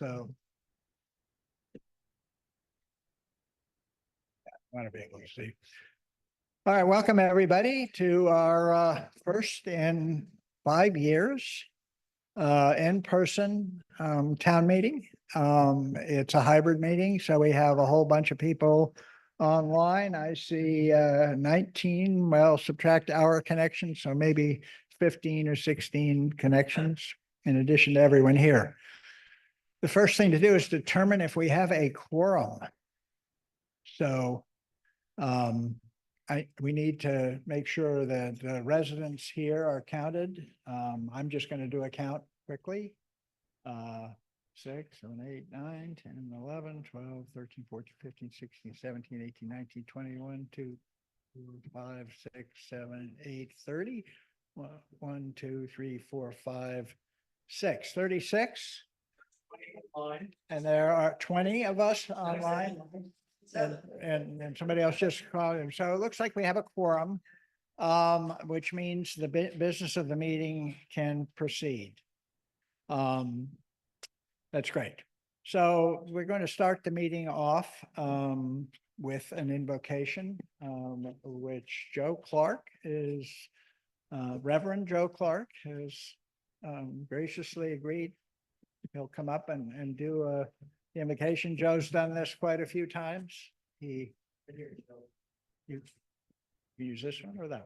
So I want to be able to see. All right, welcome everybody to our first in 5 years in-person town meeting. It's a hybrid meeting, so we have a whole bunch of people online. I see 19, well, subtract our connections, so maybe 15 or 16 connections in addition to everyone here. The first thing to do is determine if we have a quorum. So we need to make sure that the residents here are counted. I'm just going to do a count quickly. 6, 7, 8, 9, 10, 11, 12, 13, 14, 15, 16, 17, 18, 19, 21, 2, 5, 6, 7, 8, 30. 1, 2, 3, 4, 5, 6, 36. And there are 20 of us online. And somebody else just called him. So it looks like we have a quorum, which means the business of the meeting can proceed. That's great. So we're going to start the meeting off with an invocation, which Joe Clark is, Reverend Joe Clark has graciously agreed. He'll come up and do the invocation. Joe's done this quite a few times. You use this one or that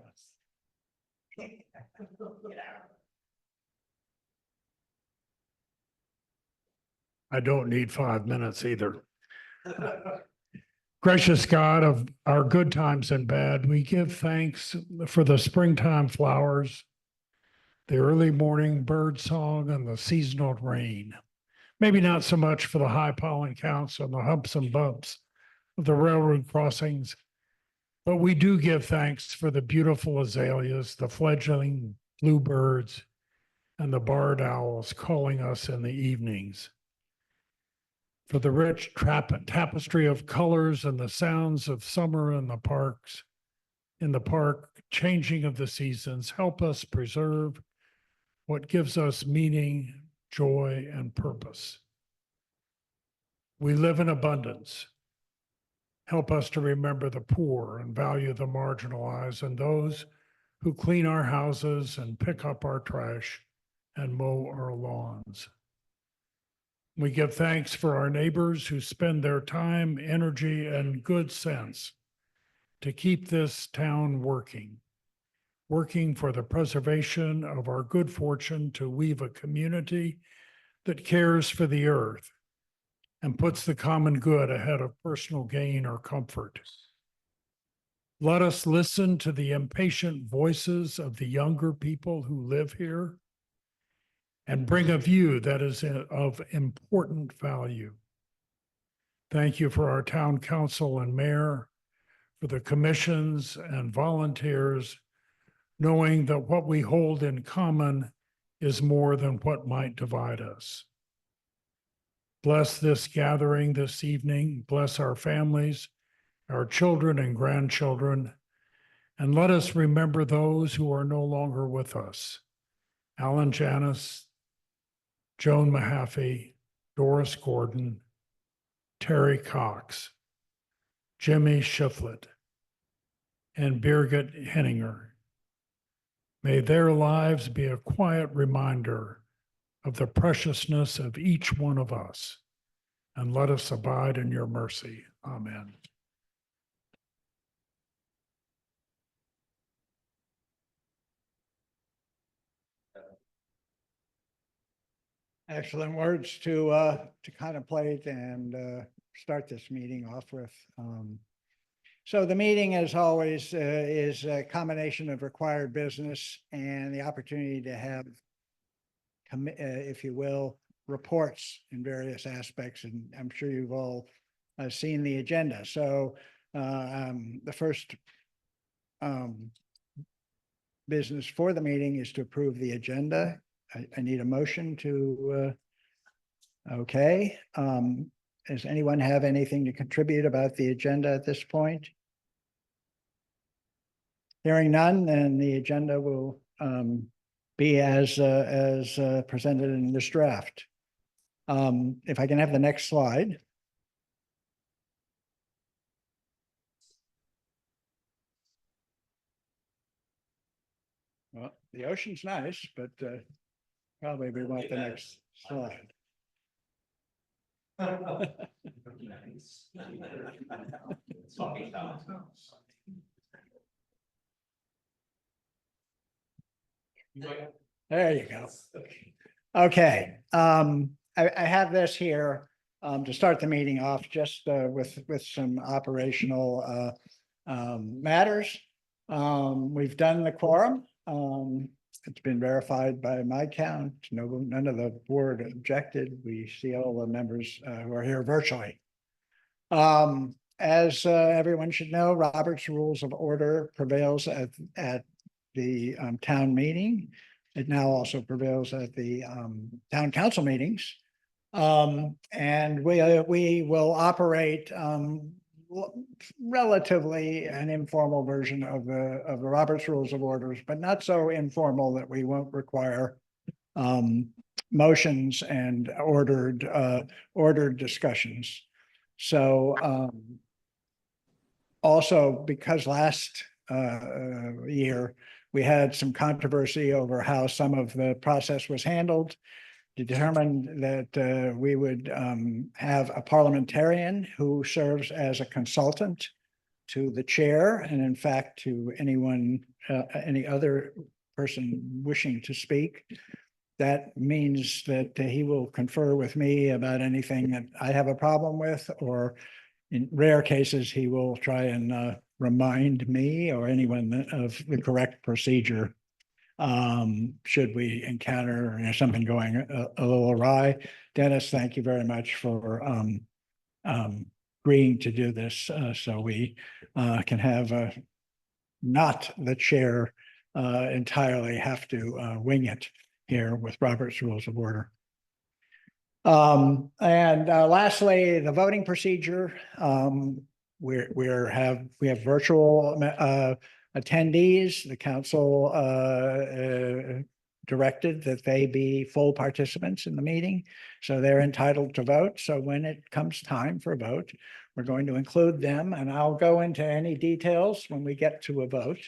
one? I don't need 5 minutes either. Gracious God of our good times and bad, we give thanks for the springtime flowers, the early morning bird song, and the seasonal rain. Maybe not so much for the high pollen counts and the humps and bumps of the railroad crossings, but we do give thanks for the beautiful azaleas, the fledgling bluebirds, and the barred owls calling us in the evenings. For the rich tapestry of colors and the sounds of summer in the parks, changing of the seasons, help us preserve what gives us meaning, joy, and purpose. We live in abundance. Help us to remember the poor and value the marginalized and those who clean our houses and pick up our trash and mow our lawns. We give thanks for our neighbors who spend their time, energy, and good sense to keep this town working for the preservation of our good fortune to weave a community that cares for the earth and puts the common good ahead of personal gain or comfort. Let us listen to the impatient voices of the younger people who live here and bring a view that is of important value. Thank you for our town council and mayor, for the commissions and volunteers, knowing that what we hold in common is more than what might divide us. Bless this gathering this evening, bless our families, our children and grandchildren, and let us remember those who are no longer with us. Alan Janis, Joan Mahaffey, Doris Gordon, Terry Cox, Jimmy Shiflett, and Birgit Henninger. May their lives be a quiet reminder of the preciousness of each one of us, and let us abide in your mercy. Amen. Excellent words to contemplate and start this meeting off with. So the meeting, as always, is a combination of required business and the opportunity to have, if you will, reports in various aspects. And I'm sure you've all seen the agenda. So the first business for the meeting is to approve the agenda. I need a motion to, okay. Does anyone have anything to contribute about the agenda at this point? Hearing none, then the agenda will be as presented in this draft. If I can have the next slide. Well, the ocean's nice, but probably we want the next slide. There you go. Okay, I have this here to start the meeting off just with some operational matters. We've done the quorum. It's been verified by my count. None of the board objected. We see all the members who are here virtually. As everyone should know, Robert's Rules of Order prevails at the town meeting. It now also prevails at the town council meetings. And we will operate relatively an informal version of the Robert's Rules of Orders, but not so informal that we won't require motions and ordered discussions. So also because last year we had some controversy over how some of the process was handled, determined that we would have a parliamentarian who serves as a consultant to the chair, and in fact to anyone, any other person wishing to speak. That means that he will confer with me about anything that I have a problem with, or in rare cases, he will try and remind me or anyone of the correct procedure should we encounter something going a little awry. Dennis, thank you very much for agreeing to do this so we can have not the chair entirely have to wing it here with Robert's Rules of Order. And lastly, the voting procedure. We have virtual attendees. The council directed that they be full participants in the meeting, so they're entitled to vote. So when it comes time for a vote, we're going to include them, and I'll go into any details when we get to a vote.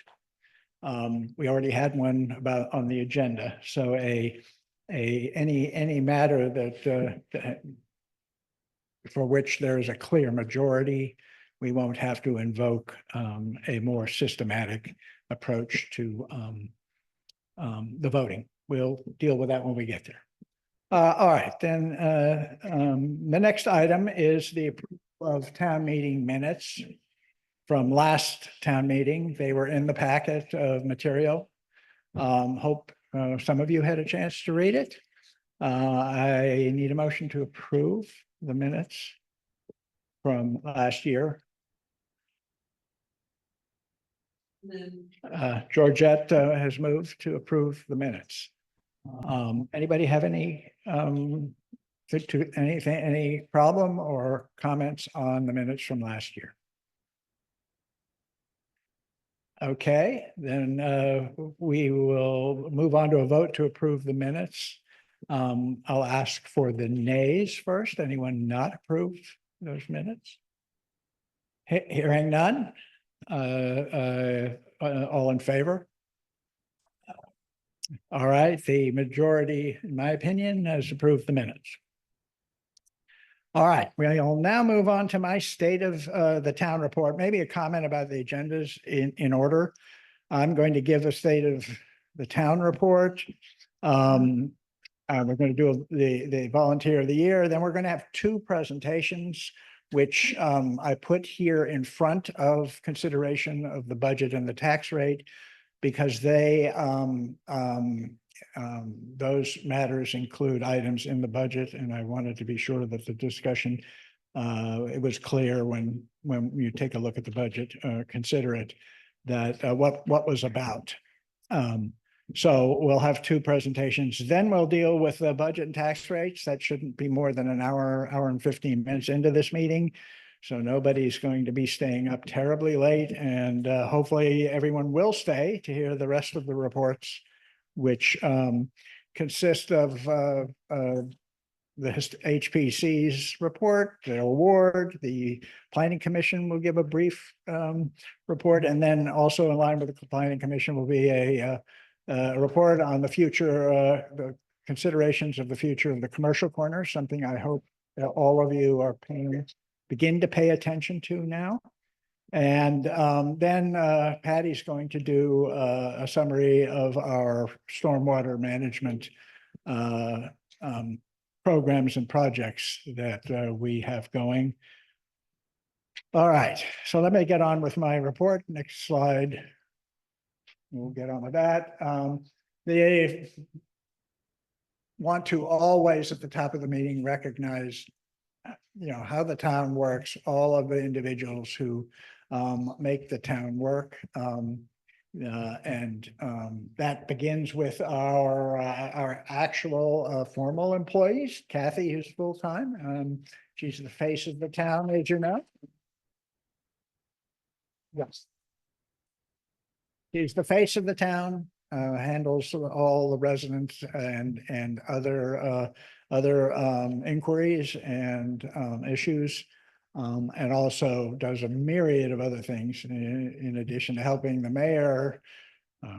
We already had one on the agenda, so any matter that for which there is a clear majority, we won't have to invoke a more systematic approach to the voting. We'll deal with that when we get there. All right, then the next item is the approval of town meeting minutes from last town meeting. They were in the packet of material. Hope some of you had a chance to read it. I need a motion to approve the minutes from last year. Georgette has moved to approve the minutes. Anybody have any any problem or comments on the minutes from last year? Okay, then we will move on to a vote to approve the minutes. I'll ask for the nays first. Anyone not approve those minutes? Hearing none. All in favor? All right, the majority, in my opinion, has approved the minutes. All right, we'll now move on to my state of the town report. Maybe a comment about the agendas in order. I'm going to give a state of the town report. We're going to do the volunteer of the year. Then we're going to have two presentations, which I put here in front of consideration of the budget and the tax rate, because they those matters include items in the budget, and I wanted to be sure that the discussion it was clear when you take a look at the budget, consider it, that what was about. So we'll have two presentations. Then we'll deal with the budget and tax rates. That shouldn't be more than an hour and 15 minutes into this meeting. So nobody's going to be staying up terribly late, and hopefully everyone will stay to hear the rest of the reports, which consist of the HPC's report, their award, the planning commission will give a brief report, and then also in line with the planning commission will be a report on the future, the considerations of the future of the commercial corner, something I hope that all of you are begin to pay attention to now. And then Patty's going to do a summary of our stormwater management programs and projects that we have going. All right, so let me get on with my report. Next slide. We'll get on with that. They want to always at the top of the meeting recognize, how the town works, all of the individuals who make the town work. That begins with our actual formal employees. Kathy, who's full-time. She's the face of the town, as you know. Yes. She's the face of the town, handles all the residents and other inquiries and issues. And also does a myriad of other things in addition to helping the mayor.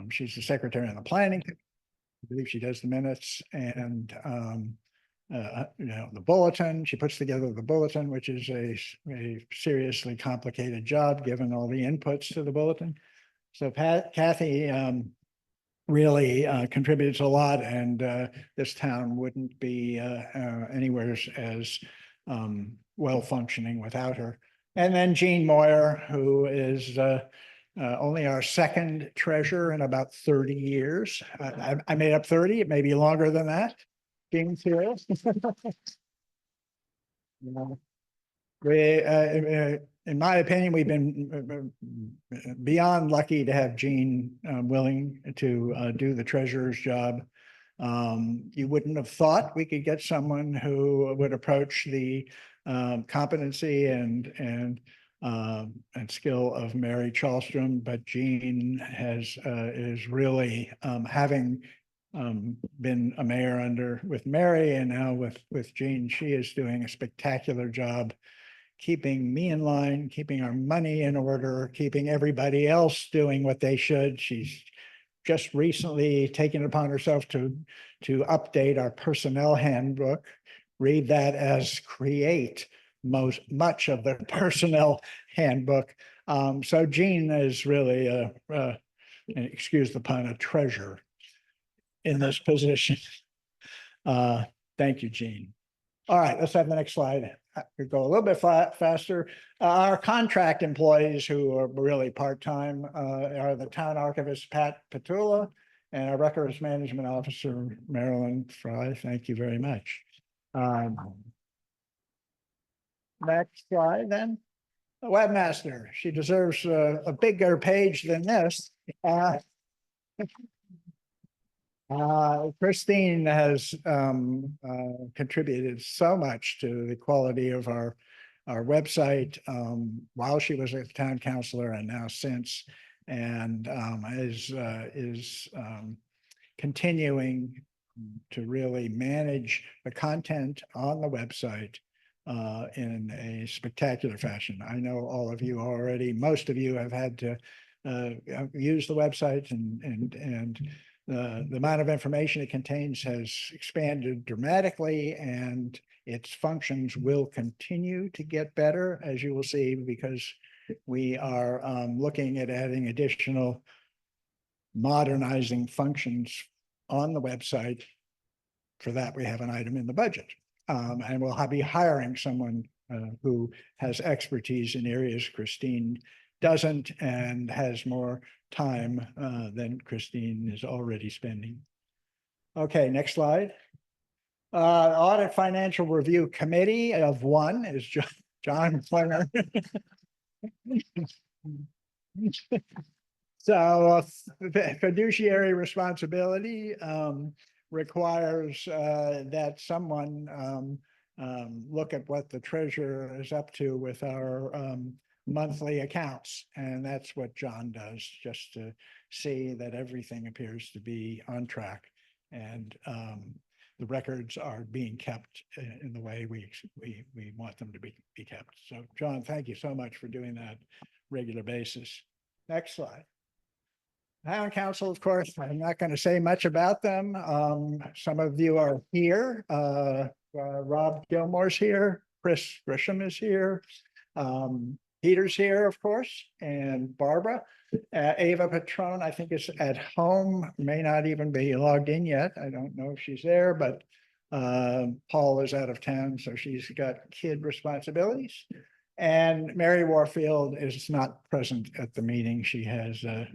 She's the secretary of the planning. I believe she does the minutes and the bulletin. She puts together the bulletin, which is a seriously complicated job given all the inputs to the bulletin. So Kathy really contributes a lot, and this town wouldn't be anywhere as well functioning without her. And then Jean Moyer, who is only our second treasurer in about 30 years. I made up 30, it may be longer than that. Jean's here. We, in my opinion, we've been beyond lucky to have Jean willing to do the treasurer's job. You wouldn't have thought we could get someone who would approach the competency and skill of Mary Charlstrom, but Jean is really having been a mayor with Mary and now with Jean. She is doing a spectacular job keeping me in line, keeping our money in order, keeping everybody else doing what they should. She's just recently taken it upon herself to update our personnel handbook. Read that as create much of the personnel handbook. So Jean is really excuse the pun, a treasure in this position. Thank you, Jean. All right, let's have the next slide. We go a little bit faster. Our contract employees who are really part-time are the town archivist, Pat Petula, and our records management officer, Marilyn Fry. Thank you very much. Next slide then. The webmaster, she deserves a bigger page than this. Christine has contributed so much to the quality of our website while she was a town councilor and now since, and is continuing to really manage the content on the website in a spectacular fashion. I know all of you already, most of you have had to use the website, and the amount of information it contains has expanded dramatically, and its functions will continue to get better, as you will see, because we are looking at adding additional modernizing functions on the website. For that, we have an item in the budget. And we'll be hiring someone who has expertise in areas Christine doesn't and has more time than Christine is already spending. Okay, next slide. Audit Financial Review Committee of one is John Flanger. So fiduciary responsibility requires that someone look at what the treasurer is up to with our monthly accounts. And that's what John does, just to see that everything appears to be on track. And the records are being kept in the way we want them to be kept. So John, thank you so much for doing that regular basis. Next slide. Town council, of course, I'm not going to say much about them. Some of you are here. Rob Gilmore's here. Chris Grisham is here. Peter's here, of course, and Barbara. Ava Patron, I think, is at home, may not even be logged in yet. I don't know if she's there, but Paul is out of town, so she's got kid responsibilities. And Mary Warfield is not present at the meeting. She has a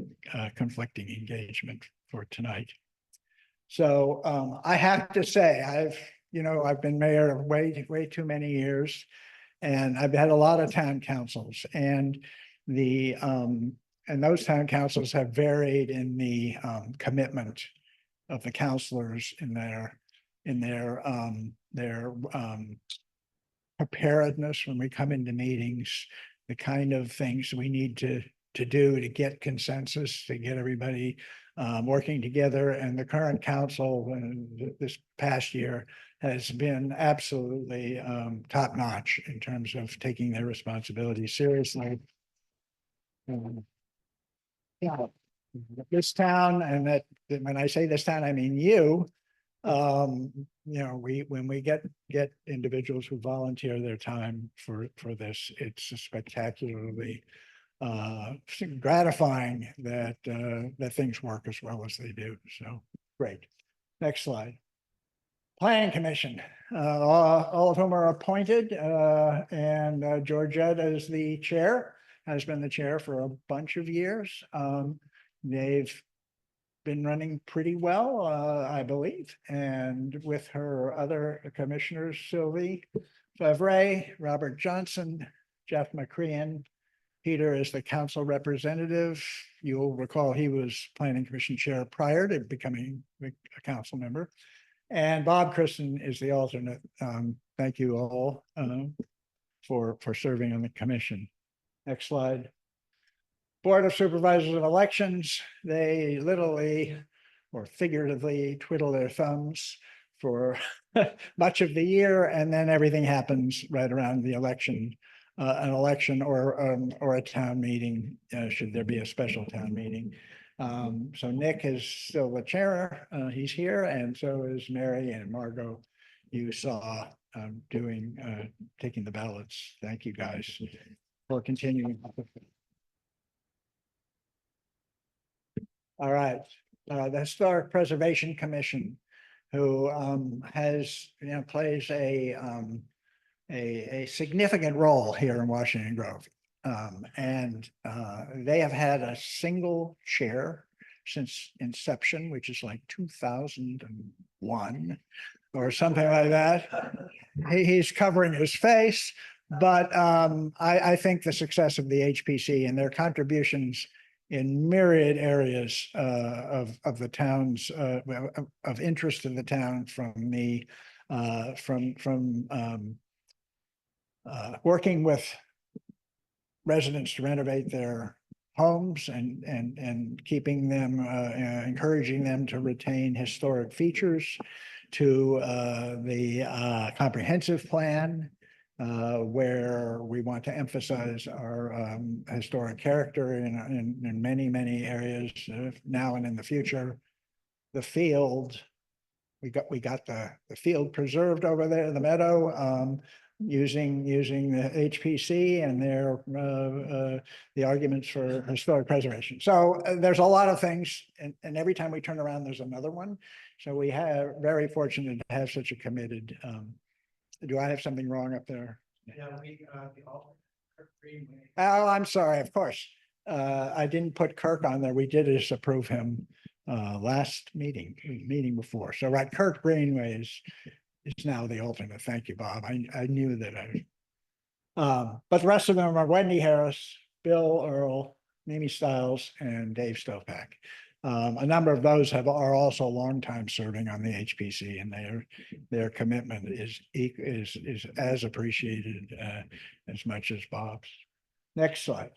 conflicting engagement for tonight. So I have to say, I've been mayor way too many years, and I've had a lot of town councils, and those town councils have varied in the commitment of the councilors in their preparedness when we come into meetings, the kind of things we need to do to get consensus, to get everybody working together. And the current council this past year has been absolutely top notch in terms of taking their responsibilities seriously. Yeah, this town, and that when I say this town, I mean you. When we get individuals who volunteer their time for this, it's spectacularly gratifying that things work as well as they do. So great. Next slide. Planning Commission, all of whom are appointed, and Georgette is the chair, has been the chair for a bunch of years. They've been running pretty well, I believe, and with her other commissioners, Sylvie Favre, Robert Johnson, Jeff McCrean. Peter is the council representative. You'll recall he was Planning Commission chair prior to becoming a council member. And Bob Christen is the alternate. Thank you all for serving on the commission. Next slide. Board of Supervisors of Elections, they literally or figuratively twiddle their thumbs for much of the year, and then everything happens right around the election, an election or a town meeting, should there be a special town meeting. So Nick is still the chair, he's here, and so is Mary and Margot. You saw taking the ballots. Thank you guys for continuing. All right, the Historic Preservation Commission, who plays a significant role here in Washington Grove. And they have had a single chair since inception, which is like 2001 or something like that. He's covering his face, but I think the success of the HPC and their contributions in myriad areas of the towns of interest to the town, from working with residents to renovate their homes and keeping them, encouraging them to retain historic features, to the comprehensive plan, where we want to emphasize our historic character in many areas now and in the future. The field, we got the field preserved over there in the meadow, using the HPC and their the arguments for historic preservation. So there's a lot of things, and every time we turn around, there's another one. So we have very fortunate to have such a committed. Do I have something wrong up there? Yeah, Kirk Greenway. Oh, I'm sorry, of course. I didn't put Kirk on there. We did just approve him last meeting before. So right, Kirk Greenway is now the alternate. Thank you, Bob. I knew that but the rest of them are Wendy Harris, Bill Earl, Mimi Stiles, and Dave Stopak. A number of those are also long time serving on the HPC, and their commitment is as appreciated as much as Bob's. Next slide.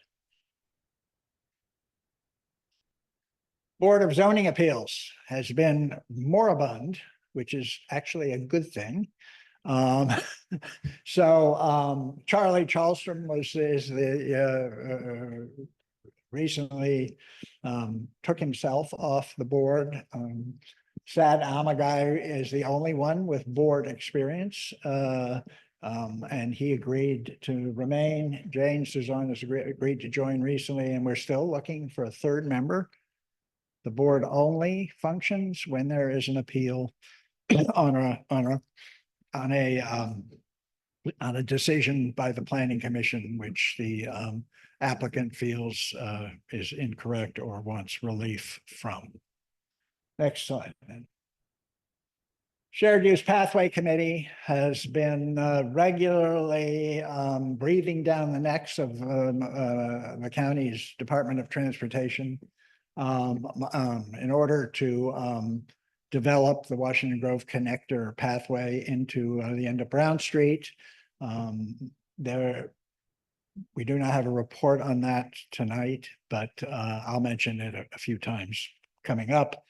Board of Zoning Appeals has been moribund which is actually a good thing. Um, so Charlie Charlstrom is the recently took himself off the board. Sad Amagai is the only one with board experience. And he agreed to remain. Jane Suzanne has agreed to join recently, and we're still looking for a third member. The board only functions when there is an appeal on a decision by the planning commission, which the applicant feels is incorrect or wants relief from. Next slide. Shared Use Pathway Committee has been regularly breathing down the necks of the county's Department of Transportation in order to develop the Washington Grove connector pathway into the end of Brown Street. We do not have a report on that tonight, but I'll mention it a few times coming up.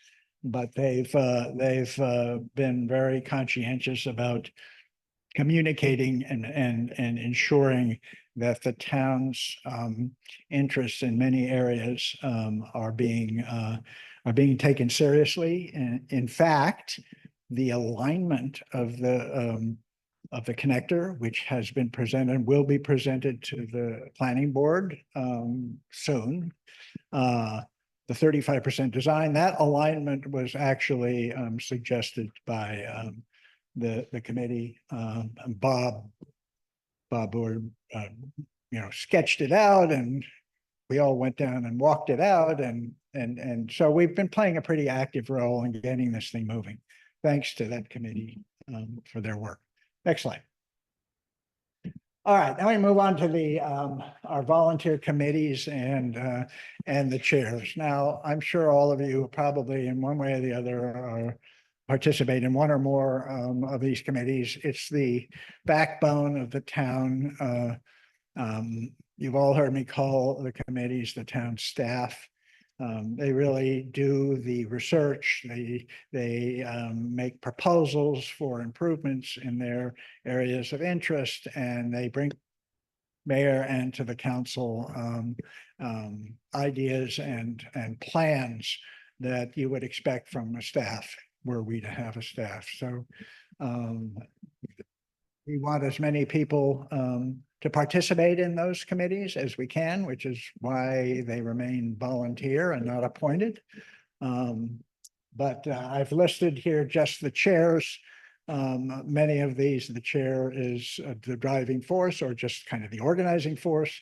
But they've been very conscientious about communicating and ensuring that the town's interests in many areas are being taken seriously. And in fact, the alignment of the connector, which has been presented, will be presented to the planning board soon. The 35% design, that alignment was actually suggested by the committee. Bob Board, sketched it out, and we all went down and walked it out, and so we've been playing a pretty active role in getting this thing moving. Thanks to that committee for their work. Next slide. All right, now we move on to our volunteer committees and the chairs. Now, I'm sure all of you probably in one way or the other participate in one or more of these committees. It's the backbone of the town. You've all heard me call the committees the town staff. They really do the research. They make proposals for improvements in their areas of interest, and they bring mayor and to the council ideas and plans that you would expect from a staff were we to have a staff. So we want as many people to participate in those committees as we can, which is why they remain volunteer and not appointed. But I've listed here just the chairs. Many of these, the chair is the driving force or just kind of the organizing force.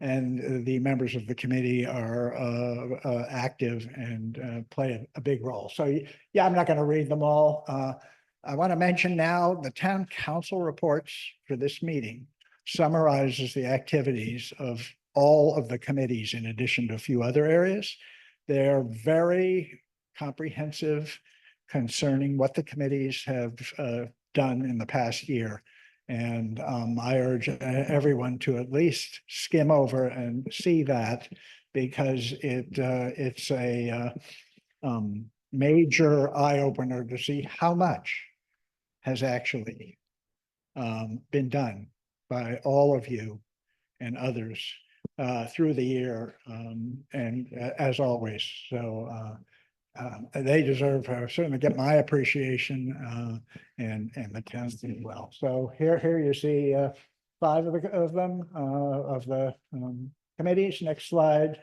And the members of the committee are active and play a big role. So yeah, I'm not going to read them all. I want to mention now the town council reports for this meeting summarizes the activities of all of the committees in addition to a few other areas. They're very comprehensive concerning what the committees have done in the past year. And I urge everyone to at least skim over and see that, because it's a major eye opener to see how much has actually been done by all of you and others through the year, and as always. So they deserve certainly get my appreciation and the town as well. So here you see 5 of them of the committees. Next slide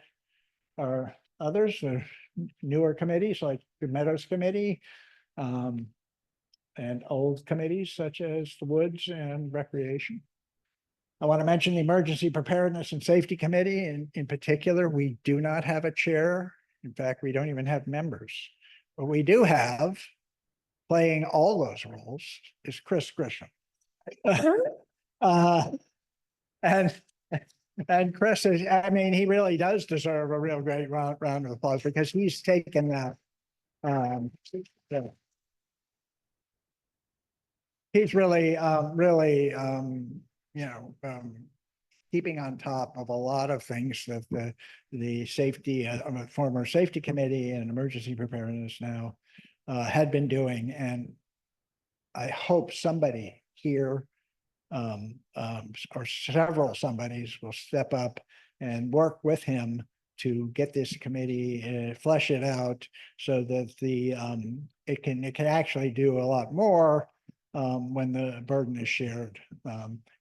are others, newer committees like the Meadows Committee, and old committees such as the Woods and Recreation. I want to mention the Emergency Preparedness and Safety Committee. In particular, we do not have a chair. In fact, we don't even have members. But we do have, playing all those roles, is Chris Grisham. And Chris is, I mean, he really does deserve a real great round of applause, because he's taken that. He's really, keeping on top of a lot of things that the safety, former safety committee and emergency preparedness now had been doing. And I hope somebody here or several somebodies will step up and work with him to get this committee, flesh it out so that it can actually do a lot more when the burden is shared.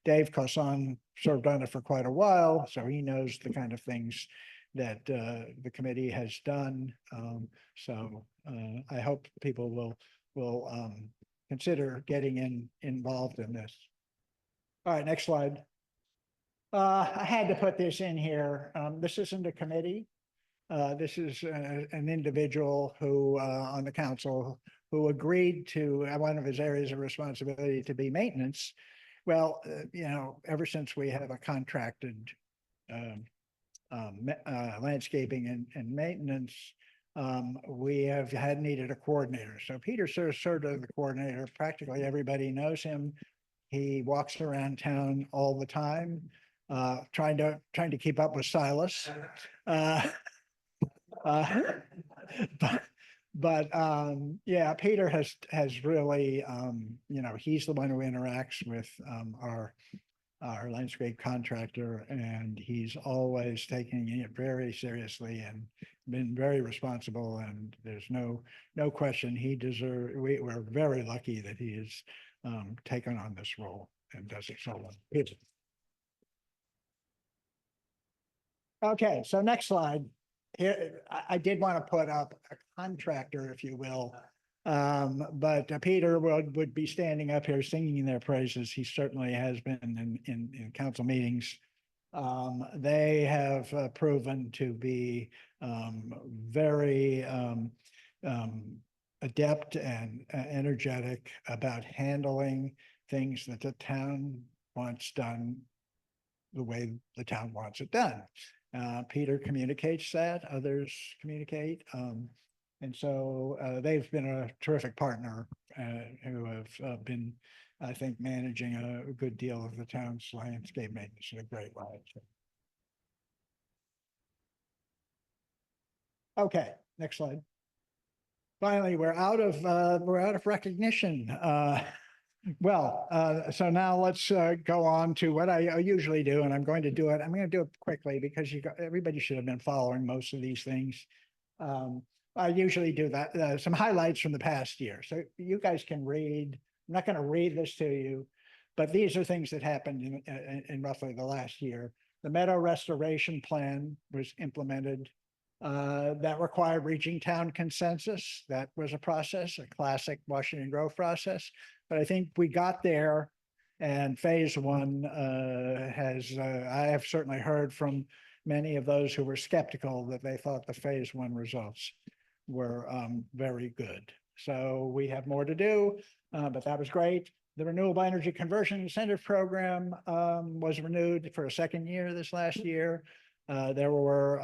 Dave Cosson served on it for quite a while, so he knows the kind of things that the committee has done. So I hope people will consider getting involved in this. All right, next slide. I had to put this in here. This isn't a committee. This is an individual who on the council who agreed to one of his areas of responsibility to be maintenance. Well, ever since we have a contracted landscaping and maintenance, we have needed a coordinator. So Peter served as the coordinator. Practically everybody knows him. He walks around town all the time, trying to keep up with Silas. But yeah, Peter has really, he's the one who interacts with our landscape contractor, and he's always taking it very seriously and been very responsible. And there's no question we're very lucky that he is taken on this role and does it so well. Okay, so next slide. Here, I did want to put up a contractor, if you will, but Peter would be standing up here singing their praises. He certainly has been in council meetings. They have proven to be very adept and energetic about handling things that the town wants done the way the town wants it done. Peter communicates that, others communicate. And so they've been a terrific partner who have been, I think, managing a good deal of the town's landscape maintenance in a great way. Okay, next slide. Finally, we're out of recognition. So now let's go on to what I usually do, and I'm going to do it. I'm going to do it quickly because everybody should have been following most of these things. I usually do that, some highlights from the past year. So you guys can read. I'm not going to read this to you, but these are things that happened in roughly the last year. The Meadow Restoration Plan was implemented. That required reaching town consensus. That was a process, a classic Washington Grove process. But I think we got there, and phase one I have certainly heard from many of those who were skeptical that they thought the phase one results were very good. So we have more to do, but that was great. The Renewable Energy Conversion Incentive Program was renewed for a second year this last year. There were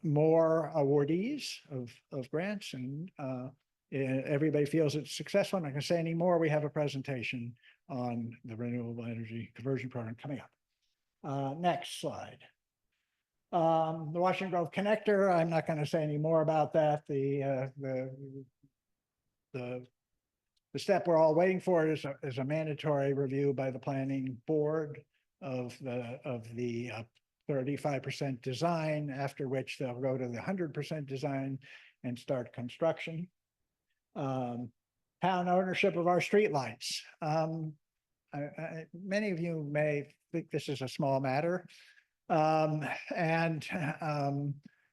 more awardees of grants, and everybody feels it's successful. I'm not going to say any more. We have a presentation on the Renewable Energy Conversion Program coming up. Next slide. The Washington Grove Connector, I'm not going to say any more about that. The step we're all waiting for is a mandatory review by the planning board of the 35% design, after which they'll go to the 100% design and start construction. Town ownership of our streetlights. Many of you may think this is a small matter.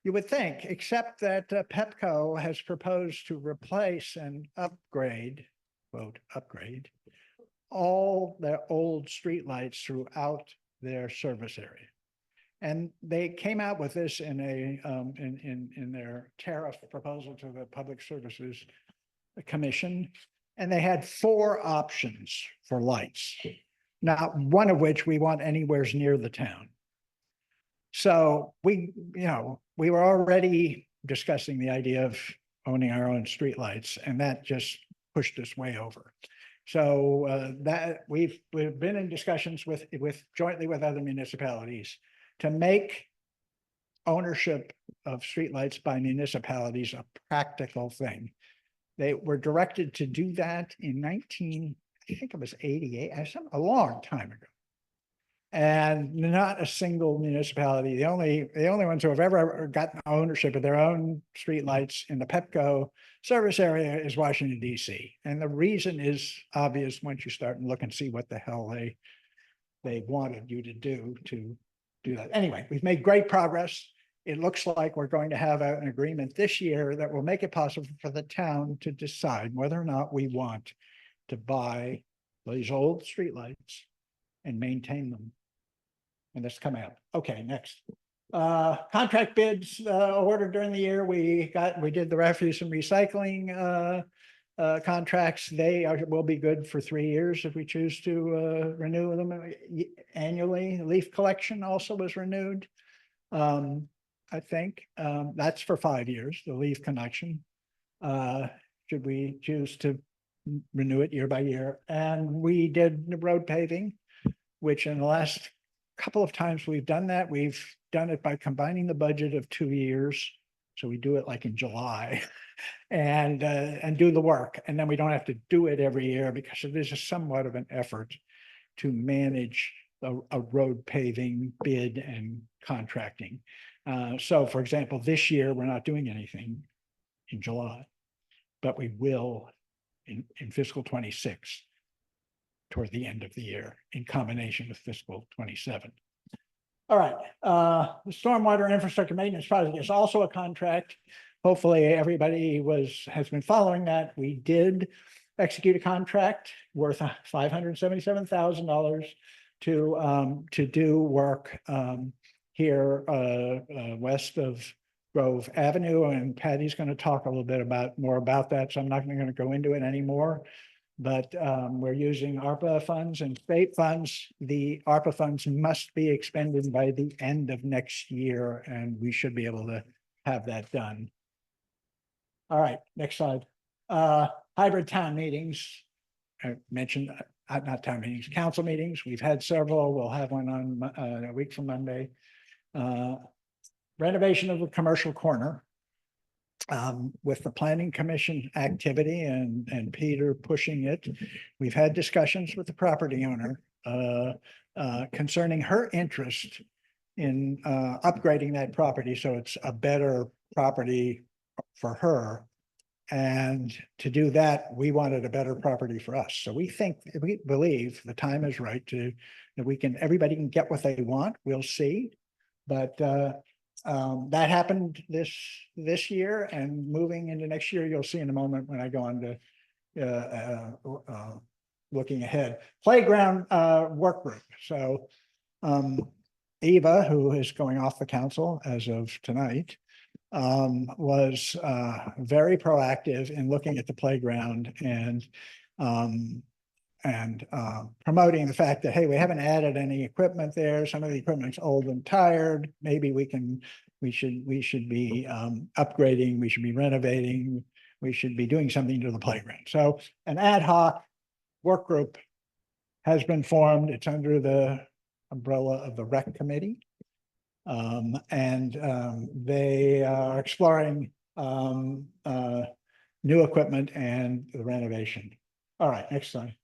You would think, except that Pepco has proposed to replace and upgrade, quote, upgrade, all their old streetlights throughout their service area. And they came out with this in their tariff proposal to the Public Services Commission, and they had 4 options for lights, not one of which we want anywhere near the town. So we were already discussing the idea of owning our own streetlights, and that just pushed us way over. So that we've been in discussions jointly with other municipalities to make ownership of streetlights by municipalities a practical thing. They were directed to do that in think it was 88, a long time ago. And not a single municipality, the only ones who have ever gotten ownership of their own streetlights in the Pepco service area is Washington DC. And the reason is obvious once you start and look and see what the hell they wanted you to do that. Anyway, we've made great progress. It looks like we're going to have an agreement this year that will make it possible for the town to decide whether or not we want to buy these old streetlights and maintain them. And that's coming up. Okay, next. Contract bids ordered during the year. We did the refuse and recycling contracts. They will be good for 3 years if we choose to renew them annually. Leaf collection also was renewed. I think that's for 5 years, the leaf connection. Should we choose to renew it year by year? And we did the road paving, which in the last couple of times we've done that. We've done it by combining the budget of 2 years. So we do it like in July and do the work. And then we don't have to do it every year because it is somewhat of an effort to manage a road paving bid and contracting. So for example, this year, we're not doing anything in July, but we will in fiscal 26 toward the end of the year in combination with fiscal 27. All right, the stormwater infrastructure maintenance project is also a contract. Hopefully everybody has been following that. We did execute a contract worth $577,000 to do work here west of Grove Avenue, and Patty's going to talk a little bit more about that, so I'm not going to go into it anymore. But we're using ARPA funds and state funds. The ARPA funds must be expended by the end of next year, and we should be able to have that done. All right, next slide. Hybrid town meetings. I mentioned, not town meetings, council meetings. We've had several. We'll have one on a week from Monday. Renovation of the commercial corner. With the planning commission activity and Peter pushing it, we've had discussions with the property owner concerning her interest in upgrading that property so it's a better property for her. And to do that, we wanted a better property for us. So we believe the time is right that everybody can get what they want. We'll see. But that happened this year, and moving into next year, you'll see in a moment when I go on to looking ahead. Playground work group. So Eva, who is going off the council as of tonight, was very proactive in looking at the playground and promoting the fact that, hey, we haven't added any equipment there. Some of the equipment's old and tired. Maybe we should be upgrading, we should be renovating, we should be doing something to the playground. So an ad hoc work group has been formed. It's under the umbrella of the rec committee. They are exploring new equipment and the renovation. All right, next slide.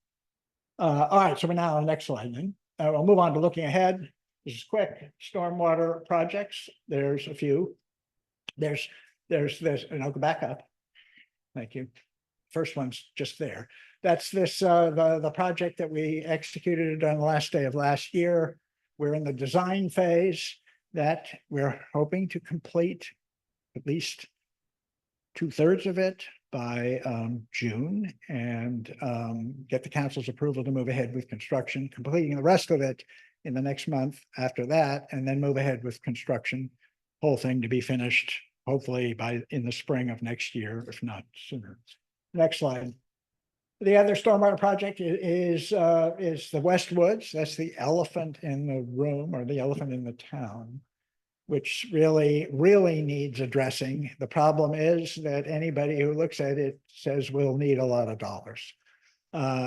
All right, so we're now on the next slide then. We'll move on to looking ahead. This is quick. Stormwater projects. There's a few. There's and I'll go back up. Thank you. First one's just there. That's the project that we executed on the last day of last year. We're in the design phase that we're hoping to complete at least 2/3 of it by June and get the council's approval to move ahead with construction, completing the rest of it in the next month after that, and then move ahead with construction, whole thing to be finished hopefully in the spring of next year, if not sooner. Next slide. The other stormwater project is the West Woods. That's the elephant in the room, or the elephant in the town, which really needs addressing. The problem is that anybody who looks at it says we'll need a lot of dollars.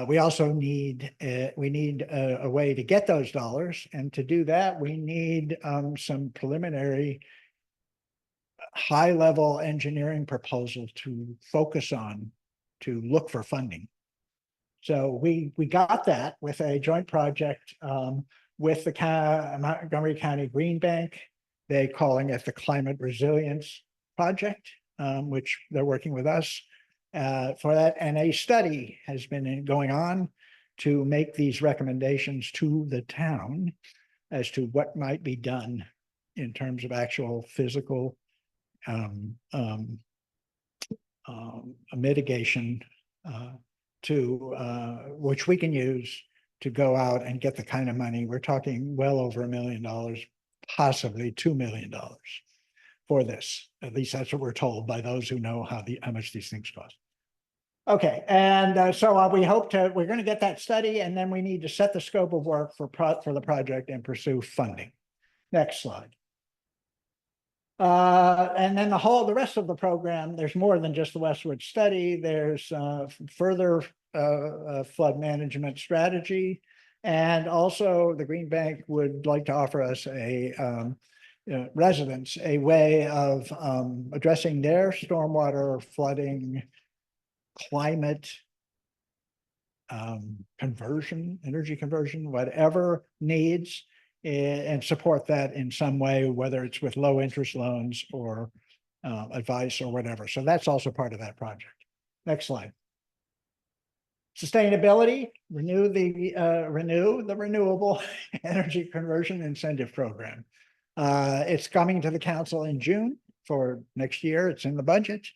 We also need a way to get those dollars, and to do that, we need some preliminary high-level engineering proposal to focus on to look for funding. So we got that with a joint project with the Montgomery County Green Bank. They're calling it the Climate Resilience Project, which they're working with us for that. And a study has been going on to make these recommendations to the town as to what might be done in terms of actual physical a mitigation which we can use to go out and get the kind of money. We're talking well over $1 million, possibly $2 million for this. At least that's what we're told by those who know how much these things cost. Okay, and so we hope we're going to get that study, and then we need to set the scope of work for the project and pursue funding. Next slide. And then the rest of the program, there's more than just the Westwood study. There's further flood management strategy. And also the Green Bank would like to offer us residents a way of addressing their stormwater flooding, climate conversion, energy conversion, whatever needs, and support that in some way, whether it's with low interest loans or advice or whatever. So that's also part of that project. Next slide. Sustainability, renew the renewable energy conversion incentive program. It's coming to the council in June for next year. It's in the budget.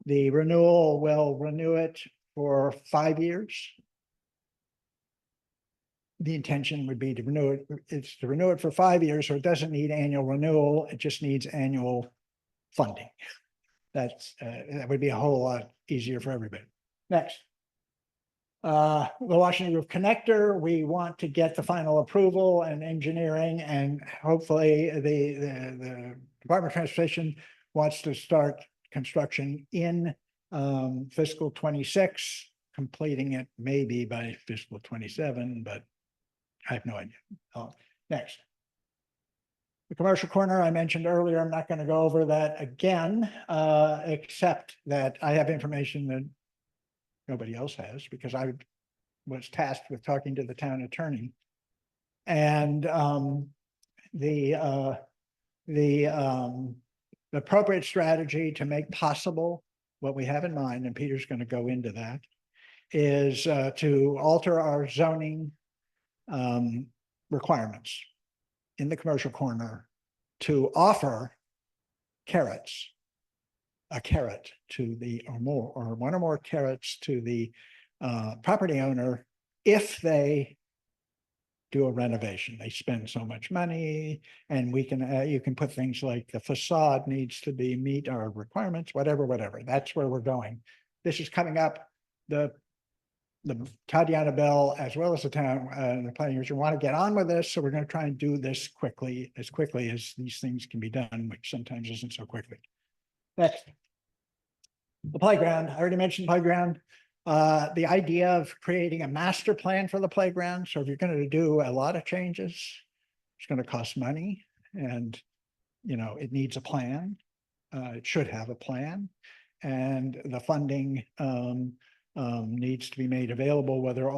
The renewal will renew it for 5 years. The intention would be to renew it. It's to renew it for 5 years, so it doesn't need annual renewal. It just needs annual funding. That would be a whole lot easier for everybody. Next. The Washington Roof Connector, we want to get the final approval and engineering, and hopefully the Department of Transportation wants to start construction in fiscal 26, completing it maybe by fiscal 27, but I have no idea. Next. The commercial corner I mentioned earlier, I'm not going to go over that again, except that I have information that nobody else has, because I was tasked with talking to the town attorney. And the appropriate strategy to make possible what we have in mind, and Peter's going to go into that, is to alter our zoning requirements in the commercial corner to offer carrots, a carrot to the or one or more carrots to the property owner if they do a renovation. They spend so much money, and we can you can put things like the facade needs to meet our requirements, whatever. That's where we're going. This is coming up. The Tatiana Bell, as well as the town, the planning commission, want to get on with this. So we're going to try and do this as quickly as these things can be done, which sometimes isn't so quickly. Next. The playground. I already mentioned playground. The idea of creating a master plan for the playground. So if you're going to do a lot of changes, it's going to cost money, and it needs a plan. It should have a plan, and the funding needs to be made available, whether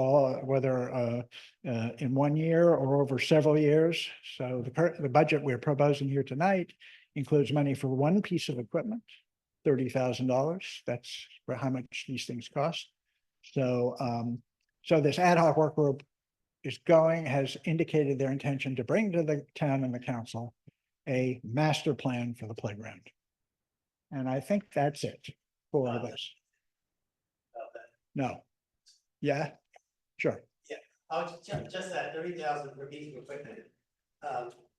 in 1 year or over several years. So the budget we're proposing here tonight includes money for one piece of equipment, $30,000. That's how much these things cost. So so this ad hoc work group has indicated their intention to bring to the town and the council a master plan for the playground. And I think that's it for this. No. Yeah, sure. Just that 30,000 for piece of equipment.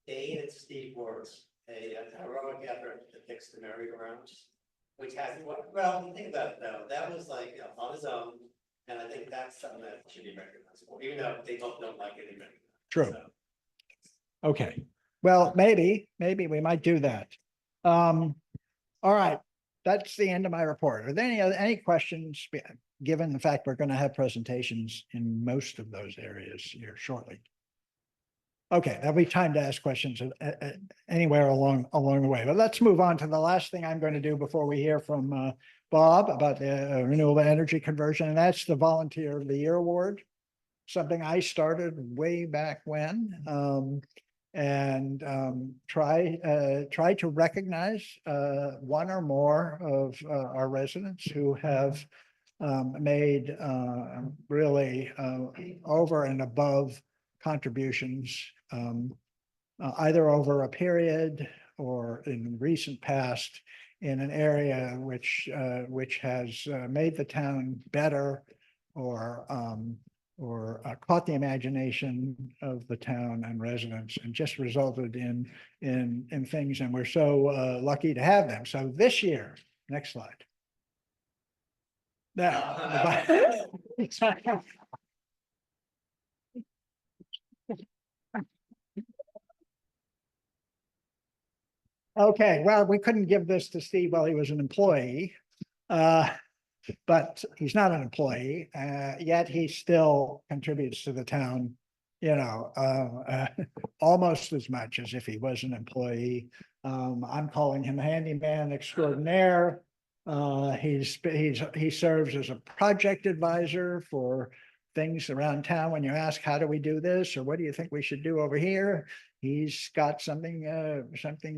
Dane and Steve Works, a heroic effort to fix the merry-go-round, which hasn't worked. Well, you think about it though, that was like on his own, and I think that's something that should be recognizable, even though they both don't like it either. True. So. Okay. Well, maybe we might do that. All right. That's the end of my report. Are there any questions, given the fact we're going to have presentations in most of those areas here shortly? Okay, there'll be time to ask questions anywhere along the way. But let's move on to the last thing I'm going to do before we hear from Bob about the renewable energy conversion, and that's the Volunteer of the Year Award. Something I started way back when, and try to recognize one or more of our residents who have made really over and above contributions, either over a period or in recent past in an area which has made the town better or caught the imagination of the town and residents and just resulted in things. And we're so lucky to have them. So this year, next slide. Now, okay, well, we couldn't give this to Steve while he was an employee. But he's not an employee, yet he still contributes to the town, almost as much as if he was an employee. I'm calling him handyman extraordinaire. He serves as a project advisor for things around town. When you ask, how do we do this? Or what do you think we should do over here? He's got something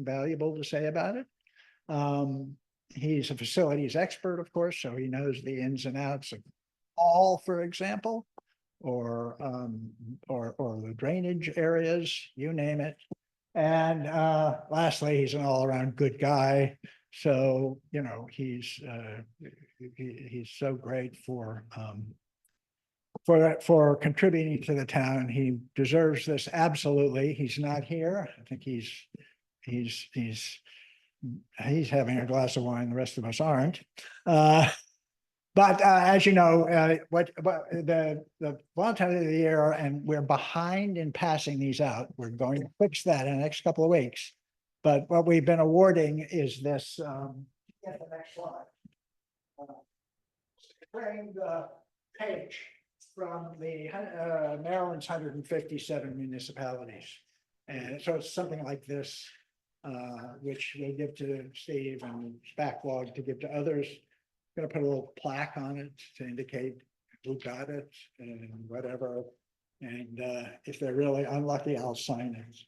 valuable to say about it. He's a facilities expert, of course, so he knows the ins and outs of all, for example, or the drainage areas, you name it. And lastly, he's an all-around good guy. So, he's so great for contributing to the town. He deserves this absolutely. He's not here. I think he's having a glass of wine. The rest of us aren't. But as you know, what the Volunteer of the Year, and we're behind in passing these out. We're going to fix that in the next couple of weeks. But what we've been awarding is this. Get the next slide. Framed page from the Maryland's 157 municipalities, and so it's something like this, which we'll give to Steve and it's backlogged to give to others. Going to put a little plaque on it to indicate who got it and whatever. And if they're really unlucky, I'll sign it.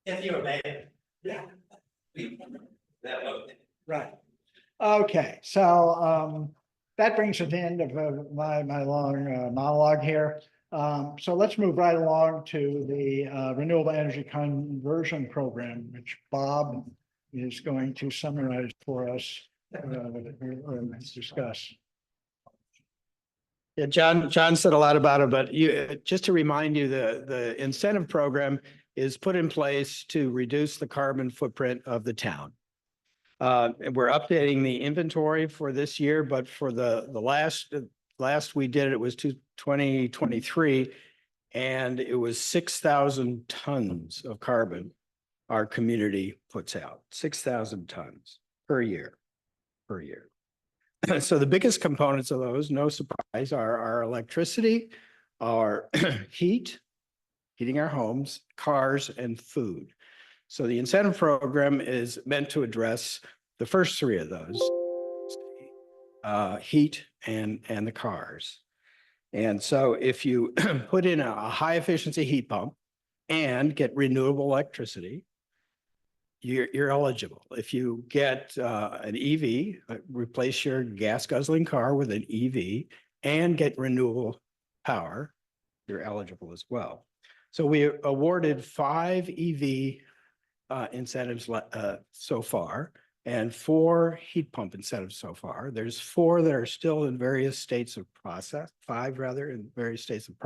If you were mayor. Yeah. That would. Right. Okay. So that brings us to the end of my long monologue here. So let's move right along to the renewable energy conversion program, which Bob is going to summarize for us or discuss. Yeah, John said a lot about it, but just to remind you, the incentive program is put in place to reduce the carbon footprint of the town. And we're updating the inventory for this year, but for the last we did it was 2023, and it was 6,000 tons of carbon our community puts out, 6,000 tons per year. So the biggest components of those, no surprise, are our electricity, our heating our homes, cars, and food. So the incentive program is meant to address the first three of those, heat and the cars. And so if you put in a high efficiency heat pump and get renewable electricity, you're eligible. If you get an EV, replace your gas guzzling car with an EV and get renewable power, you're eligible as well. So we awarded 5 EV incentives so far and 4 heat pump incentives so far. There's 4 that are still in various states of process, 5 rather, in various states of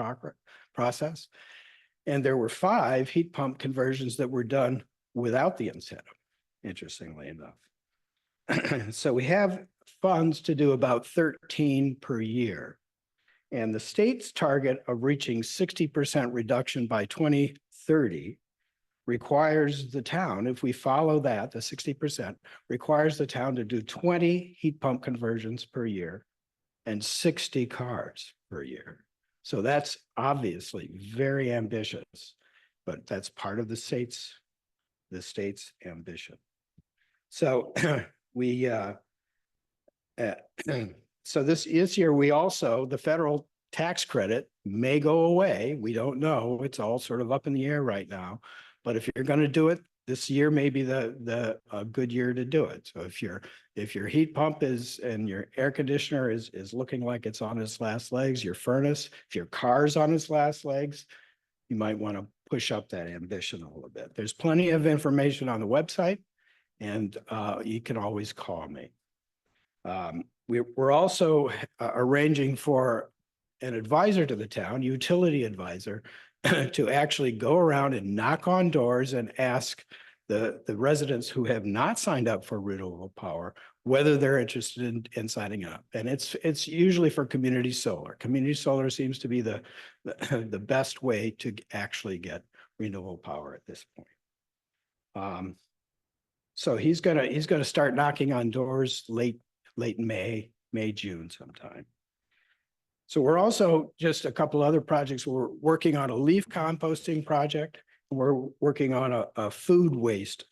process. And there were 5 heat pump conversions that were done without the incentive, interestingly enough. So we have funds to do about 13 per year. And the state's target of reaching 60% reduction by 2030 requires the town, if we follow that, the 60%, requires the town to do 20 heat pump conversions per year and 60 cars per year. So that's obviously very ambitious, but that's part of the state's ambition. So we, uh, so this year, we also, the federal tax credit may go away. We don't know. It's all sort of up in the air right now. But if you're going to do it, this year may be a good year to do it. So if your heat pump is, and your air conditioner is looking like it's on its last legs, your furnace, if your car's on its last legs, you might want to push up that ambition a little bit. There's plenty of information on the website, and you can always call me. We're also arranging for an advisor to the town, utility advisor, to actually go around and knock on doors and ask the residents who have not signed up for renewable power whether they're interested in signing up. And it's usually for community solar. Community solar seems to be the best way to actually get renewable power at this point. So he's gonna start knocking on doors late May, June sometime. So we're also, just a couple other projects. We're working on a leaf composting project. We're working on a food waste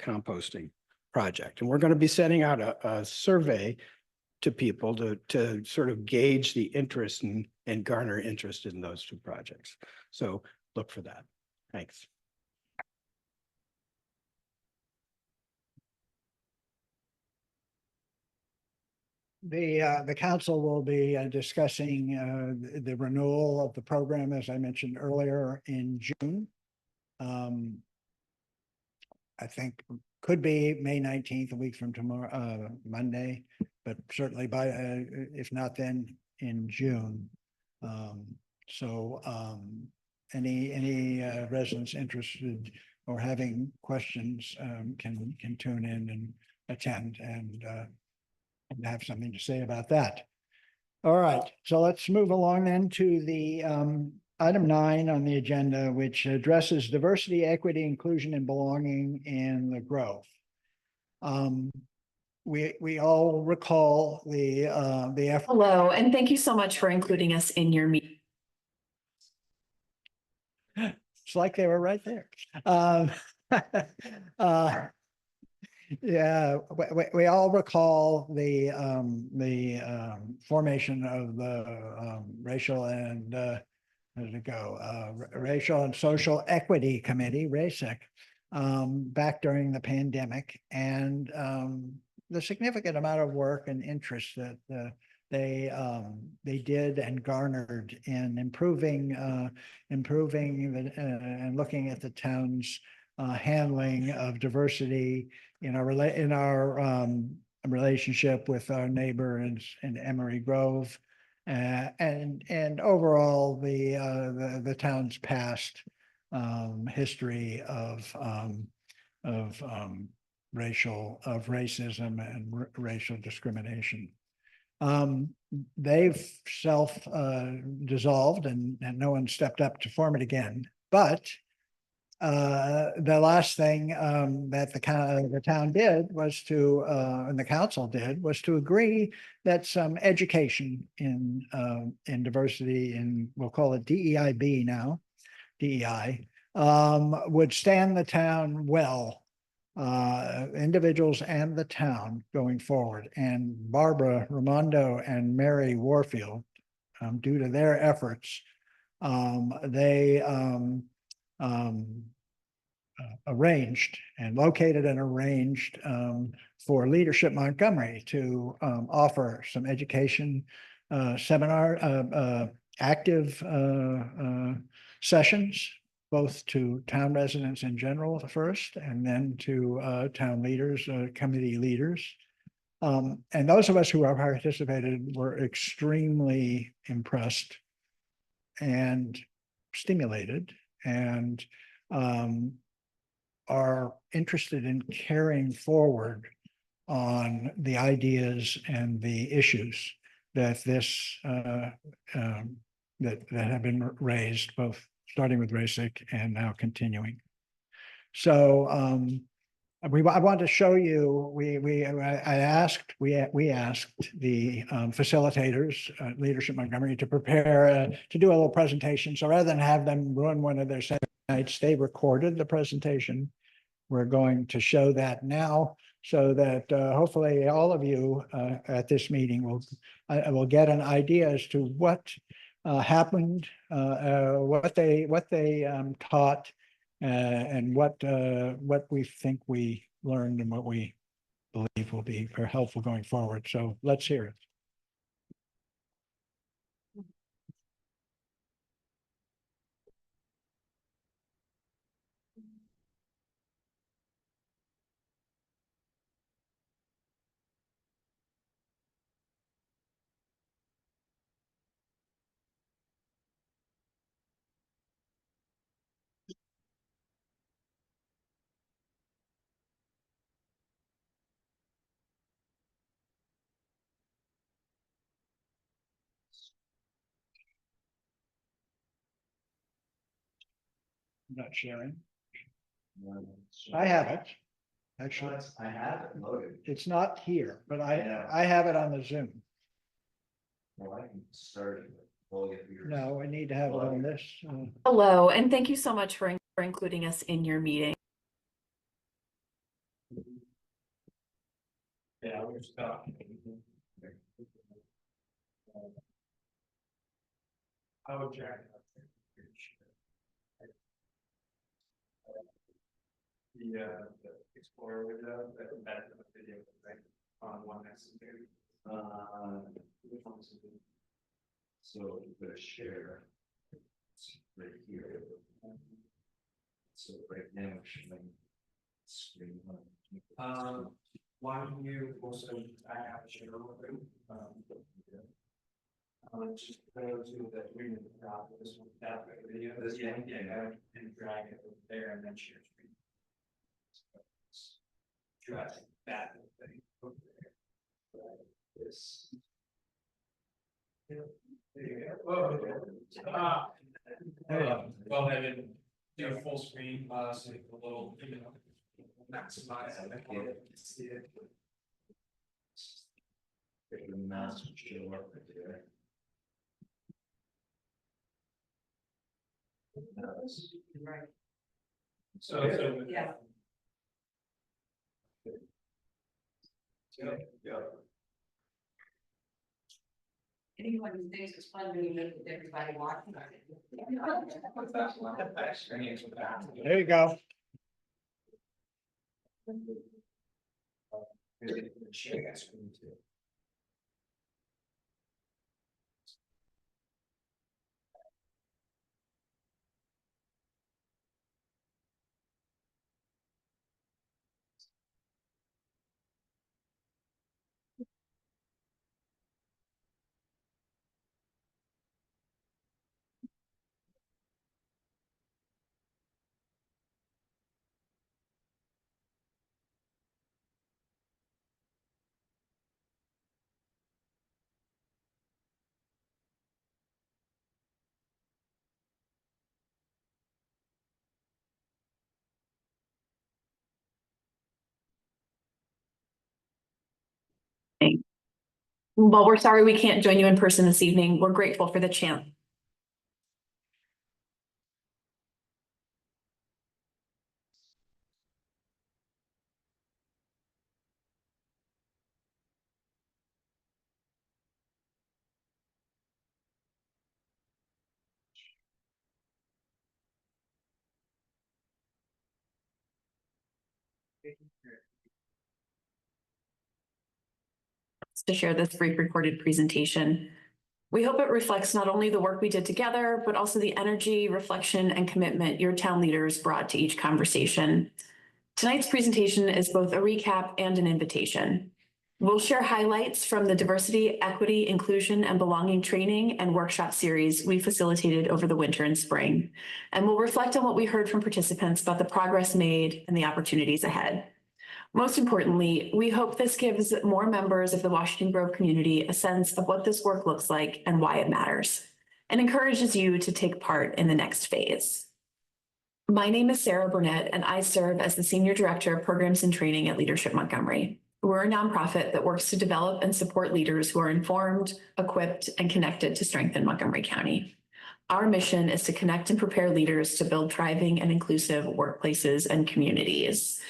composting project. And we're going to be sending out a survey to people to sort of gauge the interest and garner interest in those two projects. So look for that. Thanks. The council will be discussing the renewal of the program, as I mentioned earlier, in June. I think could be May 19th, a week from tomorrow, Monday, but certainly by, if not then, in June. Any residents interested or having questions can tune in and attend and have something to say about that. All right, so let's move along then to the item 9 on the agenda, which addresses diversity, equity, inclusion, and belonging in the Grove. We all recall the effort. Hello, and thank you so much for including us in your meeting. It's like they were right there. Yeah, we all recall the formation of the racial and Racial and Social Equity Committee, RASEC, back during the pandemic, and the significant amount of work and interest that they did and garnered in improving and looking at the town's handling of diversity in our relationship with our neighbor in Emery Grove, and overall the town's past history of racism and racial discrimination. They've dissolved and no one stepped up to form it again, but the last thing that the town did was to, and the council did, was to agree that some education in diversity, in, we'll call it DEIB now, DEI, would stand the town well, individuals and the town going forward. And Barbara Raimondo and Mary Warfield, due to their efforts, they arranged and located and arranged for Leadership Montgomery to offer some education seminar, active sessions, both to town residents in general first, and then to town leaders, committee leaders. And those of us who have participated were extremely impressed and stimulated, and are interested in carrying forward on the ideas and the issues that that have been raised, both starting with RASIC and now continuing. So I want to show you. We asked the facilitators, Leadership Montgomery, to prepare to do a little presentation. So rather than have them ruin one of their nights, they recorded the presentation. We're going to show that now so that hopefully all of you at this meeting will get an idea as to what happened, what they taught, and what we think we learned and what we believe will be very helpful going forward. So let's hear it. I'm not sharing. I have it. Actually, I have it loaded. it's not here, but I have it on the Zoom. Well, I can start it. We'll get yours. No, I need to have it on this. Hello, and thank you so much for including us in your meeting. Yeah, we're stuck. I would check. The Explorer window, that video, right, on one next to. Which one is it? So you put a share. It's right here. So right now, it should be screen one. Why don't you also, I have a share real quick. Just go to the green at the top of this one, that video, and drag it over there and then share screen. Drag that thing over there. This. Yeah, there you go. Oh, well, I didn't do full screen, so a little, maximize it. See it. The mouse will show up right there. Right. So, yeah. Yeah. Anyone who thinks it's fun when you make it, everybody watching. There you go. Share that screen too. Well, we're sorry we can't join you in person this evening. We're grateful for the chance. To share this brief recorded presentation. We hope it reflects not only the work we did together, but also the energy, reflection, and commitment your town leaders brought to each conversation. Tonight's presentation is both a recap and an invitation. We'll share highlights from the diversity, equity, inclusion, and belonging training and workshop series we facilitated over the winter and spring. And we'll reflect on what we heard from participants about the progress made and the opportunities ahead. Most importantly, we hope this gives more members of the Washington Grove community a sense of what this work looks like and why it matters, and encourages you to take part in the next phase. My name is Sarah Burnett, and I serve as the Senior Director of Programs and Training at Leadership Montgomery. We're a nonprofit that works to develop and support leaders who are informed, equipped, and connected to strengthen Montgomery County. Our mission is to connect and prepare leaders to build thriving and inclusive workplaces and communities.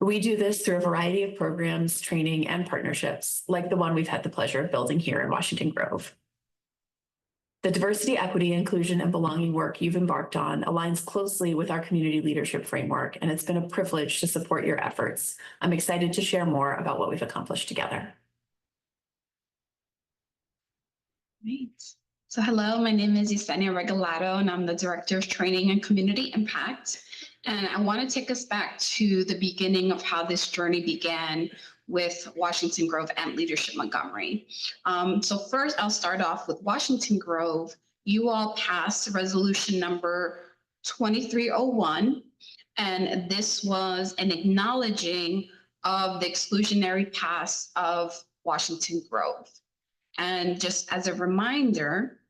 We do this through a variety of programs, training, and partnerships, like the one we've had the pleasure of building here in Washington Grove. The diversity, equity, inclusion, and belonging work you've embarked on aligns closely with our community leadership framework, and it's been a privilege to support your efforts. I'm excited to share more about what we've accomplished together. Great. So hello, my name is Yesenia Regalado, and I'm the Director of Training and Community Impact. And I want to take us back to the beginning of how this journey began with Washington Grove and Leadership Montgomery. So first, I'll start off with Washington Grove. You all passed resolution number 2301, and this was an acknowledging of the exclusionary past of Washington Grove. And just as a reminder,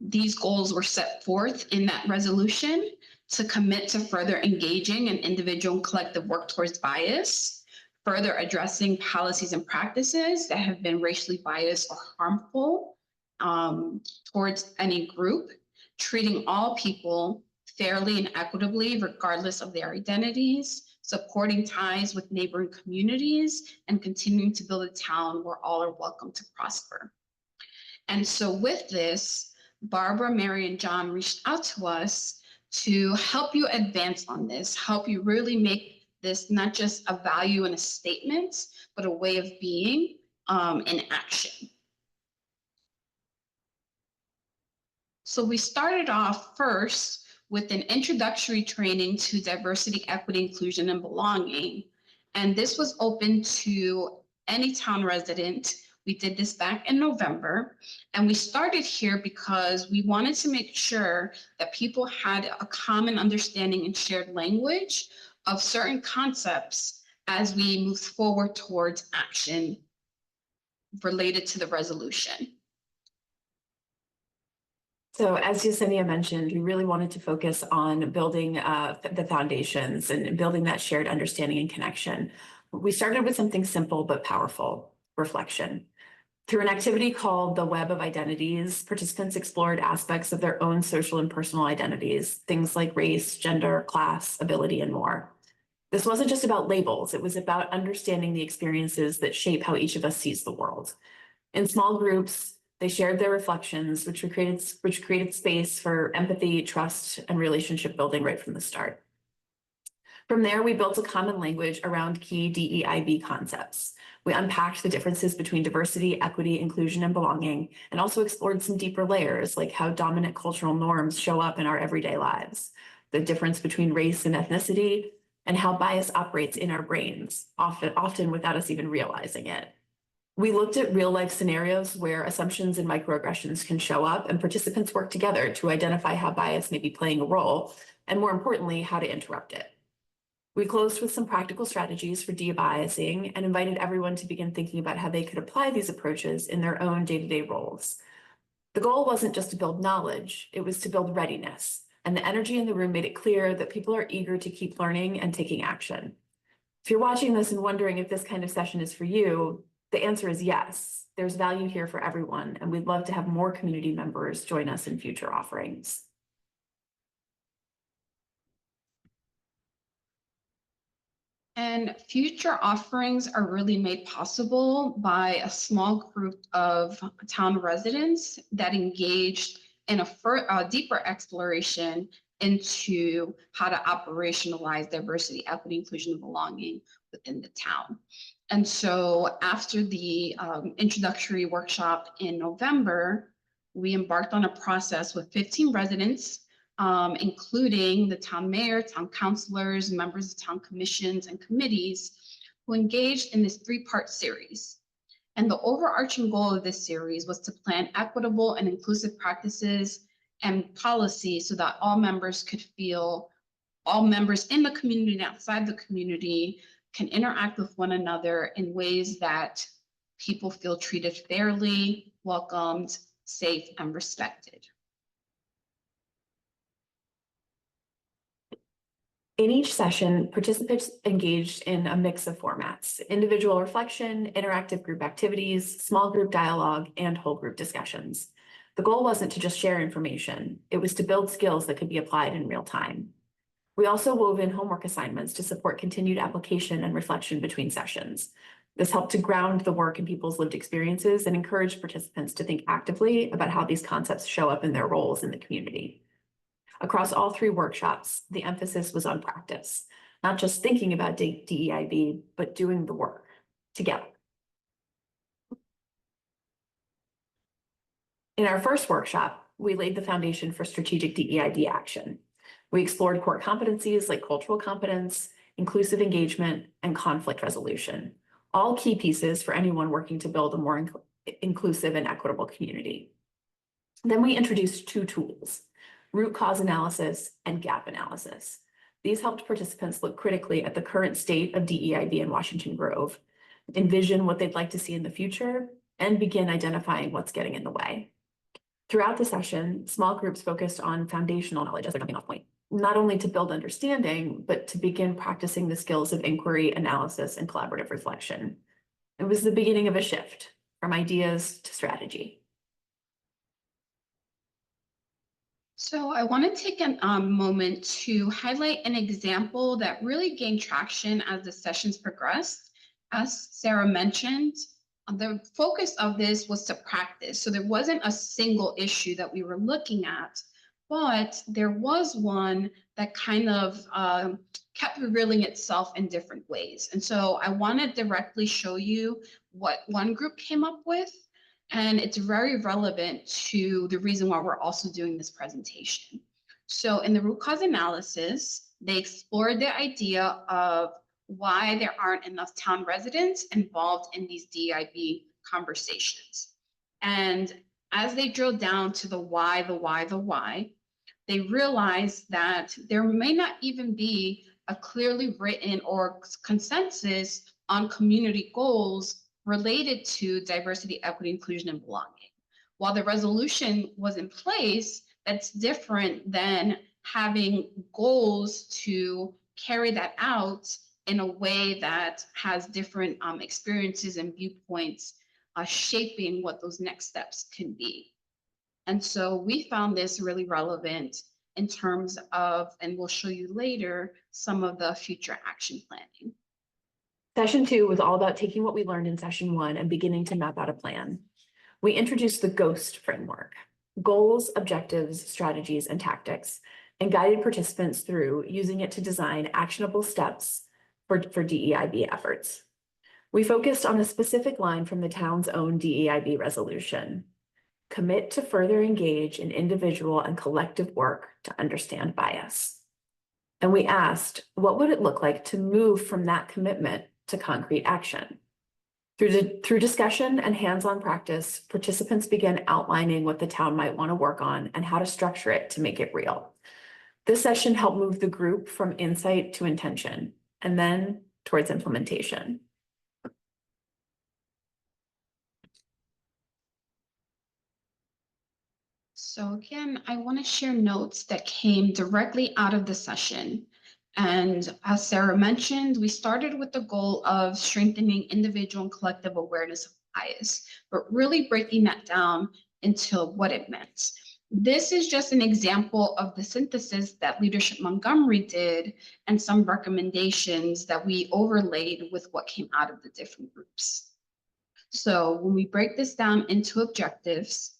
these goals were set forth in that resolution to commit to further engaging in individual and collective work towards bias, further addressing policies and practices that have been racially biased or harmful towards any group, treating all people fairly and equitably, regardless of their identities, supporting ties with neighboring communities, and continuing to build a town where all are welcome to prosper. And so with this, Barbara, Mary, and John reached out to us to help you advance on this, help you really make this not just a value and a statement, but a way of being in action. So we started off first with an introductory training to diversity, equity, inclusion, and belonging. And this was open to any town resident. We did this back in November, and we started here because we wanted to make sure that people had a common understanding and shared language of certain concepts as we move forward towards action related to the resolution. So as Yesenia mentioned, we really wanted to focus on building the foundations and building that shared understanding and connection. We started with something simple but powerful: reflection. Through an activity called the Web of Identities, participants explored aspects of their own social and personal identities, things like race, gender, class, ability, and more. This wasn't just about labels, it was about understanding the experiences that shape how each of us sees the world. In small groups, they shared their reflections, which created space for empathy, trust, and relationship building right from the start. From there, we built a common language around key DEIB concepts. We unpacked the differences between diversity, equity, inclusion, and belonging, and also explored some deeper layers, like how dominant cultural norms show up in our everyday lives, the difference between race and ethnicity, and how bias operates in our brains, often without us even realizing it. We looked at real-life scenarios where assumptions and microaggressions can show up, and participants worked together to identify how bias may be playing a role, and more importantly, how to interrupt it. We closed with some practical strategies for de-biasing and invited everyone to begin thinking about how they could apply these approaches in their own day-to-day roles. The goal wasn't just to build knowledge, it was to build readiness, and the energy in the room made it clear that people are eager to keep learning and taking action. If you're watching this and wondering if this kind of session is for you, the answer is yes. There's value here for everyone, and we'd love to have more community members join us in future offerings. And future offerings are really made possible by a small group of town residents that engaged in a deeper exploration into how to operationalize diversity, equity, inclusion, and belonging within the town. And so after the introductory workshop in November, we embarked on a process with 15 residents, including the town mayor, town councilors, members of town commissions and committees who engaged in this 3-part series. And the overarching goal of this series was to plan equitable and inclusive practices and policies so that all members in the community and outside the community can interact with one another in ways that people feel treated fairly, welcomed, safe, and respected. In each session, participants engaged in a mix of formats: individual reflection, interactive group activities, small group dialogue, and whole group discussions. The goal wasn't to just share information, it was to build skills that could be applied in real time. We also wove in homework assignments to support continued application and reflection between sessions. This helped to ground the work in people's lived experiences and encourage participants to think actively about how these concepts show up in their roles in the community. Across all 3 workshops, the emphasis was on practice, not just thinking about DEIB, but doing the work together. In our first workshop, we laid the foundation for strategic DEIB action. We explored core competencies like cultural competence, inclusive engagement, and conflict resolution, all key pieces for anyone working to build a more inclusive and equitable community. Then we introduced 2 tools, root cause analysis and gap analysis. These helped participants look critically at the current state of DEIB in Washington Grove, envision what they'd like to see in the future, and begin identifying what's getting in the way. Throughout the session, small groups focused on foundational knowledge as their jumping off point, not only to build understanding, but to begin practicing the skills of inquiry, analysis, and collaborative reflection. It was the beginning of a shift from ideas to strategy. So I want to take a moment to highlight an example that really gained traction as the sessions progressed. As Sarah mentioned, the focus of this was to practice. So there wasn't a single issue that we were looking at, but there was one that kind of kept revealing itself in different ways. And so I want to directly show you what one group came up with, and it's very relevant to the reason why we're also doing this presentation. So in the root cause analysis, they explored the idea of why there aren't enough town residents involved in these DEIB conversations. And as they drilled down to the why, they realized that there may not even be a clearly written or consensus on community goals related to diversity, equity, inclusion, and belonging. While the resolution was in place, that's different than having goals to carry that out in a way that has different experiences and viewpoints shaping what those next steps can be. And so we found this really relevant in terms of, and we'll show you later, some of the future action planning. Session 2 was all about taking what we learned in session 1 and beginning to map out a plan. We introduced the GHOST framework, goals, objectives, strategies, and tactics, and guided participants through using it to design actionable steps for DEIB efforts. We focused on a specific line from the town's own DEIB resolution: commit to further engage in individual and collective work to understand bias. And we asked, what would it look like to move from that commitment to concrete action? Through discussion and hands-on practice, participants began outlining what the town might want to work on and how to structure it to make it real. This session helped move the group from insight to intention, and then towards implementation. So again, I want to share notes that came directly out of the session. And as Sarah mentioned, we started with the goal of strengthening individual and collective awareness of bias, but really breaking that down into what it meant. This is just an example of the synthesis that Leadership Montgomery did and some recommendations that we overlaid with what came out of the different groups. So when we break this down into objectives,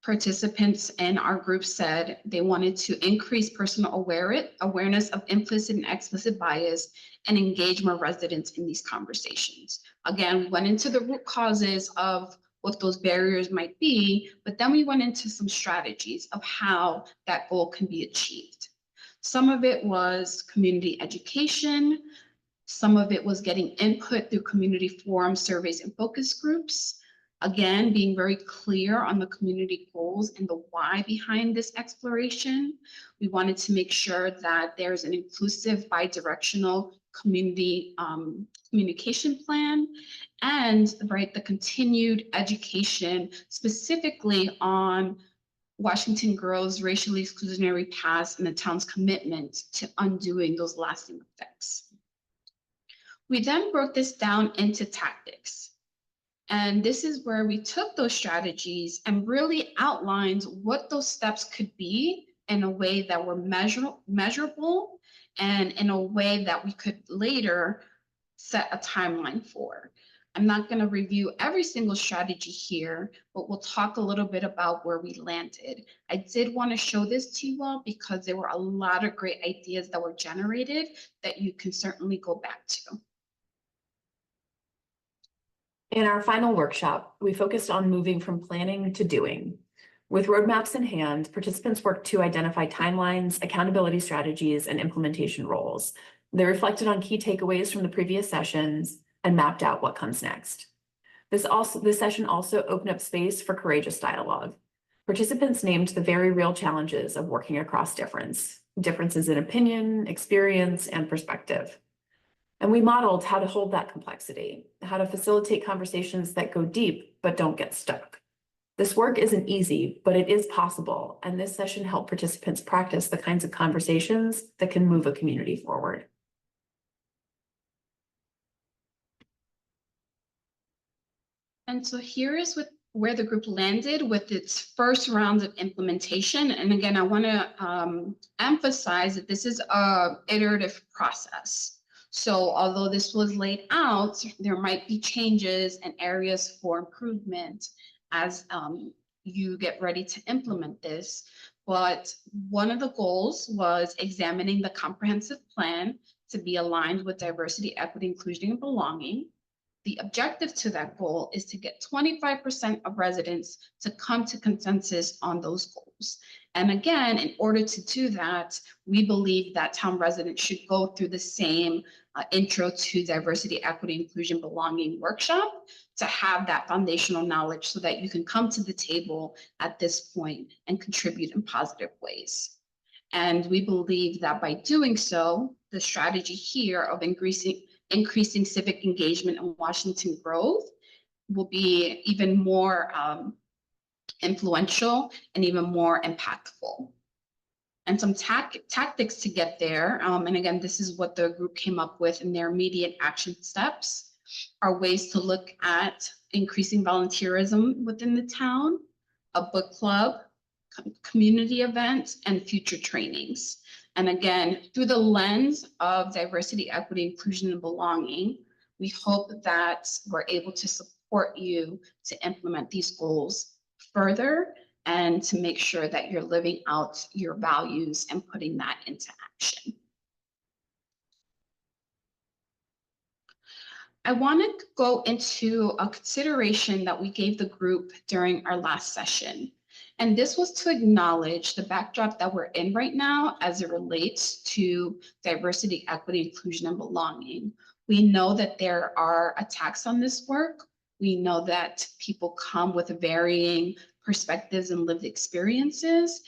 participants in our group said they wanted to increase personal awareness of implicit and explicit bias and engage more residents in these conversations. Again, we went into the root causes of what those barriers might be, but then we went into some strategies of how that goal can be achieved. Some of it was community education. Some of it was getting input through community forums, surveys, and focus groups. Again, being very clear on the community goals and the why behind this exploration. We wanted to make sure that there's an inclusive bi-directional community communication plan, and the continued education specifically on Washington Grove's racially exclusionary past and the town's commitment to undoing those lasting effects. We then broke this down into tactics. And this is where we took those strategies and really outlined what those steps could be in a way that were measurable and in a way that we could later set a timeline for. I'm not going to review every single strategy here, but we'll talk a little bit about where we landed. I did want to show this to you all because there were a lot of great ideas that were generated that you can certainly go back to. In our final workshop, we focused on moving from planning to doing. With roadmaps in hand, participants worked to identify timelines, accountability strategies, and implementation roles. They reflected on key takeaways from the previous sessions and mapped out what comes next. This session also opened up space for courageous dialogue. Participants named the very real challenges of working across differences in opinion, experience, and perspective. And we modeled how to hold that complexity, how to facilitate conversations that go deep but don't get stuck. This work isn't easy, but it is possible, and this session helped participants practice the kinds of conversations that can move a community forward. And so here is where the group landed with its first round of implementation. And again, I want to emphasize that this is an iterative process. So although this was laid out, there might be changes and areas for improvement as you get ready to implement this. But one of the goals was examining the comprehensive plan to be aligned with diversity, equity, inclusion, and belonging. The objective to that goal is to get 25% of residents to come to consensus on those goals. And again, in order to do that, we believe that town residents should go through the same intro to diversity, equity, inclusion, belonging workshop to have that foundational knowledge so that you can come to the table at this point and contribute in positive ways. And we believe that by doing so, the strategy here of increasing civic engagement in Washington Grove will be even more influential and even more impactful. And some tactics to get there, and again, this is what the group came up with in their immediate action steps, are ways to look at increasing volunteerism within the town, a book club, community events, and future trainings. And again, through the lens of diversity, equity, inclusion, and belonging, we hope that we're able to support you to implement these goals further and to make sure that you're living out your values and putting that into action. I want to go into a consideration that we gave the group during our last session. And this was to acknowledge the backdrop that we're in right now as it relates to diversity, equity, inclusion, and belonging. We know that there are attacks on this work. We know that people come with varying perspectives and lived experiences,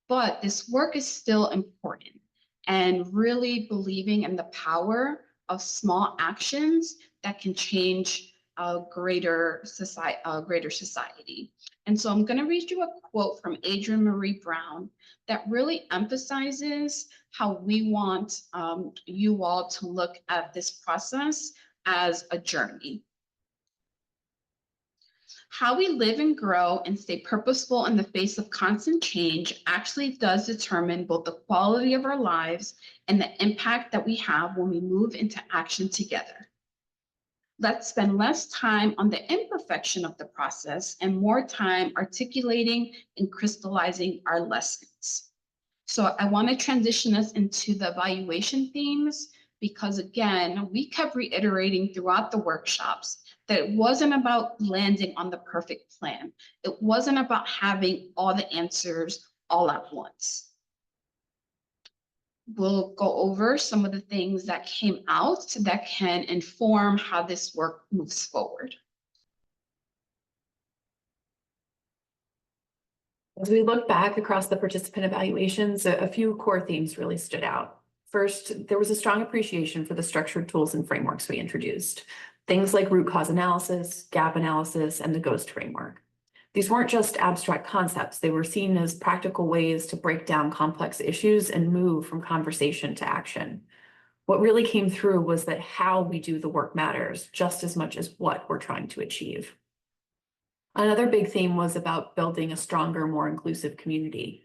but this work is still important. And really believing in the power of small actions that can change a greater society. And so I'm going to read you a quote from Adrienne Maree Brown that really emphasizes how we want you all to look at this process as a journey. How we live and grow and stay purposeful in the face of constant change actually does determine both the quality of our lives and the impact that we have when we move into action together. Let's spend less time on the imperfection of the process and more time articulating and crystallizing our lessons. So I want to transition us into the evaluation themes because, again, we kept reiterating throughout the workshops that it wasn't about landing on the perfect plan. It wasn't about having all the answers all at once. We'll go over some of the things that came out that can inform how this work moves forward. As we look back across the participant evaluations, a few core themes really stood out. First, there was a strong appreciation for the structured tools and frameworks we introduced. Things like root cause analysis, gap analysis, and the GHOST framework. These weren't just abstract concepts. They were seen as practical ways to break down complex issues and move from conversation to action. What really came through was that how we do the work matters just as much as what we're trying to achieve. Another big theme was about building a stronger, more inclusive community.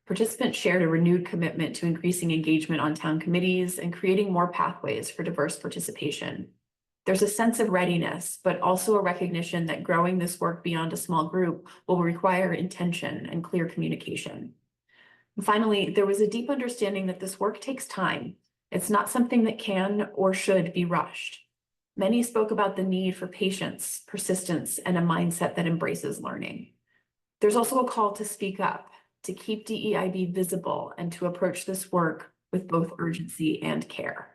Participants shared a renewed commitment to increasing engagement on town committees and creating more pathways for diverse participation. There's a sense of readiness, but also a recognition that growing this work beyond a small group will require intention and clear communication. And finally, there was a deep understanding that this work takes time. It's not something that can or should be rushed. Many spoke about the need for patience, persistence, and a mindset that embraces learning. There's also a call to speak up, to keep DEIB visible, and to approach this work with both urgency and care.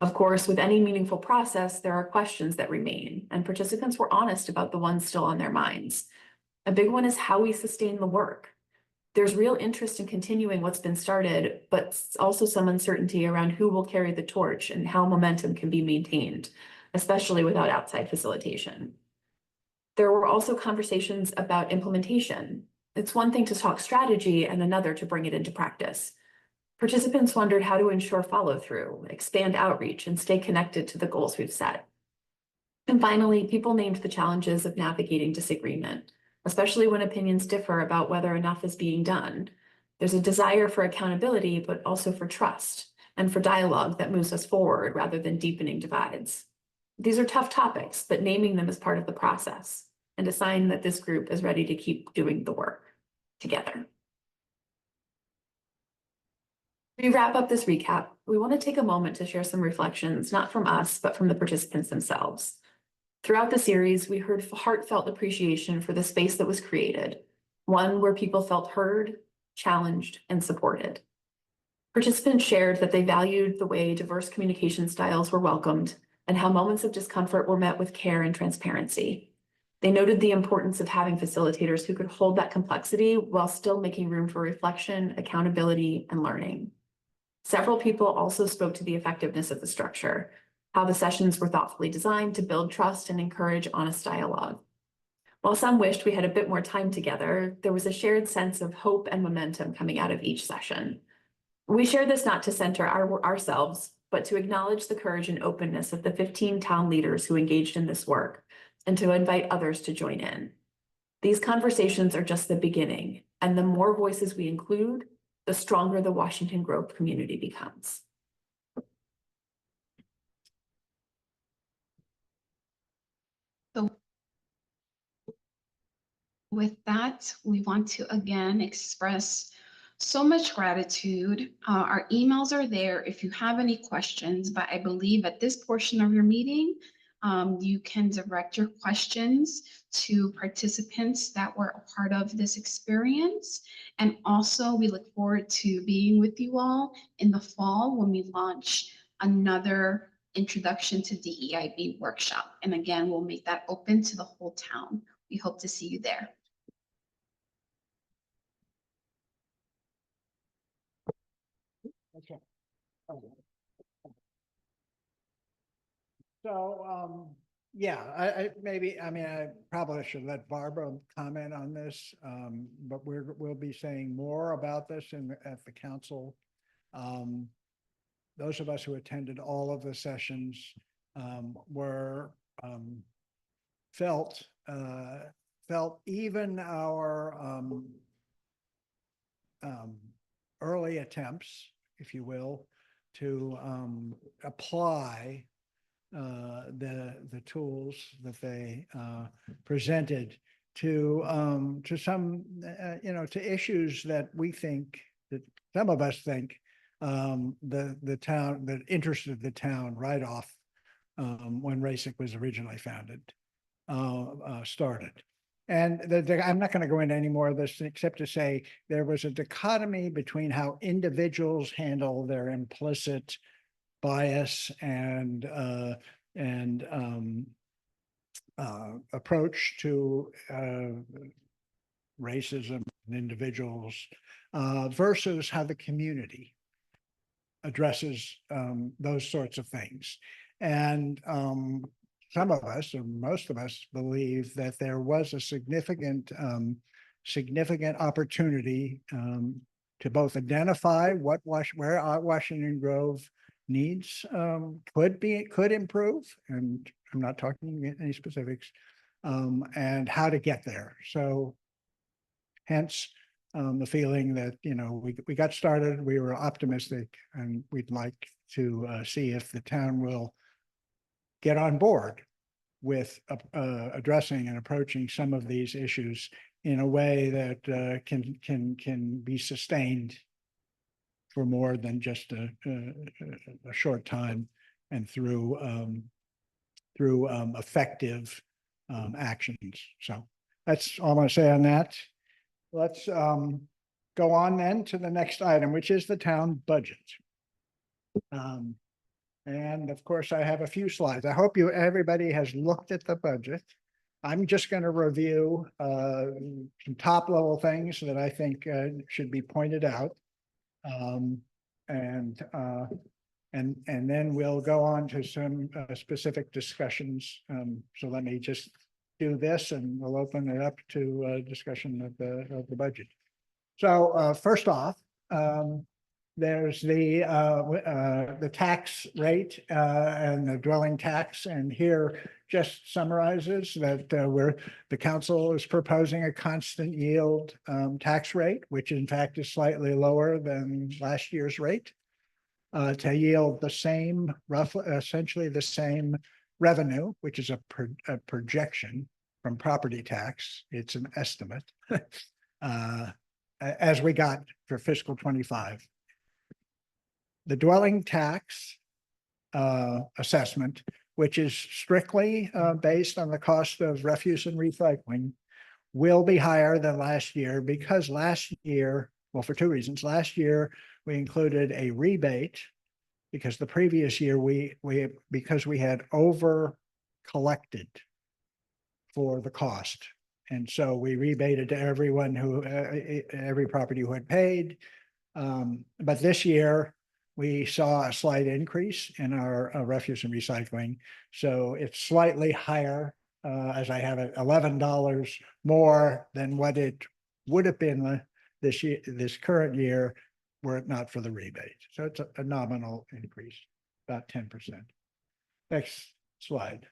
Of course, with any meaningful process, there are questions that remain, and participants were honest about the ones still on their minds. A big one is how we sustain the work. There's real interest in continuing what's been started, but also some uncertainty around who will carry the torch and how momentum can be maintained, especially without outside facilitation. There were also conversations about implementation. It's one thing to talk strategy and another to bring it into practice. Participants wondered how to ensure follow-through, expand outreach, and stay connected to the goals we've set. And finally, people named the challenges of navigating disagreement, especially when opinions differ about whether enough is being done. There's a desire for accountability, but also for trust and for dialogue that moves us forward rather than deepening divides. These are tough topics, but naming them is part of the process and a sign that this group is ready to keep doing the work together. To wrap up this recap, we want to take a moment to share some reflections, not from us, but from the participants themselves. Throughout the series, we heard heartfelt appreciation for the space that was created, one where people felt heard, challenged, and supported. Participants shared that they valued the way diverse communication styles were welcomed and how moments of discomfort were met with care and transparency. They noted the importance of having facilitators who could hold that complexity while still making room for reflection, accountability, and learning. Several people also spoke to the effectiveness of the structure, how the sessions were thoughtfully designed to build trust and encourage honest dialogue. While some wished we had a bit more time together, there was a shared sense of hope and momentum coming out of each session. We share this not to center ourselves, but to acknowledge the courage and openness of the 15 town leaders who engaged in this work and to invite others to join in. These conversations are just the beginning, and the more voices we include, the stronger the Washington Grove community becomes. So with that, we want to again express so much gratitude. Our emails are there if you have any questions, but I believe at this portion of your meeting, you can direct your questions to participants that were a part of this experience. And also we look forward to being with you all in the fall when we launch another Introduction to DEIB workshop. And again, we'll make that open to the whole town. We hope to see you there. Okay. So, yeah, I probably should let Barbara comment on this, but we'll be saying more about this at the council. Those of us who attended all of the sessions were felt even our early attempts, if you will, to apply the tools that they presented to some to issues that we think, that some of us think the town, that interested the town right off when RASIC was originally started. And I'm not going to go into any more of this except to say there was a dichotomy between how individuals handle their implicit bias and approach to racism in individuals versus how the community addresses those sorts of things. And some of us, or most of us, believe that there was a significant opportunity to both identify where Washington Grove needs could improve, and I'm not talking any specifics, and how to get there. So hence the feeling that, we got started, we were optimistic, and we'd like to see if the town will get on board with addressing and approaching some of these issues in a way that can be sustained for more than just a short time and through effective actions. So that's all I'm going to say on that. Let's go on then to the next item, which is the town budget. And of course, I have a few slides. I hope everybody has looked at the budget. I'm just going to review some top level things that I think should be pointed out. And then we'll go on to some specific discussions. So let me just do this and we'll open it up to discussion of the budget. So first off, there's the tax rate and the dwelling tax, and here just summarizes that the council is proposing a constant yield tax rate, which in fact is slightly lower than last year's rate, to yield the same, roughly, essentially the same revenue, which is a projection from property tax. It's an estimate as we got for fiscal 25. The dwelling tax assessment, which is strictly based on the cost of refuse and recycling, will be higher than last year because last year, well, for two reasons. Last year, we included a rebate because the previous year because we had over collected for the cost. And so we rebated to everyone every property who had paid. But this year, we saw a slight increase in our refuse and recycling. So it's slightly higher, as I have it, $11 more than what it would have been this current year were it not for the rebate. So it's a nominal increase, about 10%. Next slide.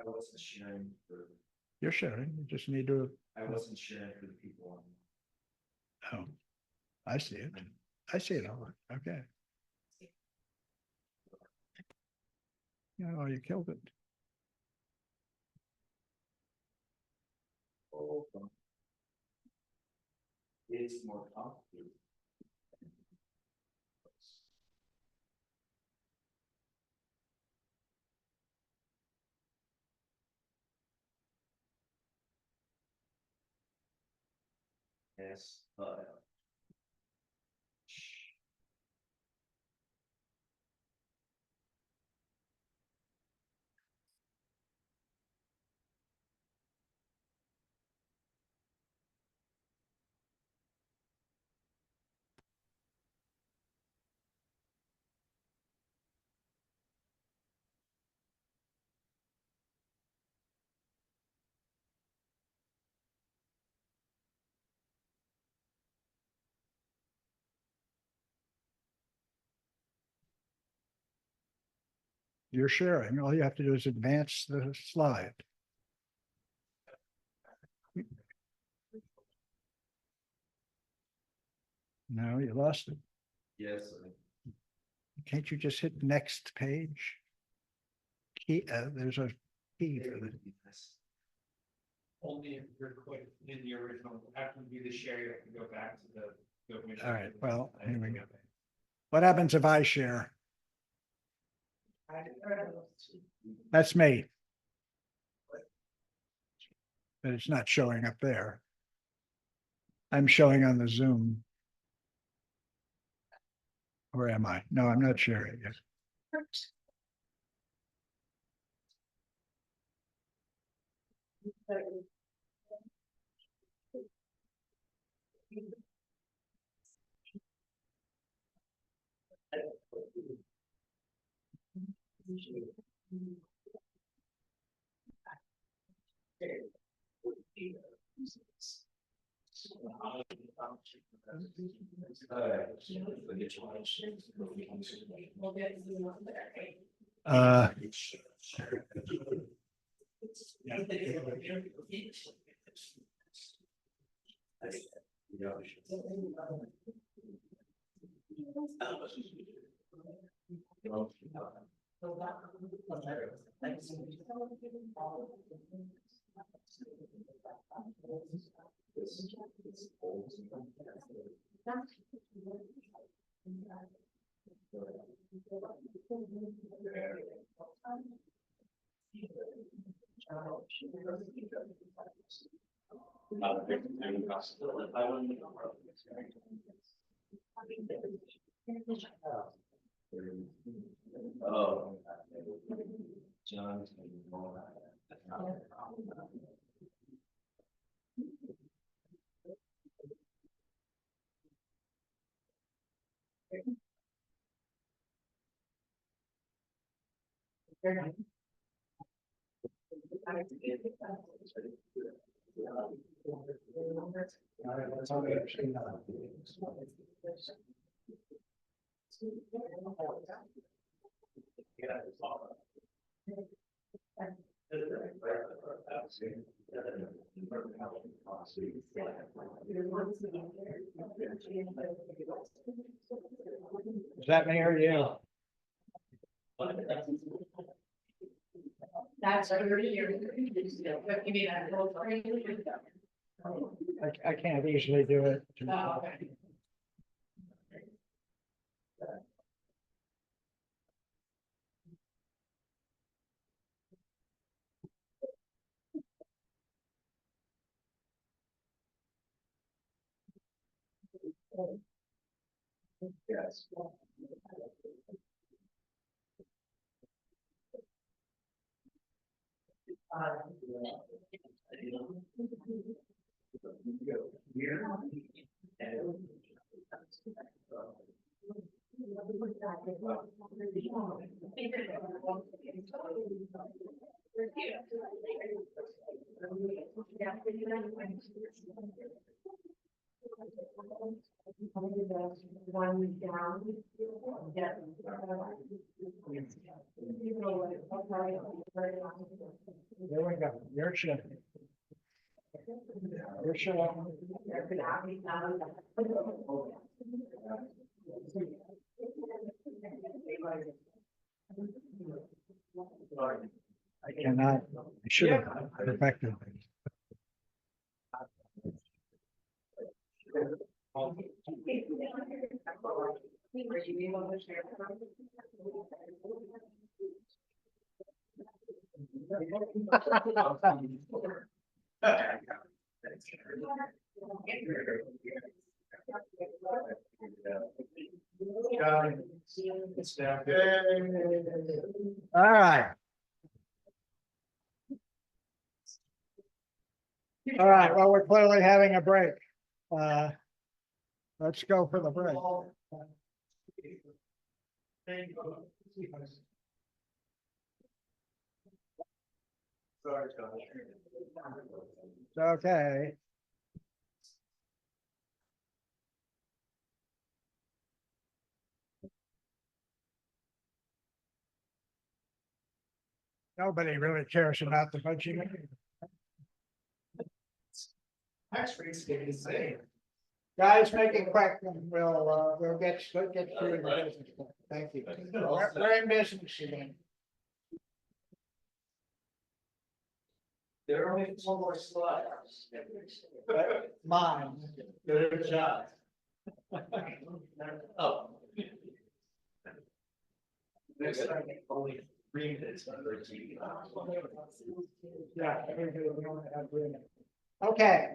I wasn't sharing for, You're sharing, you just need to, I wasn't sharing for the people on. oh, I see it. I see it all. Okay. Oh, you killed it. It's more complicated. Yes, You're sharing. All you have to do is advance the slide. No, you lost it. yes. Can't you just hit next page? Key, there's a key for the, Only if you're quick in the original, after you do the share, you have to go back to the. all right, well, here we go. What happens if I share? That's me. But it's not showing up there. I'm showing on the Zoom. Where am I? No, I'm not sharing yet. Uh, Oh. John. is that me or you? That's over here. Give me that. I can't easily do it. Oh, okay. Yes. One down. Yeah. There we go. Your shift. Your shift. I cannot, I should have perfected it. Were you able to share? All right. All right, well, we're clearly having a break. Let's go for the break. Sorry, John. It's okay. Nobody really cares about the budget. Tax rates stay the same. Guys, make it quick and we'll get through the business. Thank you. We're in business again. There are only one more slides. Mine. Good job. Oh. Next time, only 3 minutes. Yeah. Everybody, we only have 3 minutes. Okay.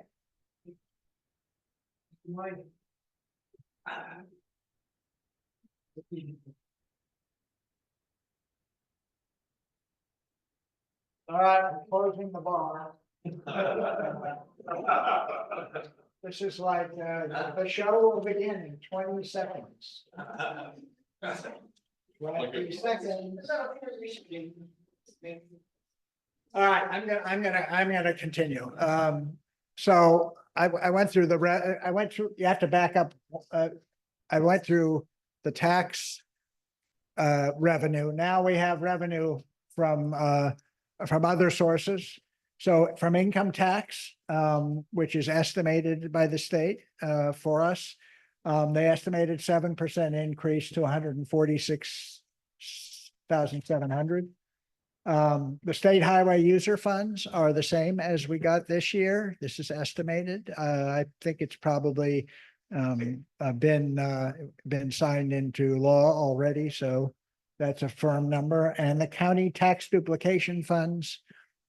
All right, I'm closing the bar. This is like, the show will begin in 20 seconds. 20 seconds. All right, I'm gonna continue. So I went through you have to back up, I went through the tax revenue. Now we have revenue from other sources. So from income tax, which is estimated by the state for us, they estimated 7% increase to 146,700. The state highway user funds are the same as we got this year. This is estimated. I think it's probably been signed into law already, so that's a firm number. And the county tax duplication funds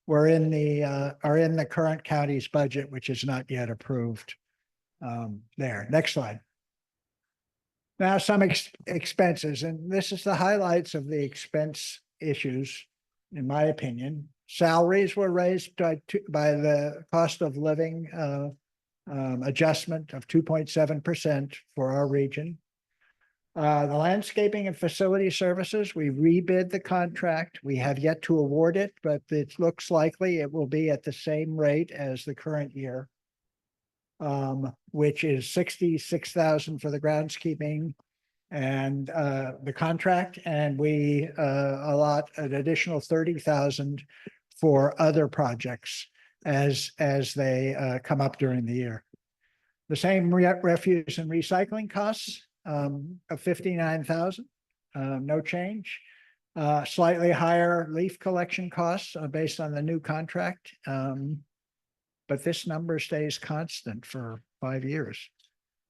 are in the current county's budget, which is not yet approved. There, next slide. Now some expenses, and this is the highlights of the expense issues, in my opinion. Salaries were raised by the cost of living adjustment of 2.7% for our region. The landscaping and facility services, we rebid the contract. We have yet to award it, but it looks likely it will be at the same rate as the current year, which is 66,000 for the groundskeeping and the contract, and we allot an additional 30,000 for other projects as they come up during the year. The same refuse and recycling costs of 59,000, no change. Slightly higher leaf collection costs based on the new contract, but this number stays constant for 5 years.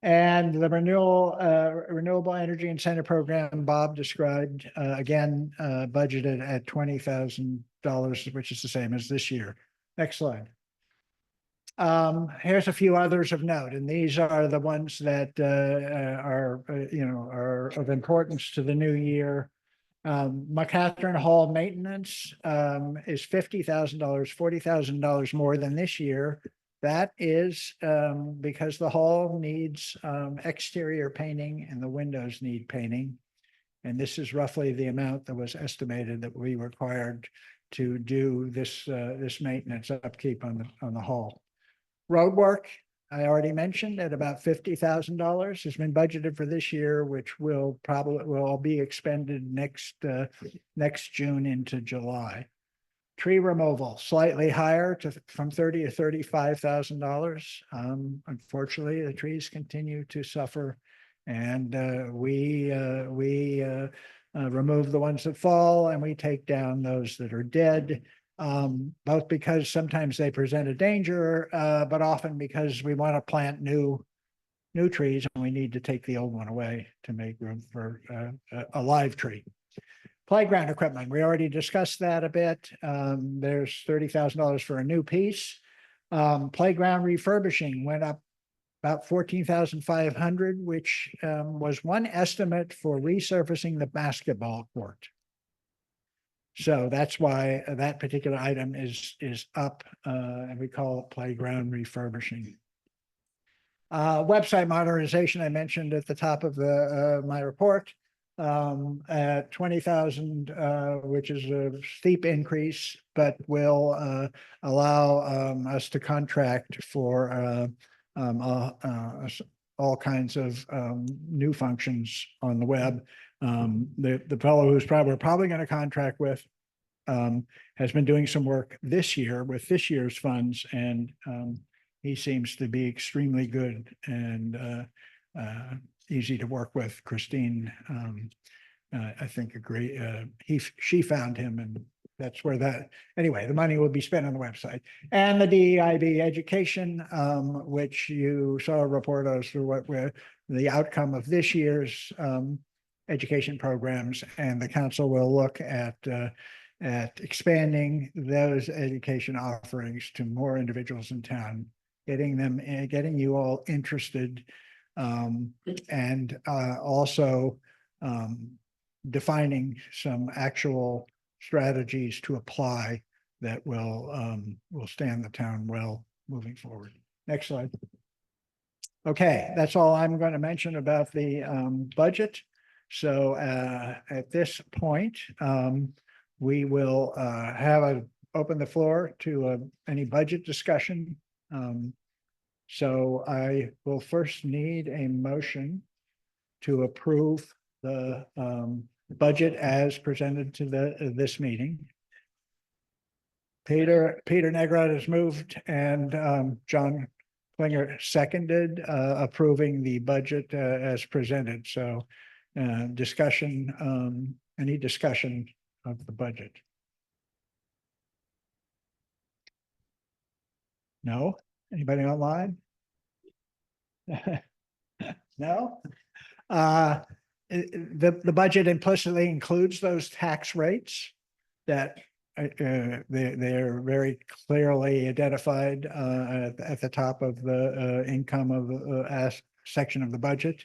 And the renewable energy incentive program Bob described, again, budgeted at $20,000, which is the same as this year. Next slide. Here's a few others of note, and these are the ones that are of importance to the new year. McCatherine Hall maintenance is $50,000, $40,000 more than this year. That is because the hall needs exterior painting and the windows need painting. And this is roughly the amount that was estimated that we required to do this maintenance upkeep on the hall. Road work, I already mentioned, at about $50,000 has been budgeted for this year, which will be expended next June into July. Tree removal, slightly higher from $30,000 to $35,000. Unfortunately, the trees continue to suffer, and we remove the ones that fall and we take down those that are dead. Both because sometimes they present a danger, but often because we want to plant new trees and we need to take the old one away to make room for a live tree. Playground equipment, we already discussed that a bit. There's $30,000 for a new piece. Playground refurbishing went up about $14,500, which was one estimate for resurfacing the basketball court. So that's why that particular item is up, and we call it playground refurbishing. Website modernization, I mentioned at the top of my report, at 20,000, which is a steep increase, but will allow us to contract for all kinds of new functions on the web. The fellow who's we're probably going to contract with has been doing some work this year with this year's funds, and he seems to be extremely good and easy to work with. Christine, I think, a great. She found him, and that's where anyway, the money will be spent on the website. And the DEIB education, which you saw a report as to the outcome of this year's education programs, and the council will look at expanding those education offerings to more individuals in town, getting you all interested, and also defining some actual strategies to apply that will stand the town well moving forward. Next slide. Okay, that's all I'm going to mention about the budget. So at this point, we will open the floor to any budget discussion. So I will first need a motion to approve the budget as presented to this meeting. Peter Negron has moved and John Klinger seconded approving the budget as presented. So discussion, any discussion of the budget? No? Anybody online? No? The budget implicitly includes those tax rates that they're very clearly identified at the top of the income of section of the budget.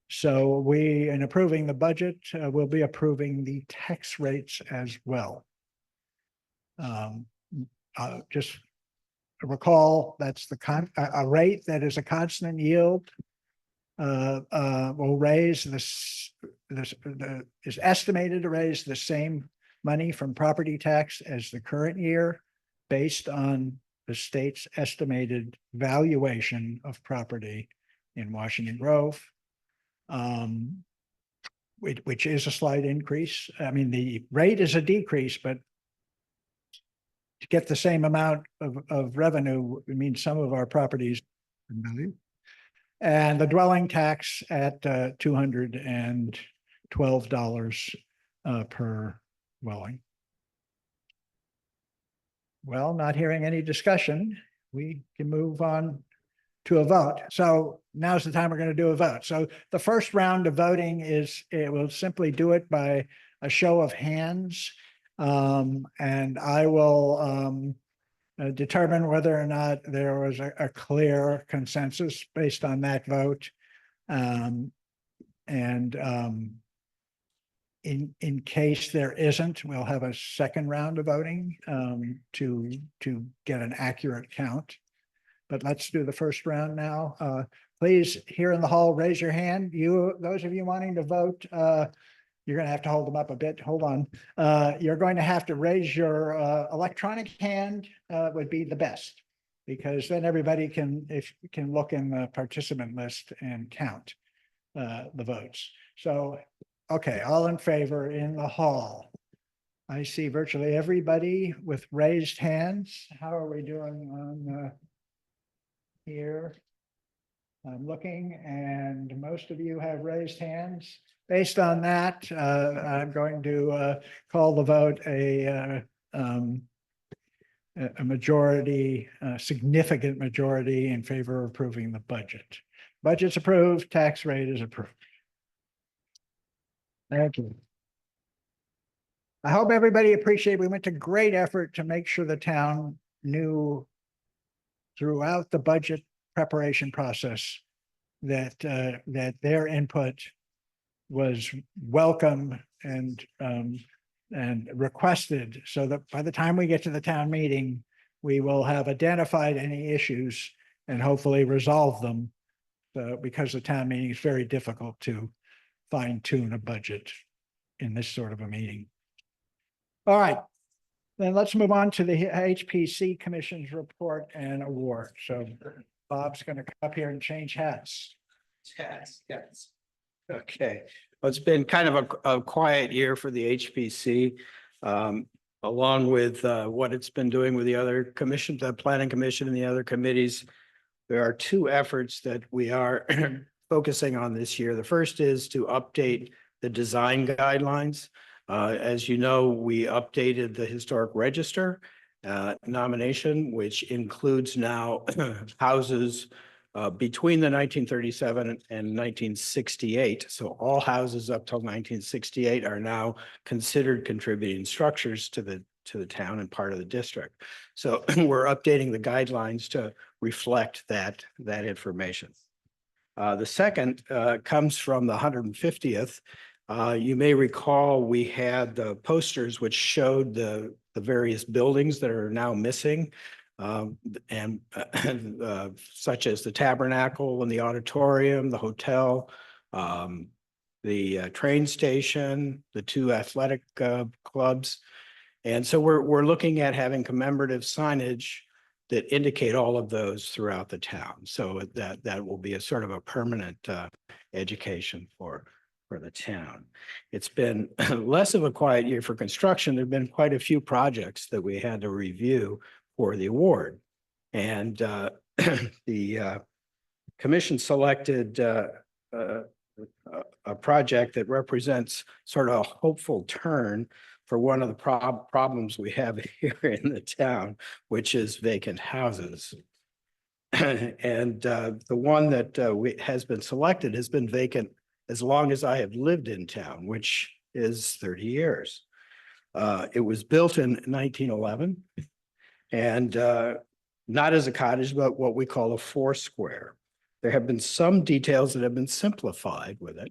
So we, in approving the budget, will be approving the tax rates as well. Just recall, that's a rate that is a constant yield. Will raise this is estimated to raise the same money from property tax as the current year, based on the state's estimated valuation of property in Washington Grove. Which is a slight increase. I mean, the rate is a decrease, but to get the same amount of revenue, it means some of our properties. And the dwelling tax at $212 per dwelling. Well, not hearing any discussion, we can move on to a vote. So now's the time we're going to do a vote. So the first round of voting is, it will simply do it by a show of hands. And I will determine whether or not there was a clear consensus based on that vote. In case there isn't, we'll have a second round of voting to get an accurate count. But let's do the first round now. Please, here in the hall, raise your hand. Those of you wanting to vote, you're going to have to hold them up a bit. Hold on. You're going to have to raise your electronic hand, would be the best, because then everybody can look in the participant list and count the votes. So, okay, all in favor in the hall. I see virtually everybody with raised hands. How are we doing on here? I'm looking, and most of you have raised hands. Based on that, I'm going to call the vote a majority, a significant majority in favor of approving the budget. Budget's approved, tax rate is approved. Thank you. I hope everybody appreciated, we went to great effort to make sure the town knew throughout the budget preparation process that their input was welcome and requested, so that by the time we get to the town meeting, we will have identified any issues and hopefully resolve them. Because the town meeting is very difficult to fine tune a budget in this sort of a meeting. All right, then let's move on to the HPC Commission's report and award. So Bob's going to come up here and change hats. Yes. Okay, well, it's been kind of a quiet year for the HPC, along with what it's been doing with the other commissions, the Planning Commission and the other committees. There are two efforts that we are focusing on this year. The first is to update the design guidelines. As you know, we updated the historic register nomination, which includes now houses between the 1937 and 1968. So all houses up till 1968 are now considered contributing structures to the town and part of the district. So we're updating the guidelines to reflect that information. The second comes from the 150th. You may recall we had the posters which showed the various buildings that are now missing, such as the Tabernacle and the auditorium, the hotel, the train station, the two athletic clubs. And so we're looking at having commemorative signage that indicate all of those throughout the town. So that will be a sort of a permanent education for the town. It's been less of a quiet year for construction. There've been quite a few projects that we had to review for the award. And the commission selected a project that represents sort of a hopeful turn for one of the problems we have here in the town, which is vacant houses. And the one that has been selected has been vacant as long as I have lived in town, which is 30 years. It was built in 1911 and not as a cottage, but what we call a four square. There have been some details that have been simplified with it.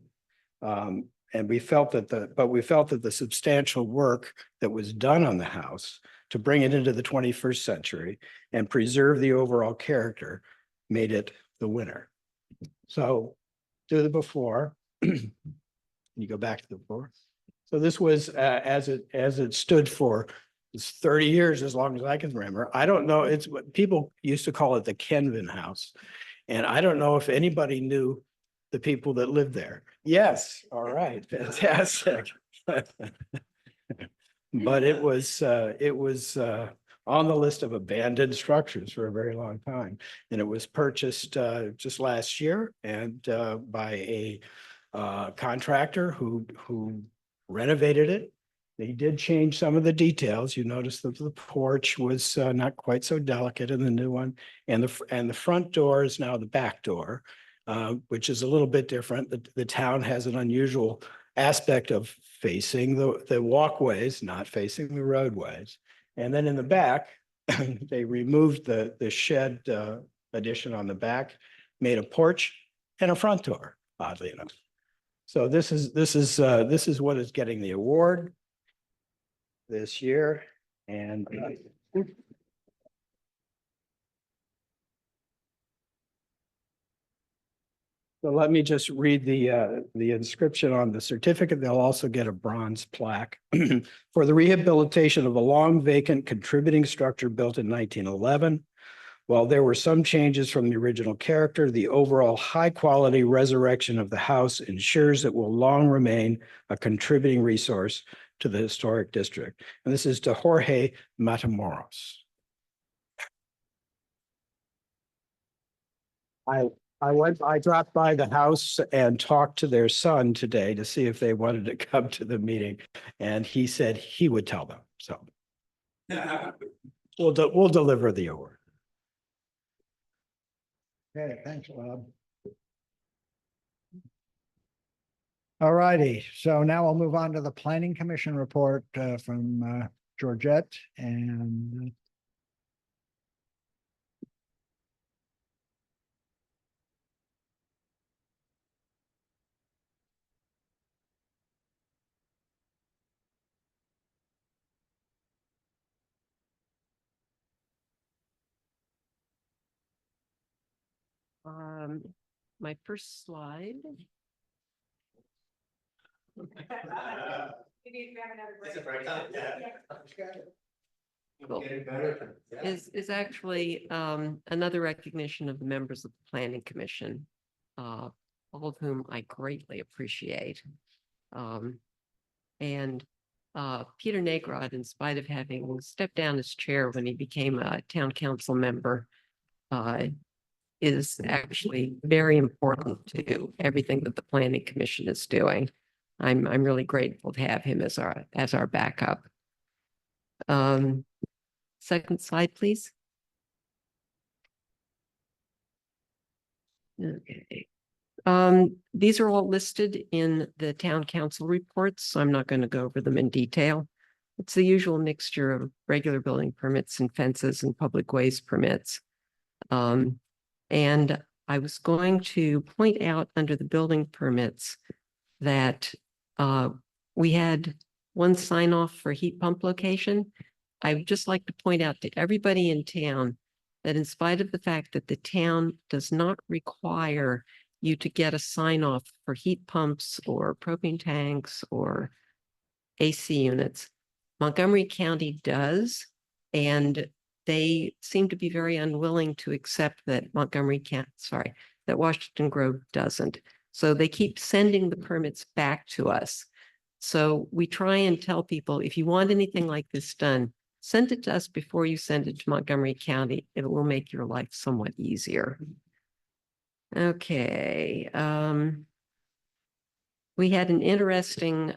And we felt that the substantial work that was done on the house to bring it into the 21st century and preserve the overall character made it the winner. So do the before. You go back to the before. So this was as it stood for 30 years, as long as I can remember. I don't know, it's what people used to call it the Kenvin House. And I don't know if anybody knew the people that lived there. Yes, all right, fantastic. But it was on the list of abandoned structures for a very long time. And it was purchased just last year and by a contractor who renovated it. They did change some of the details. You notice that the porch was not quite so delicate in the new one. And the front door is now the back door, which is a little bit different. The town has an unusual aspect of facing the walkways, not facing the roadways. And then in the back, they removed the shed addition on the back, made a porch and a front door, oddly enough. So this is what is getting the award this year. And so let me just read the inscription on the certificate. They'll also get a bronze plaque for the rehabilitation of a long vacant contributing structure built in 1911. While there were some changes from the original character, the overall high quality resurrection of the house ensures it will long remain a contributing resource to the historic district. And this is to Jorge Matamoros. I dropped by the house and talked to their son today to see if they wanted to come to the meeting. And he said he would tell them. So we'll deliver the award. Okay, thanks, Bob. All righty, so now we'll move on to the Planning Commission report from Georgette and my first slide. It's a break time, yeah. Cool. Getting better. Yeah. Is actually another recognition of the members of the Planning Commission, all of whom I greatly appreciate. And Peter Nagrod, in spite of having stepped down as chair when he became a town council member, is actually very important to everything that the Planning Commission is doing. I'm really grateful to have him as our backup. Second slide, please. Okay. These are all listed in the town council reports, so I'm not going to go over them in detail. It's the usual mixture of regular building permits and fences and public ways permits. And I was going to point out under the building permits that we had one sign off for heat pump location. I would just like to point out to everybody in town that in spite of the fact that the town does not require you to get a sign off for heat pumps or propane tanks or AC units, Montgomery County does. And they seem to be very unwilling to accept that that Washington Grove doesn't. So they keep sending the permits back to us. So we try and tell people, if you want anything like this done, send it to us before you send it to Montgomery County. It will make your life somewhat easier. Okay. We had an interesting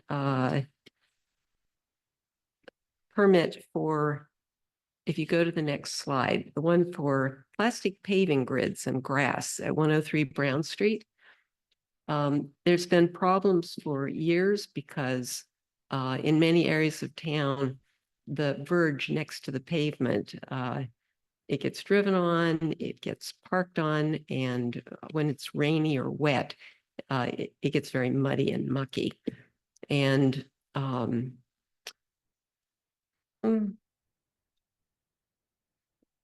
permit for, if you go to the next slide, the one for plastic paving grids and grass at 103 Brown Street. There's been problems for years because in many areas of town, the verge next to the pavement, it gets driven on, it gets parked on, and when it's rainy or wet, it gets very muddy and mucky. And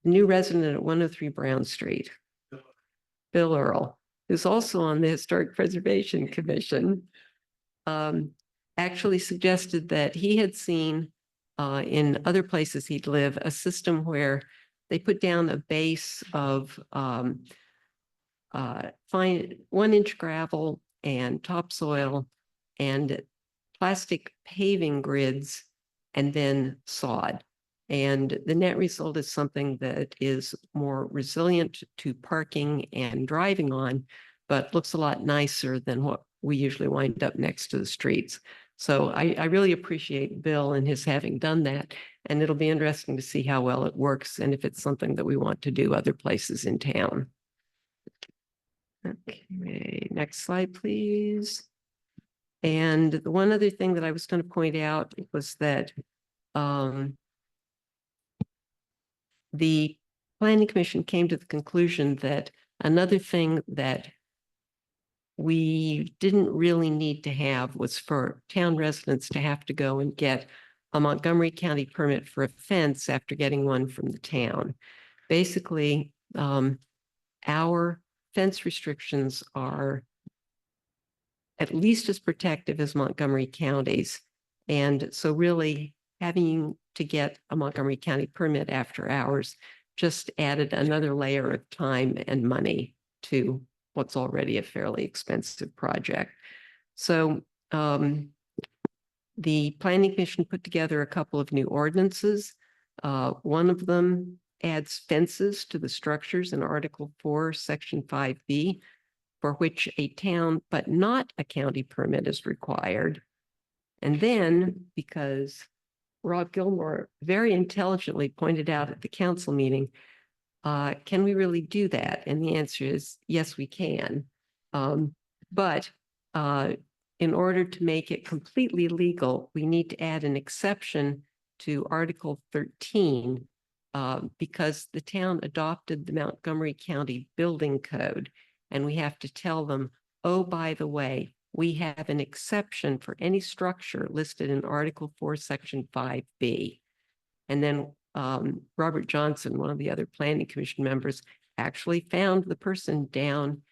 new resident at 103 Brown Street, Bill Earl, who's also on the Historic Preservation Commission, actually suggested that he had seen in other places he'd live a system where they put down a base of fine 1-inch gravel and topsoil and plastic paving grids and then sod. And the net result is something that is more resilient to parking and driving on, but looks a lot nicer than what we usually wind up next to the streets. So I really appreciate Bill and his having done that. And it'll be interesting to see how well it works and if it's something that we want to do other places in town. Okay, next slide, please. And the one other thing that I was going to point out was that the Planning Commission came to the conclusion that another thing that we didn't really need to have was for town residents to have to go and get a Montgomery County permit for a fence after getting one from the town. Basically, our fence restrictions are at least as protective as Montgomery County's. And so really having to get a Montgomery County permit after hours just added another layer of time and money to what's already a fairly expensive project. So the Planning Commission put together a couple of new ordinances. One of them adds fences to the structures in Article 4, Section 5B, for which a town but not a county permit is required. And then, because Rob Gilmore very intelligently pointed out at the council meeting, can we really do that? And the answer is yes, we can. But in order to make it completely legal, we need to add an exception to Article 13 because the town adopted the Montgomery County Building Code, and we have to tell them, oh, by the way, we have an exception for any structure listed in Article 4, Section 5B. And then Robert Johnson, one of the other Planning Commission members, actually found the person down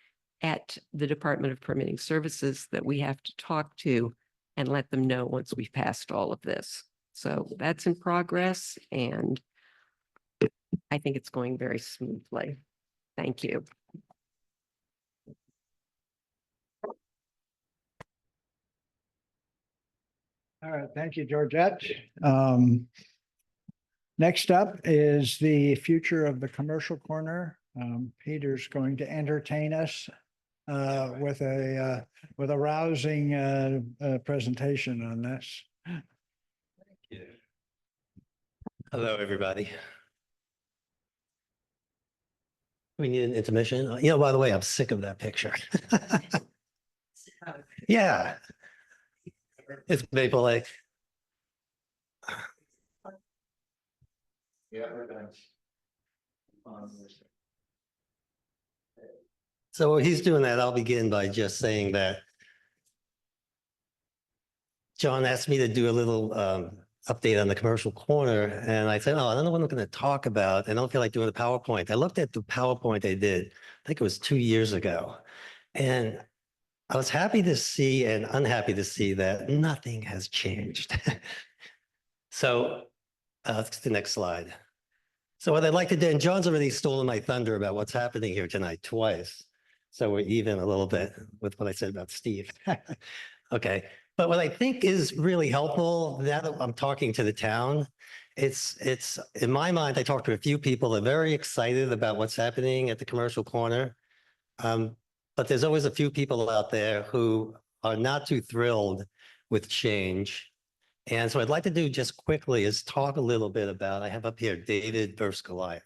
at the Department of Permitting Services that we have to talk to and let them know once we've passed all of this. So that's in progress, and I think it's going very smoothly. Thank you. All right, thank you, Georgette. Next up is the future of the commercial corner. Peter's going to entertain us with a rousing presentation on this. Hello, everybody. We need an intermission. You know, by the way, I'm sick of that picture. Yeah. It's Maple Lake. Yeah, we're done. So while he's doing that, I'll begin by just saying that John asked me to do a little update on the commercial corner, and I said, oh, I don't know what I'm going to talk about. I don't feel like doing the PowerPoint. I looked at the PowerPoint I did, I think it was 2 years ago, and I was happy to see and unhappy to see that nothing has changed. So let's get to the next slide. So what I'd like to do, and John's already stolen my thunder about what's happening here tonight twice. So we're even a little bit with what I said about Steve. Okay, but what I think is really helpful now that I'm talking to the town, it's in my mind, I talked to a few people that are very excited about what's happening at the commercial corner. But there's always a few people out there who are not too thrilled with change. And so I'd like to do just quickly is talk a little bit about, I have up here David versus Goliath.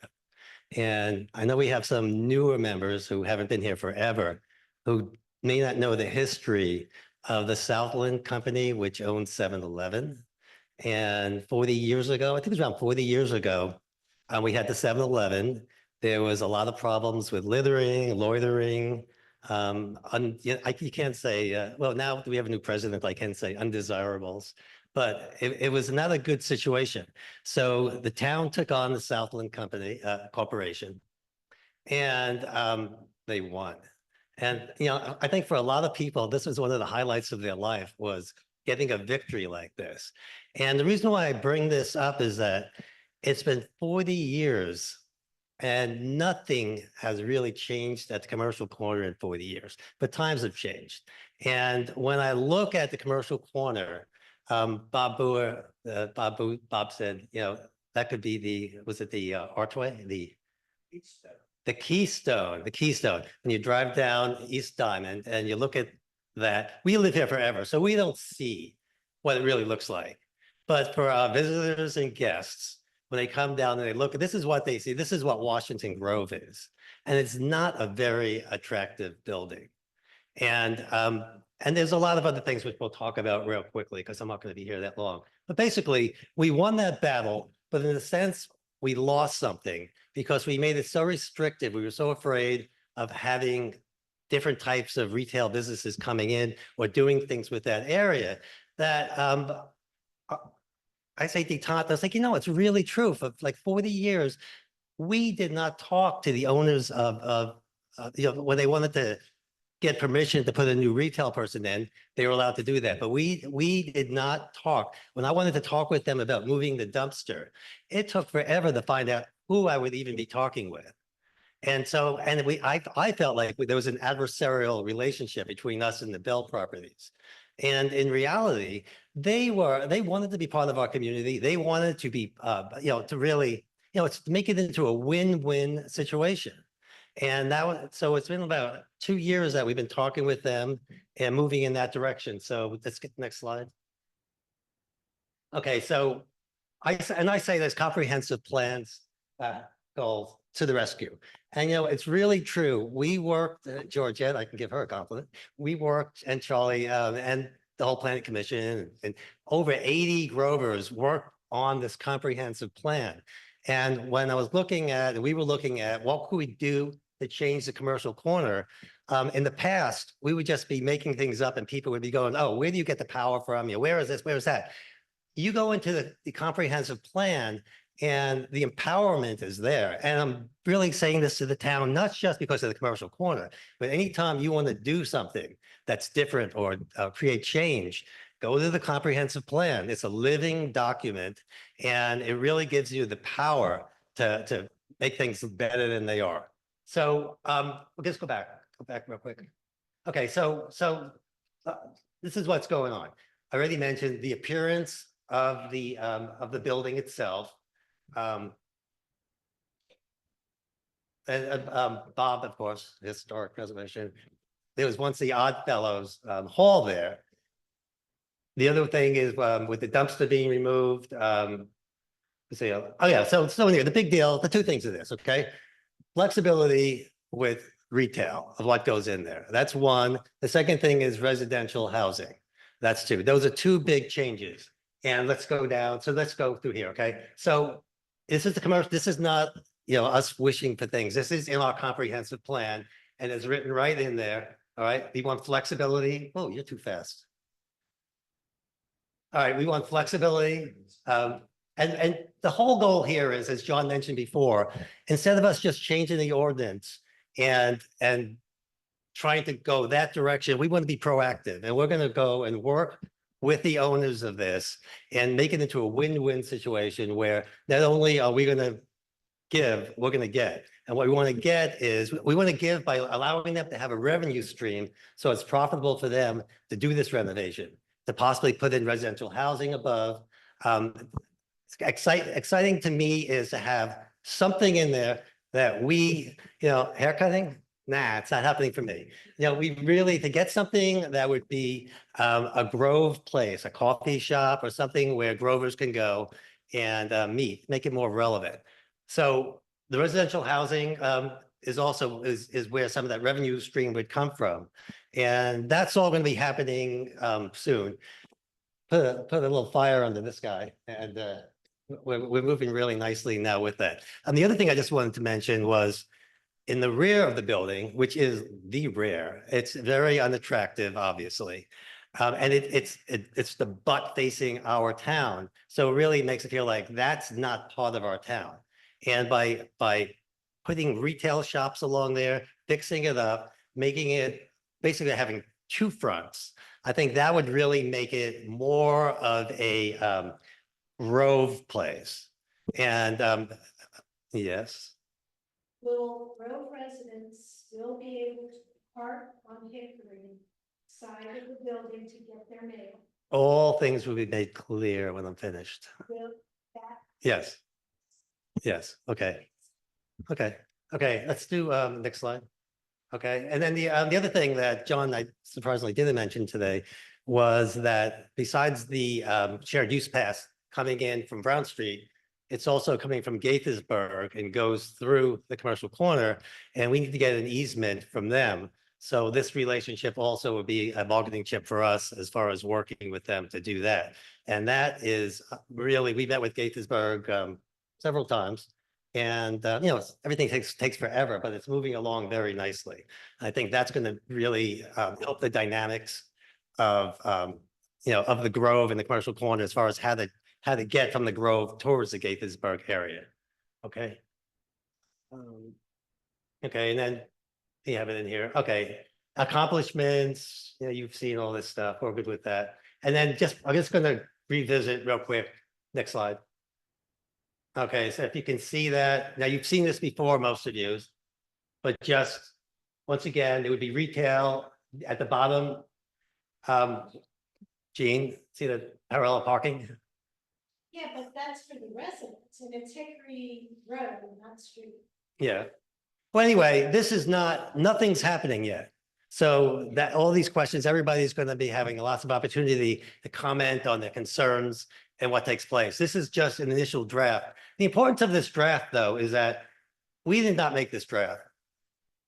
And I know we have some newer members who haven't been here forever, who may not know the history of the Southland Company, which owns 7-Eleven. And 40 years ago, I think it was around 40 years ago, we had the 7-Eleven. There was a lot of problems with littering, loitering. You can't say, well, now we have a new president, I can say undesirables, but it was not a good situation. So the town took on the Southland Company, Corporation, and they won. And, I think for a lot of people, this was one of the highlights of their life was getting a victory like this. And the reason why I bring this up is that it's been 40 years and nothing has really changed at the commercial corner in 40 years, but times have changed. And when I look at the commercial corner, Bob said, that could be the archway, the Keystone. When you drive down East Diamond and you look at that, we live here forever, so we don't see what it really looks like. But for our visitors and guests, when they come down and they look, this is what they see. This is what Washington Grove is. And it's not a very attractive building. And there's a lot of other things which we'll talk about real quickly because I'm not going to be here that long. But basically, we won that battle, but in a sense, we lost something because we made it so restrictive. We were so afraid of having different types of retail businesses coming in or doing things with that area that I say detente. I was like, it's really true. For like 40 years, we did not talk to the owners of when they wanted to get permission to put a new retail person in, they were allowed to do that. But we did not talk. When I wanted to talk with them about moving the dumpster, it took forever to find out who I would even be talking with. And so, I felt like there was an adversarial relationship between us and the Bell properties. And in reality, they wanted to be part of our community. They wanted to be, to really, to make it into a win-win situation. And so it's been about 2 years that we've been talking with them and moving in that direction. So let's get the next slide. Okay, so I say there's comprehensive plans, goals to the rescue. And, it's really true. We worked, Georgette, I can give her a compliment. We worked, and Charlie, and the whole Planning Commission, and over 80 Grovers worked on this comprehensive plan. And when we were looking at what could we do to change the commercial corner, in the past, we would just be making things up and people would be going, oh, where do you get the power from? Where is this? Where is that? You go into the comprehensive plan and the empowerment is there. And I'm really saying this to the town, not just because of the commercial corner, but anytime you want to do something that's different or create change, go to the comprehensive plan. It's a living document and it really gives you the power to make things better than they are. So we'll just go back real quick. Okay, so this is what's going on. I already mentioned the appearance of the building itself. And Bob, of course, historic preservation. There was once the Oddfellows Hall there. The other thing is with the dumpster being removed. So here, the big deal, the two things of this, okay? Flexibility with retail of what goes in there. That's one. The second thing is residential housing. That's two. Those are two big changes. And let's go down. So let's go through here, okay? So this is the commercial. This is not, us wishing for things. This is in our comprehensive plan and it's written right in there. All right. We want flexibility. Oh, you're too fast. All right. We want flexibility. And the whole goal here is, as John mentioned before, instead of us just changing the ordinance and trying to go that direction, we want to be proactive and we're going to go and work with the owners of this and make it into a win-win situation where not only are we going to give, we're gonna get. And what we want to get is, we want to give by allowing them to have a revenue stream, so it's profitable for them to do this renovation, to possibly put in residential housing above. Exciting to me is to have something in there that we, haircutting, nah, it's not happening for me. We really, to get something that would be a Grove place, a coffee shop or something where Grovers can go and meet, make it more relevant. So the residential housing is also is where some of that revenue stream would come from. And that's all going to be happening soon. Put a little fire under this guy, and we're moving really nicely now with that. And the other thing I just wanted to mention was in the rear of the building, which is the rear, it's very unattractive, obviously. And it's the butt facing our town. So it really makes it feel like that's not part of our town. And by putting retail shops along there, fixing it up, making it basically having two fronts, I think that would really make it more of a Grove place. And yes, Will Grove residents still be able to park on Hickory side of the building to get their mail? all things will be made clear when I'm finished. Will that? Yes. Yes, okay. Okay, let's do next slide. Okay, and then the other thing that John, I surprisingly didn't mention today was that besides the shared use pass coming in from Brown Street, it's also coming from Gaithersburg and goes through the commercial corner, and we need to get an easement from them. So this relationship also would be a bargaining chip for us as far as working with them to do that. And that is really, we met with Gaithersburg several times. And, everything takes forever, but it's moving along very nicely. I think that's going to really help the dynamics of, of the Grove and the commercial corner as far as how to get from the Grove towards the Gaithersburg area. Okay. Okay, and then you have it in here. Okay, accomplishments, you've seen all this stuff. We're good with that. And then I'm just going to revisit real quick. Next slide. Okay, so if you can see that, now you've seen this before, most of you, but just once again, it would be retail at the bottom. Jean, see the parallel parking? Yeah, but that's for the residents and it's Hickory Road, not street. Yeah. Well, anyway, this is nothing's happening yet. So that all these questions, everybody's going to be having lots of opportunity to comment on their concerns and what takes place. This is just an initial draft. The importance of this draft, though, is that we did not make this draft.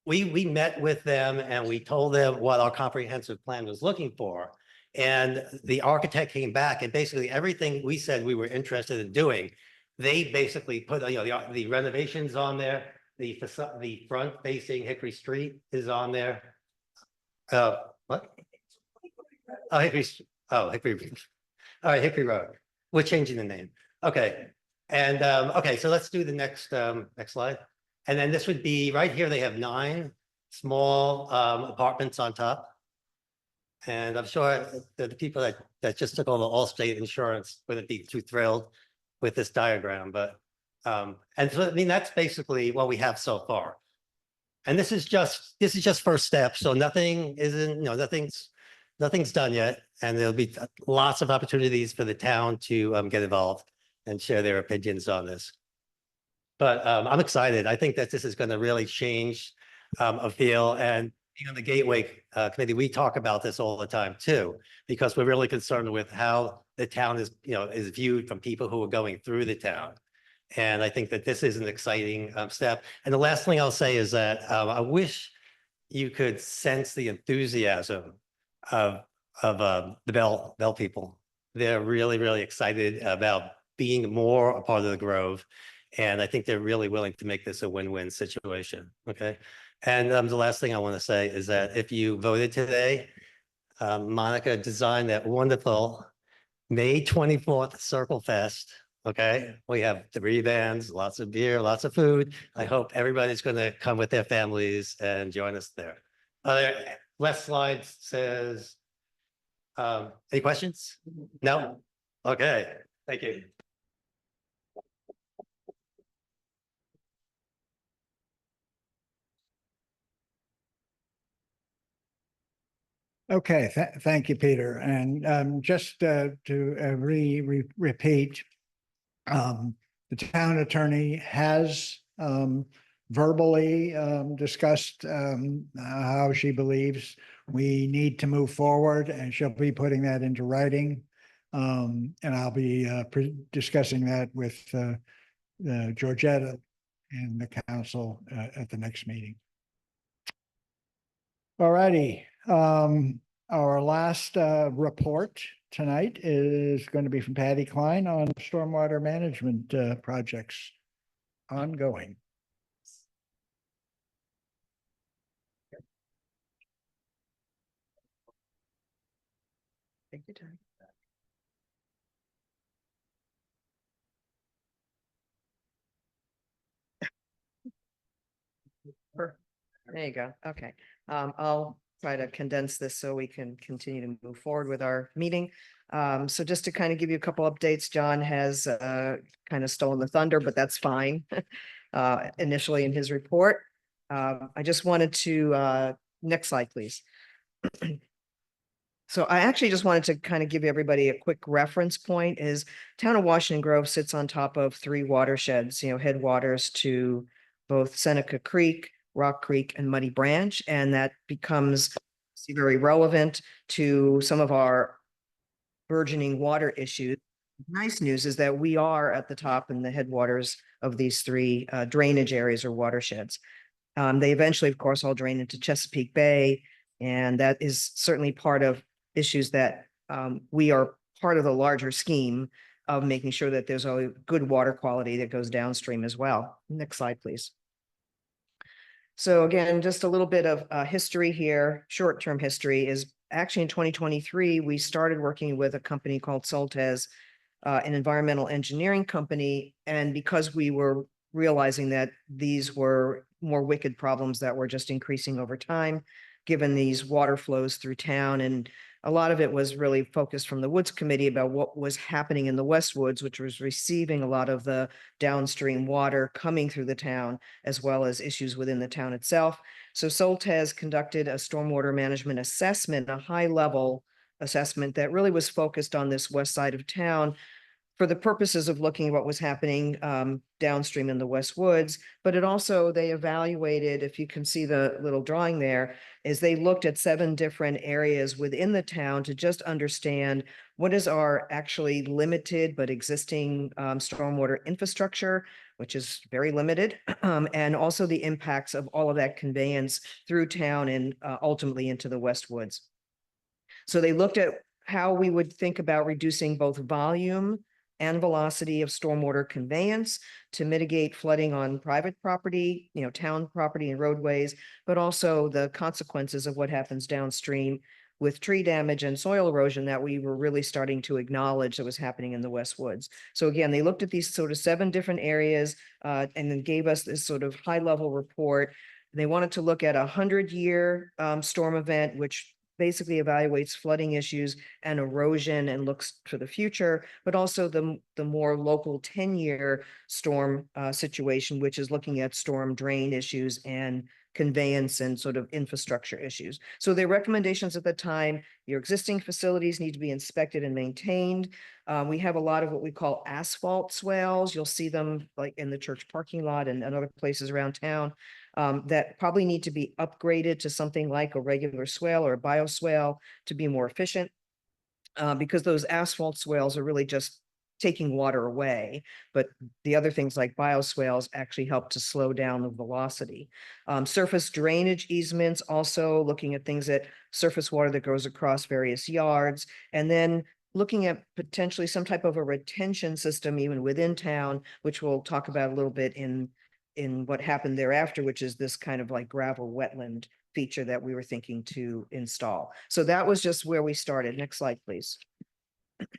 We met with them and we told them what our comprehensive plan was looking for. And the architect came back and basically everything we said we were interested in doing, they basically put, the renovations on there, the front facing Hickory Street is on there. What? Oh, Hickory. All right, Hickory Road. We're changing the name. Okay. And okay, so let's do the next slide. And then this would be right here. They have 9 small apartments on top. And I'm sure that the people that just took all the Allstate insurance wouldn't be too thrilled with this diagram, but and so I mean that's basically what we have so far. And this is just first step. So nothing's done yet. And there'll be lots of opportunities for the town to get involved and share their opinions on this. But I'm excited. I think that this is going to really change a feel. And being on the Gateway Committee, we talk about this all the time too, because we're really concerned with how the town is viewed from people who are going through the town. And I think that this is an exciting step. And the last thing I'll say is that I wish you could sense the enthusiasm of the Bell people. They're really, really excited about being more a part of the Grove. And I think they're really willing to make this a win-win situation. Okay. And the last thing I want to say is that if you voted today, Monica designed that wonderful May 24th Circle Fest. Okay, we have 3 bands, lots of beer, lots of food. I hope everybody's going to come with their families and join us there. Last slide says, any questions? No? Okay, thank you. Okay, thank you, Peter. And just to repeat, the town attorney has verbally discussed how she believes we need to move forward, and she'll be putting that into writing. And I'll be discussing that with Georgetta and the council at the next meeting. All righty. Our last report tonight is going to be from Patty Klein on stormwater management projects ongoing. Take your time. There you go. Okay. I'll try to condense this so we can continue to move forward with our meeting. So just to kind of give you a couple updates, John has kind of stolen the thunder, but that's fine. Initially in his report. I just wanted to, next slide, please. So I actually just wanted to kind of give everybody a quick reference point is town of Washington Grove sits on top of 3 watersheds, headwaters to both Seneca Creek, Rock Creek, and Muddy Branch. And that becomes very relevant to some of our burgeoning water issues. Nice news is that we are at the top in the headwaters of these 3 drainage areas or watersheds. They eventually, of course, all drain into Chesapeake Bay, and that is certainly part of issues that we are part of the larger scheme of making sure that there's a good water quality that goes downstream as well. Next slide, please. So again, just a little bit of history here. Short-term history is actually in 2023, we started working with a company called Soltez, an environmental engineering company. And because we were realizing that these were more wicked problems that were just increasing over time, given these water flows through town. And a lot of it was really focused from the Woods Committee about what was happening in the West Woods, which was receiving a lot of the downstream water coming through the town, as well as issues within the town itself. So Soltez conducted a stormwater management assessment, a high-level assessment that really was focused on this west side of town, for the purposes of looking at what was happening downstream in the West Woods. But it also, they evaluated, if you can see the little drawing there, is they looked at 7 different areas within the town to just understand what is our actually limited but existing stormwater infrastructure, which is very limited, and also the impacts of all of that conveyance through town and ultimately into the West Woods. So they looked at how we would think about reducing both volume and velocity of stormwater conveyance to mitigate flooding on private property, town property and roadways, but also the consequences of what happens downstream with tree damage and soil erosion that we were really starting to acknowledge that was happening in the West Woods. So again, they looked at these sort of 7 different areas and then gave us this sort of high-level report. They wanted to look at a 100-year storm event, which basically evaluates flooding issues and erosion and looks for the future, but also the more local 10-year storm situation, which is looking at storm drain issues and conveyance and sort of infrastructure issues. So their recommendations at the time, your existing facilities need to be inspected and maintained. We have a lot of what we call asphalt swales. You'll see them like in the church parking lot and other places around town. That probably need to be upgraded to something like a regular swale or a bioswale to be more efficient, because those asphalt swales are really just taking water away. But the other things like bioswales actually help to slow down the velocity. Surface drainage easements, also looking at things that surface water that goes across various yards, and then looking at potentially some type of a retention system even within town, which we'll talk about a little bit in what happened thereafter, which is this kind of like gravel wetland feature that we were thinking to install. So that was just where we started. Next slide, please.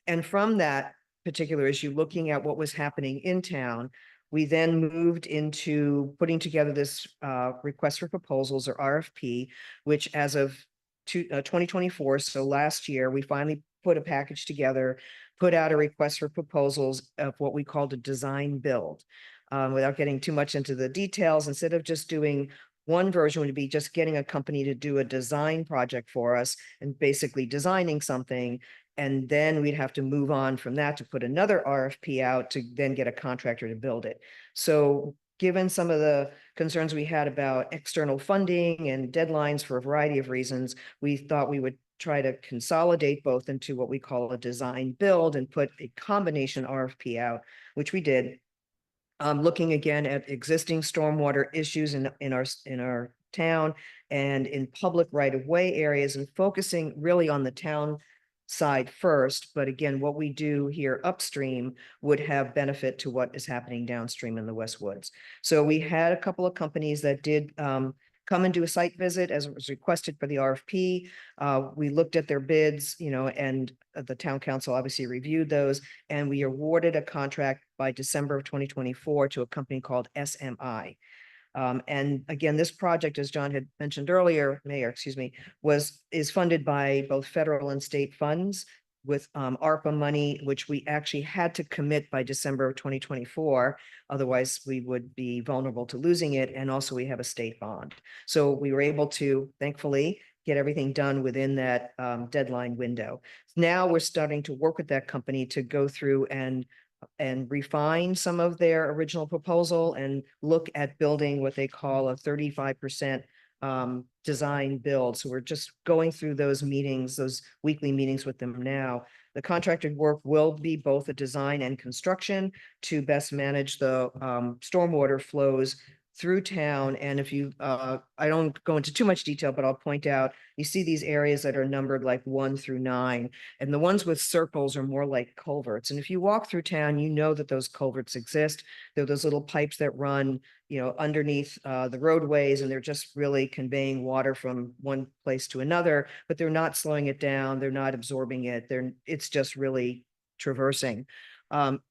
And from that particular issue, looking at what was happening in town, we then moved into putting together this request for proposals or RFP, which as of 2024, so last year, we finally put a package together, put out a request for proposals of what we called a design build. Without getting too much into the details, instead of just doing one version would be just getting a company to do a design project for us and basically designing something. And then we'd have to move on from that to put another RFP out to then get a contractor to build it. So given some of the concerns we had about external funding and deadlines for a variety of reasons, we thought we would try to consolidate both into what we call a design build and put a combination RFP out, which we did. Looking again at existing stormwater issues in our town and in public right-of-way areas and focusing really on the town side first. But again, what we do here upstream would have benefit to what is happening downstream in the West Woods. So we had a couple of companies that did come and do a site visit as it was requested for the RFP. We looked at their bids, and the town council obviously reviewed those, and we awarded a contract by December of 2024 to a company called SMI. And again, this project, as John had mentioned earlier, Mayor, excuse me, is funded by both federal and state funds with ARPA money, which we actually had to commit by December of 2024. Otherwise, we would be vulnerable to losing it. And also we have a state bond. So we were able to, thankfully, get everything done within that deadline window. Now we're starting to work with that company to go through and refine some of their original proposal and look at building what they call a 35% design build. So we're just going through those meetings, those weekly meetings with them now. The contracted work will be both a design and construction to best manage the stormwater flows through town. And if you, I don't go into too much detail, but I'll point out, you see these areas that are numbered like 1 through 9, and the ones with circles are more like culverts. And if you walk through town, you know that those culverts exist. They're those little pipes that run, underneath the roadways, and they're just really conveying water from one place to another, but they're not slowing it down. They're not absorbing it. It's just really traversing.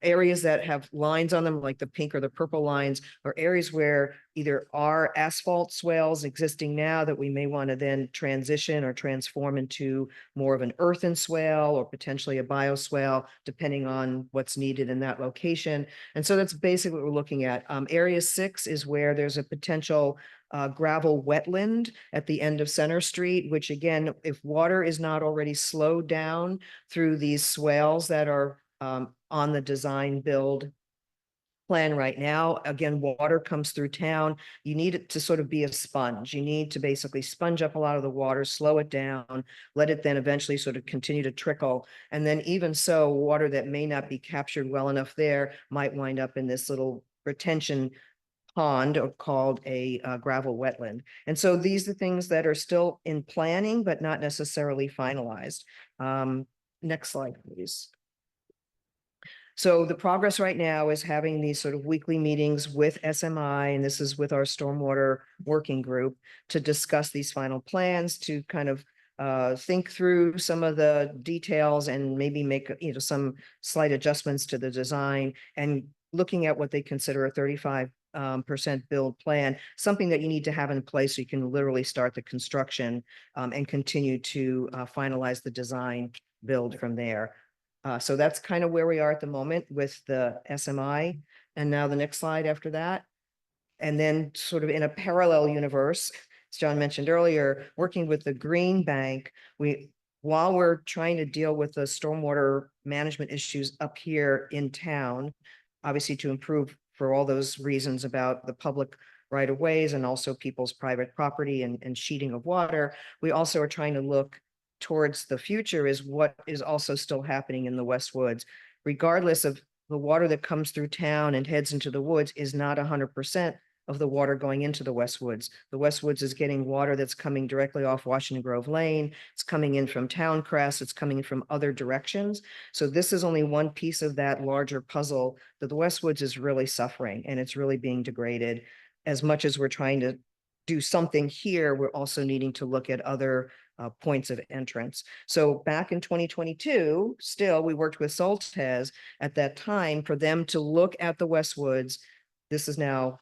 Areas that have lines on them, like the pink or the purple lines, are areas where either are asphalt swales existing now that we may want to then transition or transform into more of an earthen swale or potentially a bioswale, depending on what's needed in that location. And so that's basically what we're looking at. Area 6 is where there's a potential gravel wetland at the end of Center Street, which again, if water is not already slowed down through these swales that are on the design build plan right now. Again, water comes through town. You need it to sort of be a sponge. You need to basically sponge up a lot of the water, slow it down, let it then eventually sort of continue to trickle. And then even so, water that may not be captured well enough there might wind up in this little retention pond called a gravel wetland. And so these are things that are still in planning, but not necessarily finalized. Next slide, please. So the progress right now is having these sort of weekly meetings with SMI, and this is with our stormwater working group, to discuss these final plans, to kind of think through some of the details and maybe make some slight adjustments to the design, and looking at what they consider a 35% build plan, something that you need to have in place so you can literally start the construction and continue to finalize the design build from there. So that's kind of where we are at the moment with the SMI. And now the next slide after that. And then sort of in a parallel universe, as John mentioned earlier, working with the Green Bank, while we're trying to deal with the stormwater management issues up here in town, obviously to improve for all those reasons about the public right of ways and also people's private property and sheeting of water, we also are trying to look towards the future is what is also still happening in the West Woods. Regardless of the water that comes through town and heads into the woods is not 100% of the water going into the West Woods. The West Woods is getting water that's coming directly off Washington Grove Lane. It's coming in from Towncrest. It's coming in from other directions. So this is only one piece of that larger puzzle that the West Woods is really suffering, and it's really being degraded. As much as we're trying to do something here, we're also needing to look at other points of entrance. So back in 2022, still, we worked with Soltez at that time for them to look at the West Woods. This is now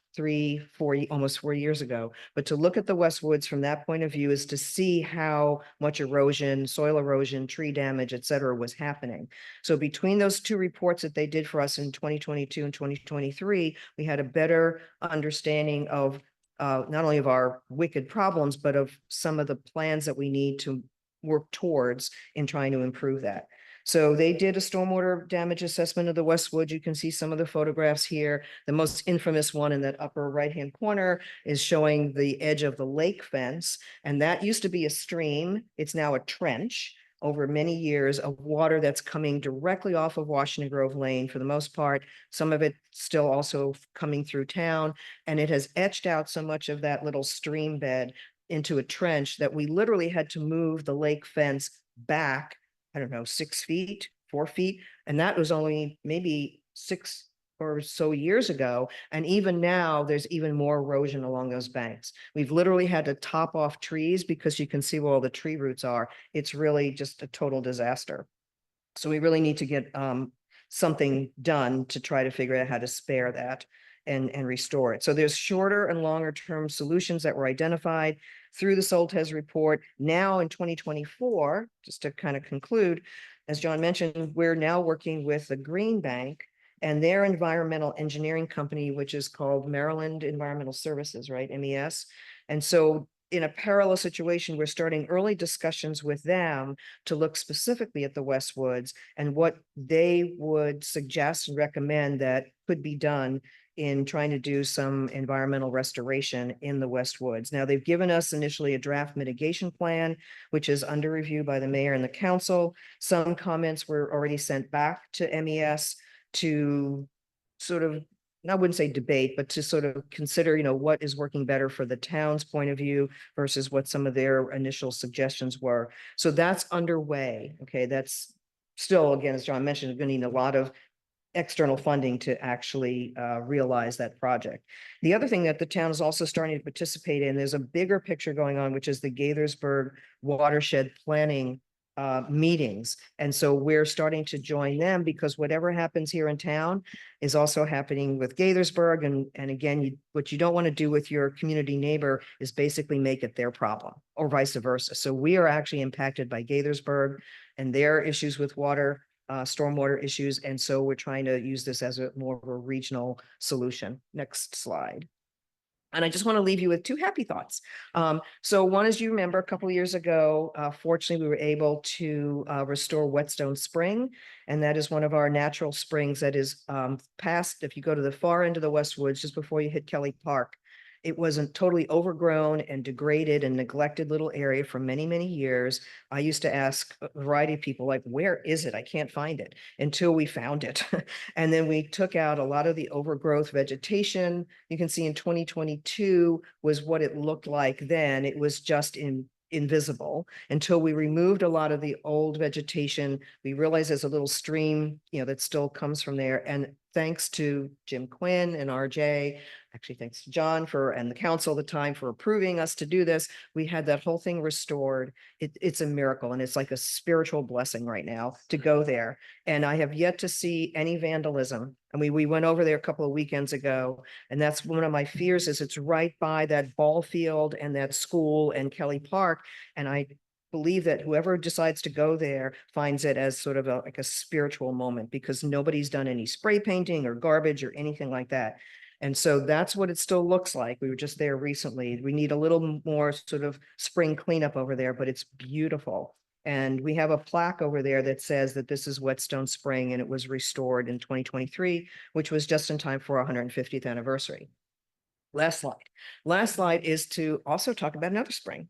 almost 4 years ago, but to look at the West Woods from that point of view is to see how much erosion, soil erosion, tree damage, et cetera, was happening. So between those two reports that they did for us in 2022 and 2023, we had a better understanding of not only of our wicked problems, but of some of the plans that we need to work towards in trying to improve that. So they did a stormwater damage assessment of the Westwood. You can see some of the photographs here. The most infamous one in that upper right-hand corner is showing the edge of the lake fence. And that used to be a stream. It's now a trench over many years of water that's coming directly off of Washington Grove Lane for the most part. Some of it still also coming through town. And it has etched out so much of that little stream bed into a trench that we literally had to move the lake fence back, I don't know, 6 feet, 4 feet. And that was only maybe 6 or so years ago. And even now, there's even more erosion along those banks. We've literally had to top off trees because you can see where all the tree roots are. It's really just a total disaster. So we really need to get something done to try to figure out how to spare that and restore it. So there's shorter and longer term solutions that were identified through the Soltez report. Now in 2024, just to kind of conclude, as John mentioned, we're now working with the Green Bank and their environmental engineering company, which is called Maryland Environmental Services, right? MES. And so in a parallel situation, we're starting early discussions with them to look specifically at the Westwoods and what they would suggest and recommend that could be done in trying to do some environmental restoration in the Westwoods. Now, they've given us initially a draft mitigation plan, which is under review by the mayor and the council. Some comments were already sent back to MES to sort of, I wouldn't say debate, but to sort of consider, what is working better for the town's point of view versus what some of their initial suggestions were. So that's underway. Okay, that's still, again, as John mentioned, we're going to need a lot of external funding to actually realize that project. The other thing that the town is also starting to participate in, there's a bigger picture going on, which is the Gaithersburg Watershed Planning meetings. And so we're starting to join them because whatever happens here in town is also happening with Gaithersburg. And again, what you don't want to do with your community neighbor is basically make it their problem or vice versa. So we are actually impacted by Gaithersburg and their issues with water, stormwater issues. And so we're trying to use this as a more of a regional solution. Next slide. And I just want to leave you with two happy thoughts. So one, as you remember, a couple of years ago, fortunately, we were able to restore Whetstone Spring. And that is one of our natural springs that is past, if you go to the far end of the Westwoods, just before you hit Kelly Park. It was a totally overgrown and degraded and neglected little area for many, many years. I used to ask a variety of people, like, where is it? I can't find it, until we found it. And then we took out a lot of the overgrowth vegetation. You can see in 2022 was what it looked like then. It was just invisible until we removed a lot of the old vegetation. We realized there's a little stream, that still comes from there. And thanks to Jim Quinn and RJ, actually thanks to John and the council at the time for approving us to do this, we had that whole thing restored. It's a miracle, and it's like a spiritual blessing right now to go there. And I have yet to see any vandalism. And we went over there a couple of weekends ago, and that's one of my fears, is it's right by that ball field and that school and Kelly Park. And I believe that whoever decides to go there finds it as sort of like a spiritual moment, because nobody's done any spray painting or garbage or anything like that. And so that's what it still looks like. We were just there recently. We need a little more sort of spring cleanup over there, but it's beautiful. And we have a plaque over there that says that this is Whetstone Spring and it was restored in 2023, which was just in time for our 150th anniversary. Last slide. Last slide is to also talk about another spring.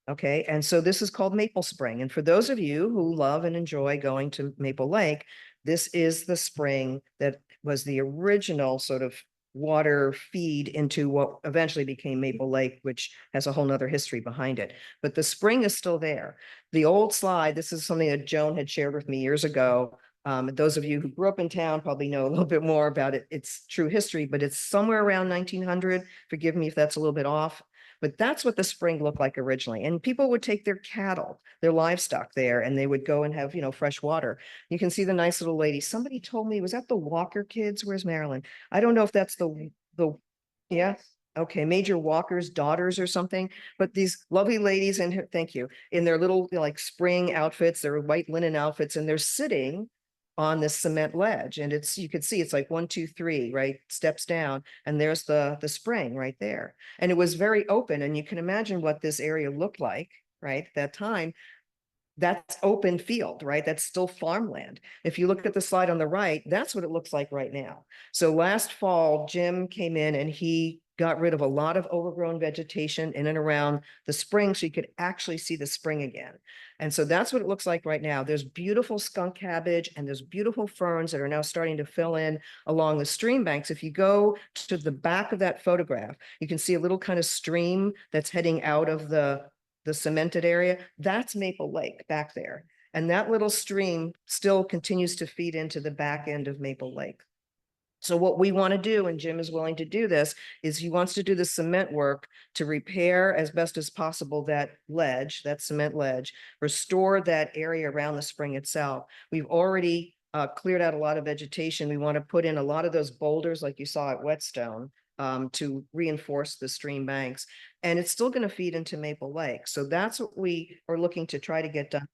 Okay, and so this is called Maple Spring. And for those of you who love and enjoy going to Maple Lake, this is the spring that was the original sort of water feed into what eventually became Maple Lake, which has a whole nother history behind it. But the spring is still there. The old slide, this is something that Joan had shared with me years ago. Those of you who grew up in town probably know a little bit more about it. It's true history, but it's somewhere around 1900. Forgive me if that's a little bit off. But that's what the spring looked like originally. And people would take their cattle, their livestock there, and they would go and have, fresh water. You can see the nice little lady. Somebody told me, was that the Walker kids? Where's Marilyn? I don't know if that's yeah. Okay, Major Walker's daughters or something, but these lovely ladies thank you, in their little like spring outfits, their white linen outfits, and they're sitting on this cement ledge. And it's, you can see it's like 1, 2, 3, right? Steps down, and there's the spring right there. And it was very open, and you can imagine what this area looked like, right? At that time, that's open field, right? That's still farmland. If you look at the slide on the right, that's what it looks like right now. So last fall, Jim came in and he got rid of a lot of overgrown vegetation in and around the spring so you could actually see the spring again. And so that's what it looks like right now. There's beautiful skunk cabbage and there's beautiful ferns that are now starting to fill in along the stream banks. If you go to the back of that photograph, you can see a little kind of stream that's heading out of the cemented area. That's Maple Lake back there. And that little stream still continues to feed into the back end of Maple Lake. So what we want to do, and Jim is willing to do this, is he wants to do the cement work to repair as best as possible that ledge, that cement ledge, restore that area around the spring itself. We've already cleared out a lot of vegetation. We want to put in a lot of those boulders like you saw at Whetstone to reinforce the stream banks. And it's still going to feed into Maple Lake. So that's what we are looking to try to get done,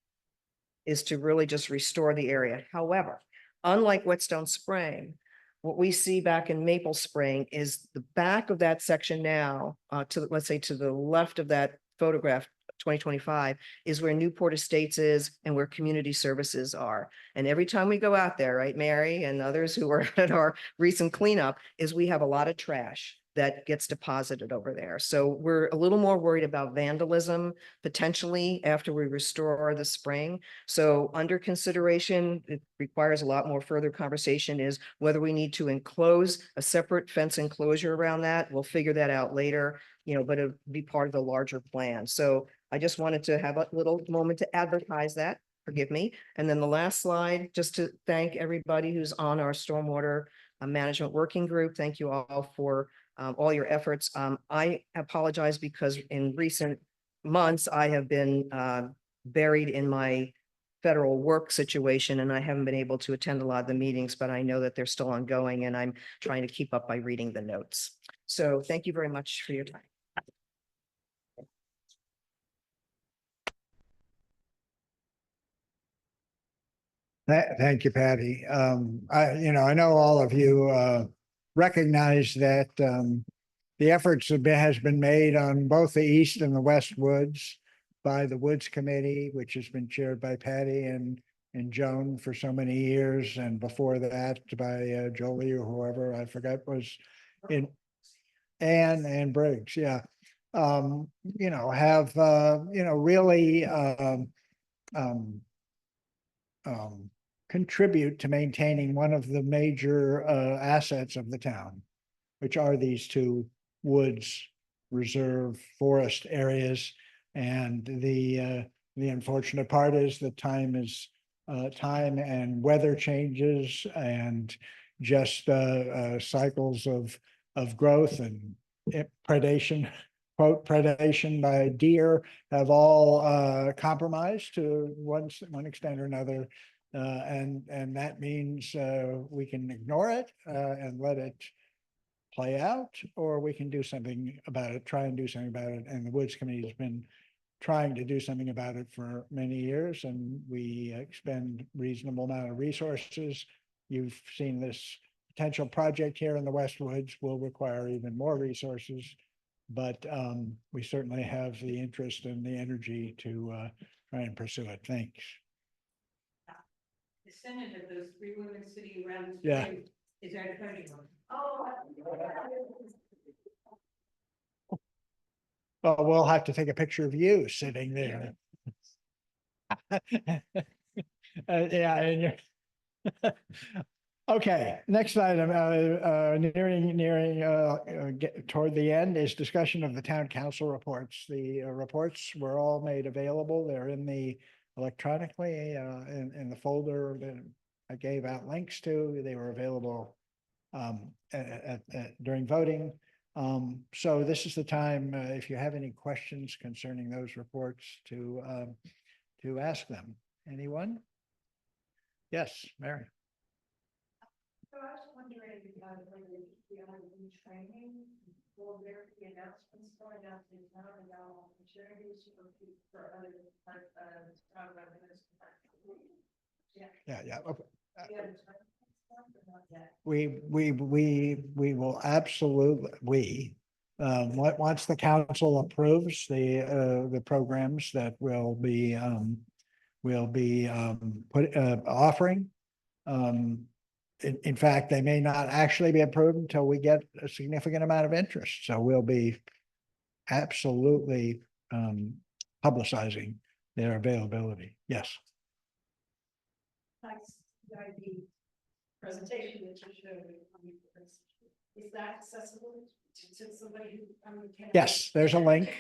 is to really just restore the area. However, unlike Whetstone Spring, what we see back in Maple Spring is the back of that section now, to let's say to the left of that photograph, 2025, is where Newport Estates is and where community services are. And every time we go out there, right, Mary and others who were at our recent cleanup, is we have a lot of trash that gets deposited over there. So we're a little more worried about vandalism potentially after we restore the spring. So under consideration, it requires a lot more further conversation, is whether we need to enclose a separate fence enclosure around that. We'll figure that out later, you know, but it'll be part of the larger plan. So I just wanted to have a little moment to advertise that, forgive me. And then the last slide, just to thank everybody who's on our stormwater management working group. Thank you all for all your efforts. I apologize because in recent months, I have been buried in my federal work situation and I haven't been able to attend a lot of the meetings, but I know that they're still ongoing and I'm trying to keep up by reading the notes. So thank you very much for your time. Thank you, Patty. I know all of you recognize that the efforts has been made on both the east and the west woods by the Woods Committee, which has been chaired by Patty and Joan for so many years, and before that by Jolie or whoever I forgot was in Anne and Briggs. Yeah, have really contribute to maintaining one of the major assets of the town, which are these two woods reserve forest areas. And the unfortunate part is that time and weather changes and just cycles of growth and predation, quote, predation by deer have all compromised to one extent or another. And that means we can ignore it and let it play out, or we can do something about it, try and do something about it. And the Woods Committee has been trying to do something about it for many years, and we expend reasonable amount of resources. You've seen this potential project here in the West Woods will require even more resources, but we certainly have the interest and the energy to try and pursue it. Thanks. The Senate of those 3 women sitting around the Yeah. spring is our attorney. Well, we'll have to take a picture of you sitting there. Yeah, and you're okay. Next item, get toward the end, is discussion of the town council reports. The reports were all made available. They're in the electronically in the folder that I gave out links to. They were available during voting. So this is the time, if you have any questions concerning those reports, to ask them. Anyone? Yes, Mary. So I was wondering, when the training, will there be announcements going out to town about opportunities for other residents? Yeah. We will absolutely, once the council approves the programs that will be, offering. In fact, they may not actually be approved until we get a significant amount of interest, so we'll be absolutely, publicizing their availability. Yes. Nice, the presentation that you showed. Is that accessible to somebody who? Can't? Yes, there's a link.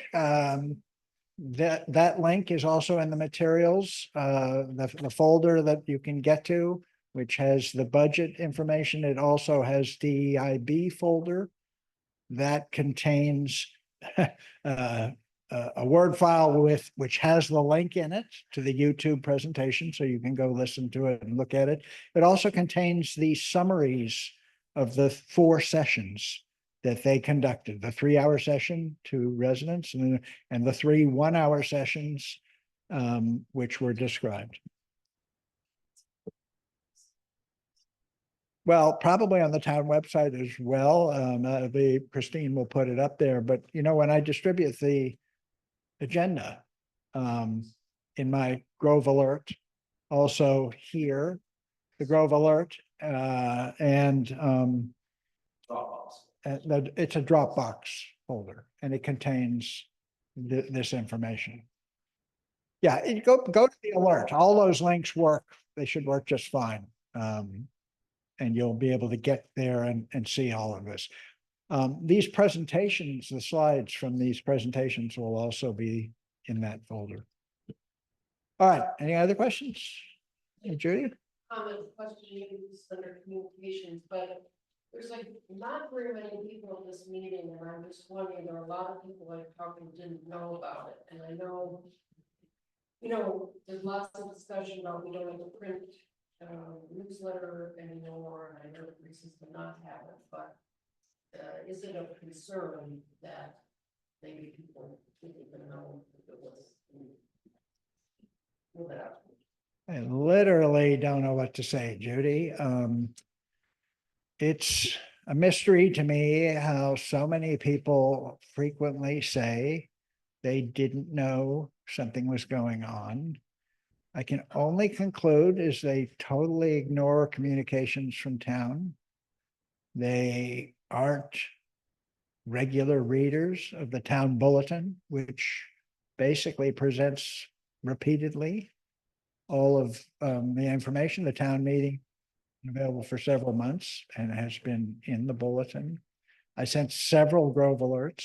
That link is also in the materials, the folder that you can get to, which has the budget information. It also has DEIB folder that contains a Word file which has the link in it to the YouTube presentation, so you can go listen to it and look at it. It also contains the summaries of the 4 sessions that they conducted, the 3-hour session to residents and the 3 1-hour sessions, which were described. Well, probably on the town website as well. Christine will put it up there, but when I distribute the agenda in my Grove Alert, also here, the Grove Alert, and it's a Dropbox folder, and it contains this information. Yeah, go to the alert. All those links work. They should work just fine. And you'll be able to get there and see all of this. These presentations, the slides from these presentations will also be in that folder. All right, any other questions? Hey, Judy? Question under communications, but there's like not very many people in this meeting, and I'm just wondering, there are a lot of people I probably didn't know about it, and I know, there's lots of discussion about we don't have to print newsletter anymore, and I know the reasons to not have it, but is it a concern that maybe people didn't even know if it was? I literally don't know what to say, Judy. It's a mystery to me how so many people frequently say they didn't know something was going on. I can only conclude is they totally ignore communications from town. They aren't regular readers of the town bulletin, which basically presents repeatedly all of the information. The town meeting available for several months and has been in the bulletin. I sent several Grove alerts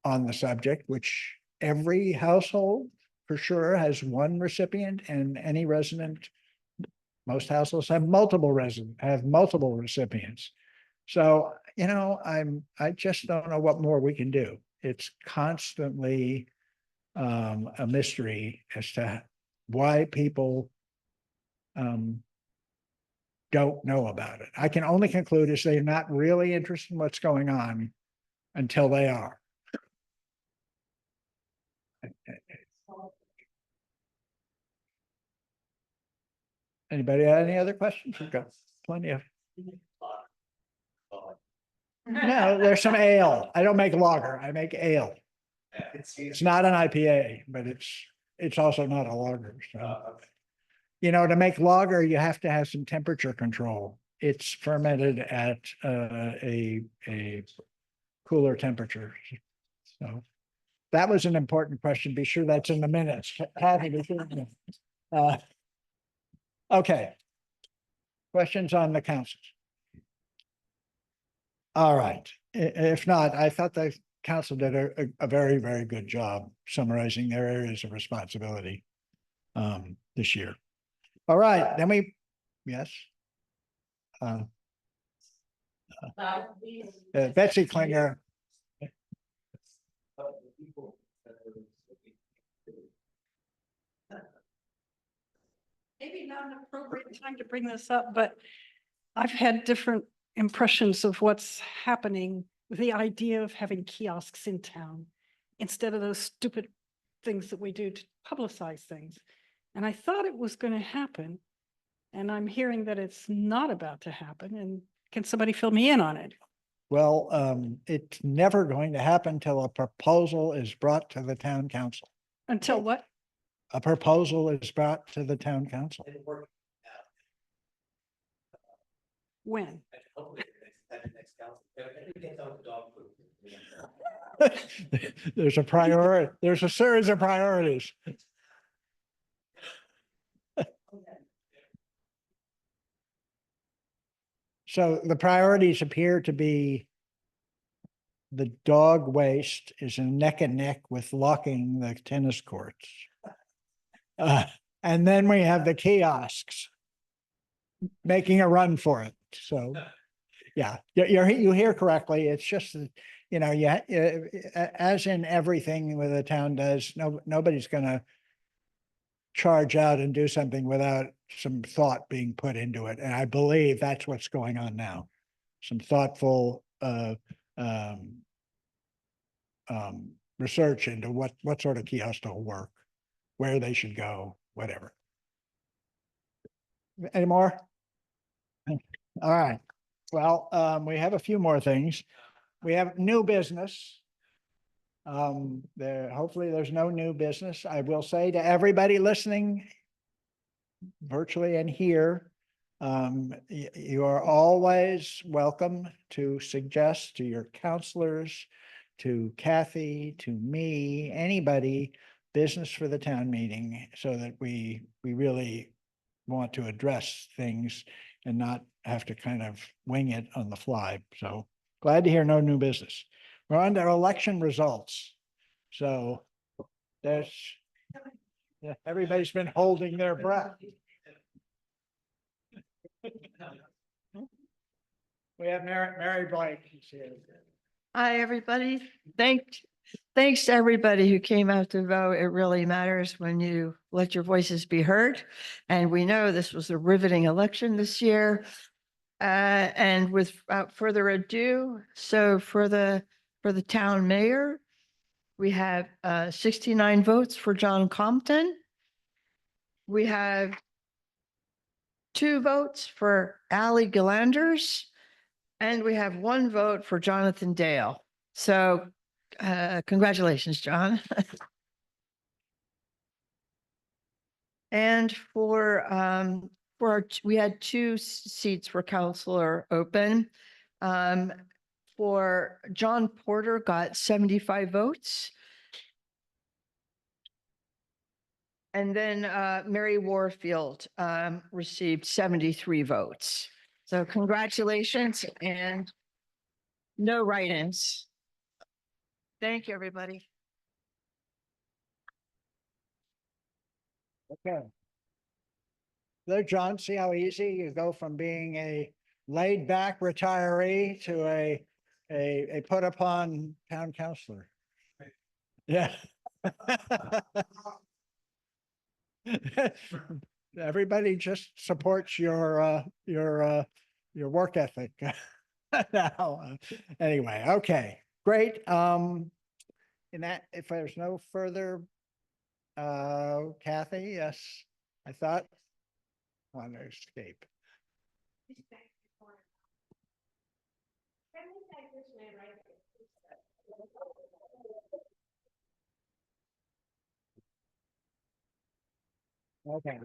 on the subject, which every household for sure has one recipient, and any resident, most households have multiple recipients. So, I just don't know what more we can do. It's constantly a mystery as to why people don't know about it. I can only conclude is they're not really interested in what's going on until they are. Anybody have any other questions? We've got plenty of. No, there's some ale. I don't make lager. I make ale. It's not an IPA, but it's also not a lager. So. To make lager, you have to have some temperature control. It's fermented at a cooler temperature. So that was an important question. Be sure that's in the minutes. Okay. Questions on the council? All right. If not, I thought the council did a very, very good job summarizing their areas of responsibility this year. All right, then yes. Betsy Klinger. Maybe not an appropriate time to bring this up, but I've had different impressions of what's happening with the idea of having kiosks in town instead of those stupid things that we do to publicize things. And I thought it was going to happen And I'm hearing that it's not about to happen. And can somebody fill me in on it? Well, it's never going to happen till a proposal is brought to the town council. Until what? A proposal is brought to the town council. And work When? and hopefully at the next council. It gets on the dog food. There's a priority, there's a series of priorities. So the priorities appear to be the dog waste is neck and neck with locking the tennis courts. And then we have the kiosks making a run for it. So, yeah, you hear correctly. It's just, that, you know, as in everything with the town does, nobody's gonna charge out and do something without some thought being put into it. And I believe that's what's going on now. Some thoughtful research into what sort of kiosk will work, where they should go, whatever. Any more? All right. Well, we have a few more things. We have new business. Hopefully there's no new business. I will say to everybody listening virtually and here, you are always welcome to suggest to your counselors, to Kathy, to me, anybody, business for the town meeting, so that we really want to address things and not have to kind of wing it on the fly. So glad to hear no new business. We're on to election results. So there's, yeah, everybody's been holding their breath. We have Mary Blake. She's here. Hi, everybody. Thanks to everybody who came out to vote. It really matters when you let your voices be heard. And we know this was a riveting election this year. And without further ado, so for the town mayor, we have 69 votes for John Compton. We have 2 votes for Ally Galanders, and we have 1 vote for Jonathan Dale. So congratulations, John. And we had 2 seats for counselor open. For John Porter got 75 votes. And then Mary Warfield received 73 votes. So congratulations and no write-ins. Thank you, everybody. Okay. There, John, see how easy you go from being a laid back retiree to a put upon town councilor. Yeah. Everybody just supports your work ethic. Now, anyway, okay, great. In that, if there's no further, Kathy, yes, I thought. Want to escape. Okay.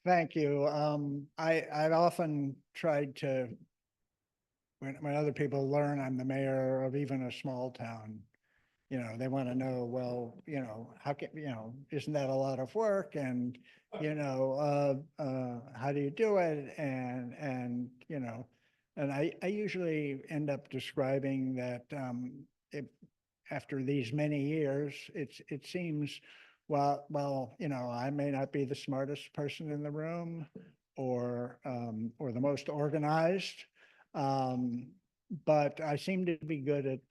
Thank you. I've often tried to, when other people learn I'm the mayor of even a small town, you know, they want to know, well, you know, how can, you know, isn't that a lot of work? And, you know, how do you do it? And, you know, and I usually end up describing that, after these many years, it seems, well, you know, I may not be the smartest person in the room or the most organized, but I seem to be good at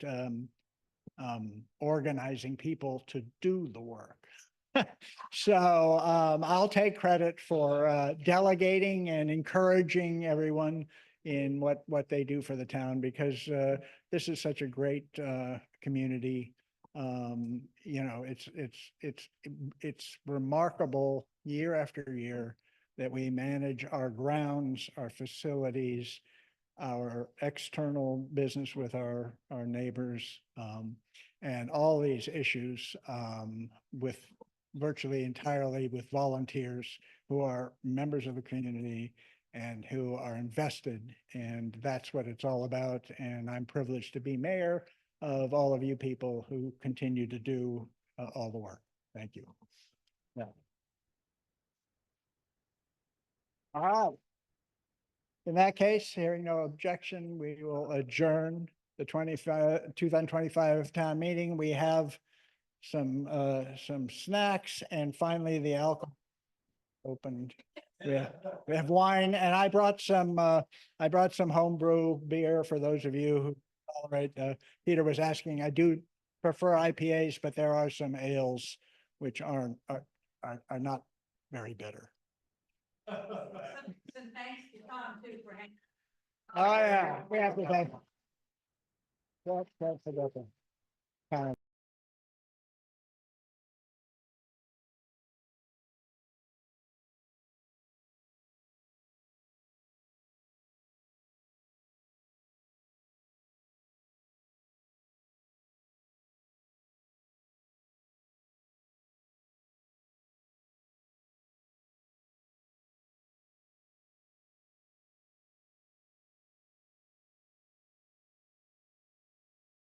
organizing people to do the work. So I'll take credit for delegating and encouraging everyone, in what they do for the town, because this is such a great community. You know, it's remarkable year after year that we manage our grounds, our facilities, our external business with our neighbors, and all these issues with virtually entirely with volunteers who are members of the community and who are invested. And that's what it's all about. And I'm privileged to be mayor of all of you people who continue to do all the work. Thank you. Yeah. All right. In that case, hearing no objection, we will adjourn the 2025 town meeting. We have some snacks, and finally the alcohol opened. We have wine, and I brought some homebrew beer for those of you who tolerate. Peter was asking, I do prefer IPAs, but there are some ales which are not very bitter. And thanks to Tom too for hanging. Oh, yeah, we have to thank. That's a good thing.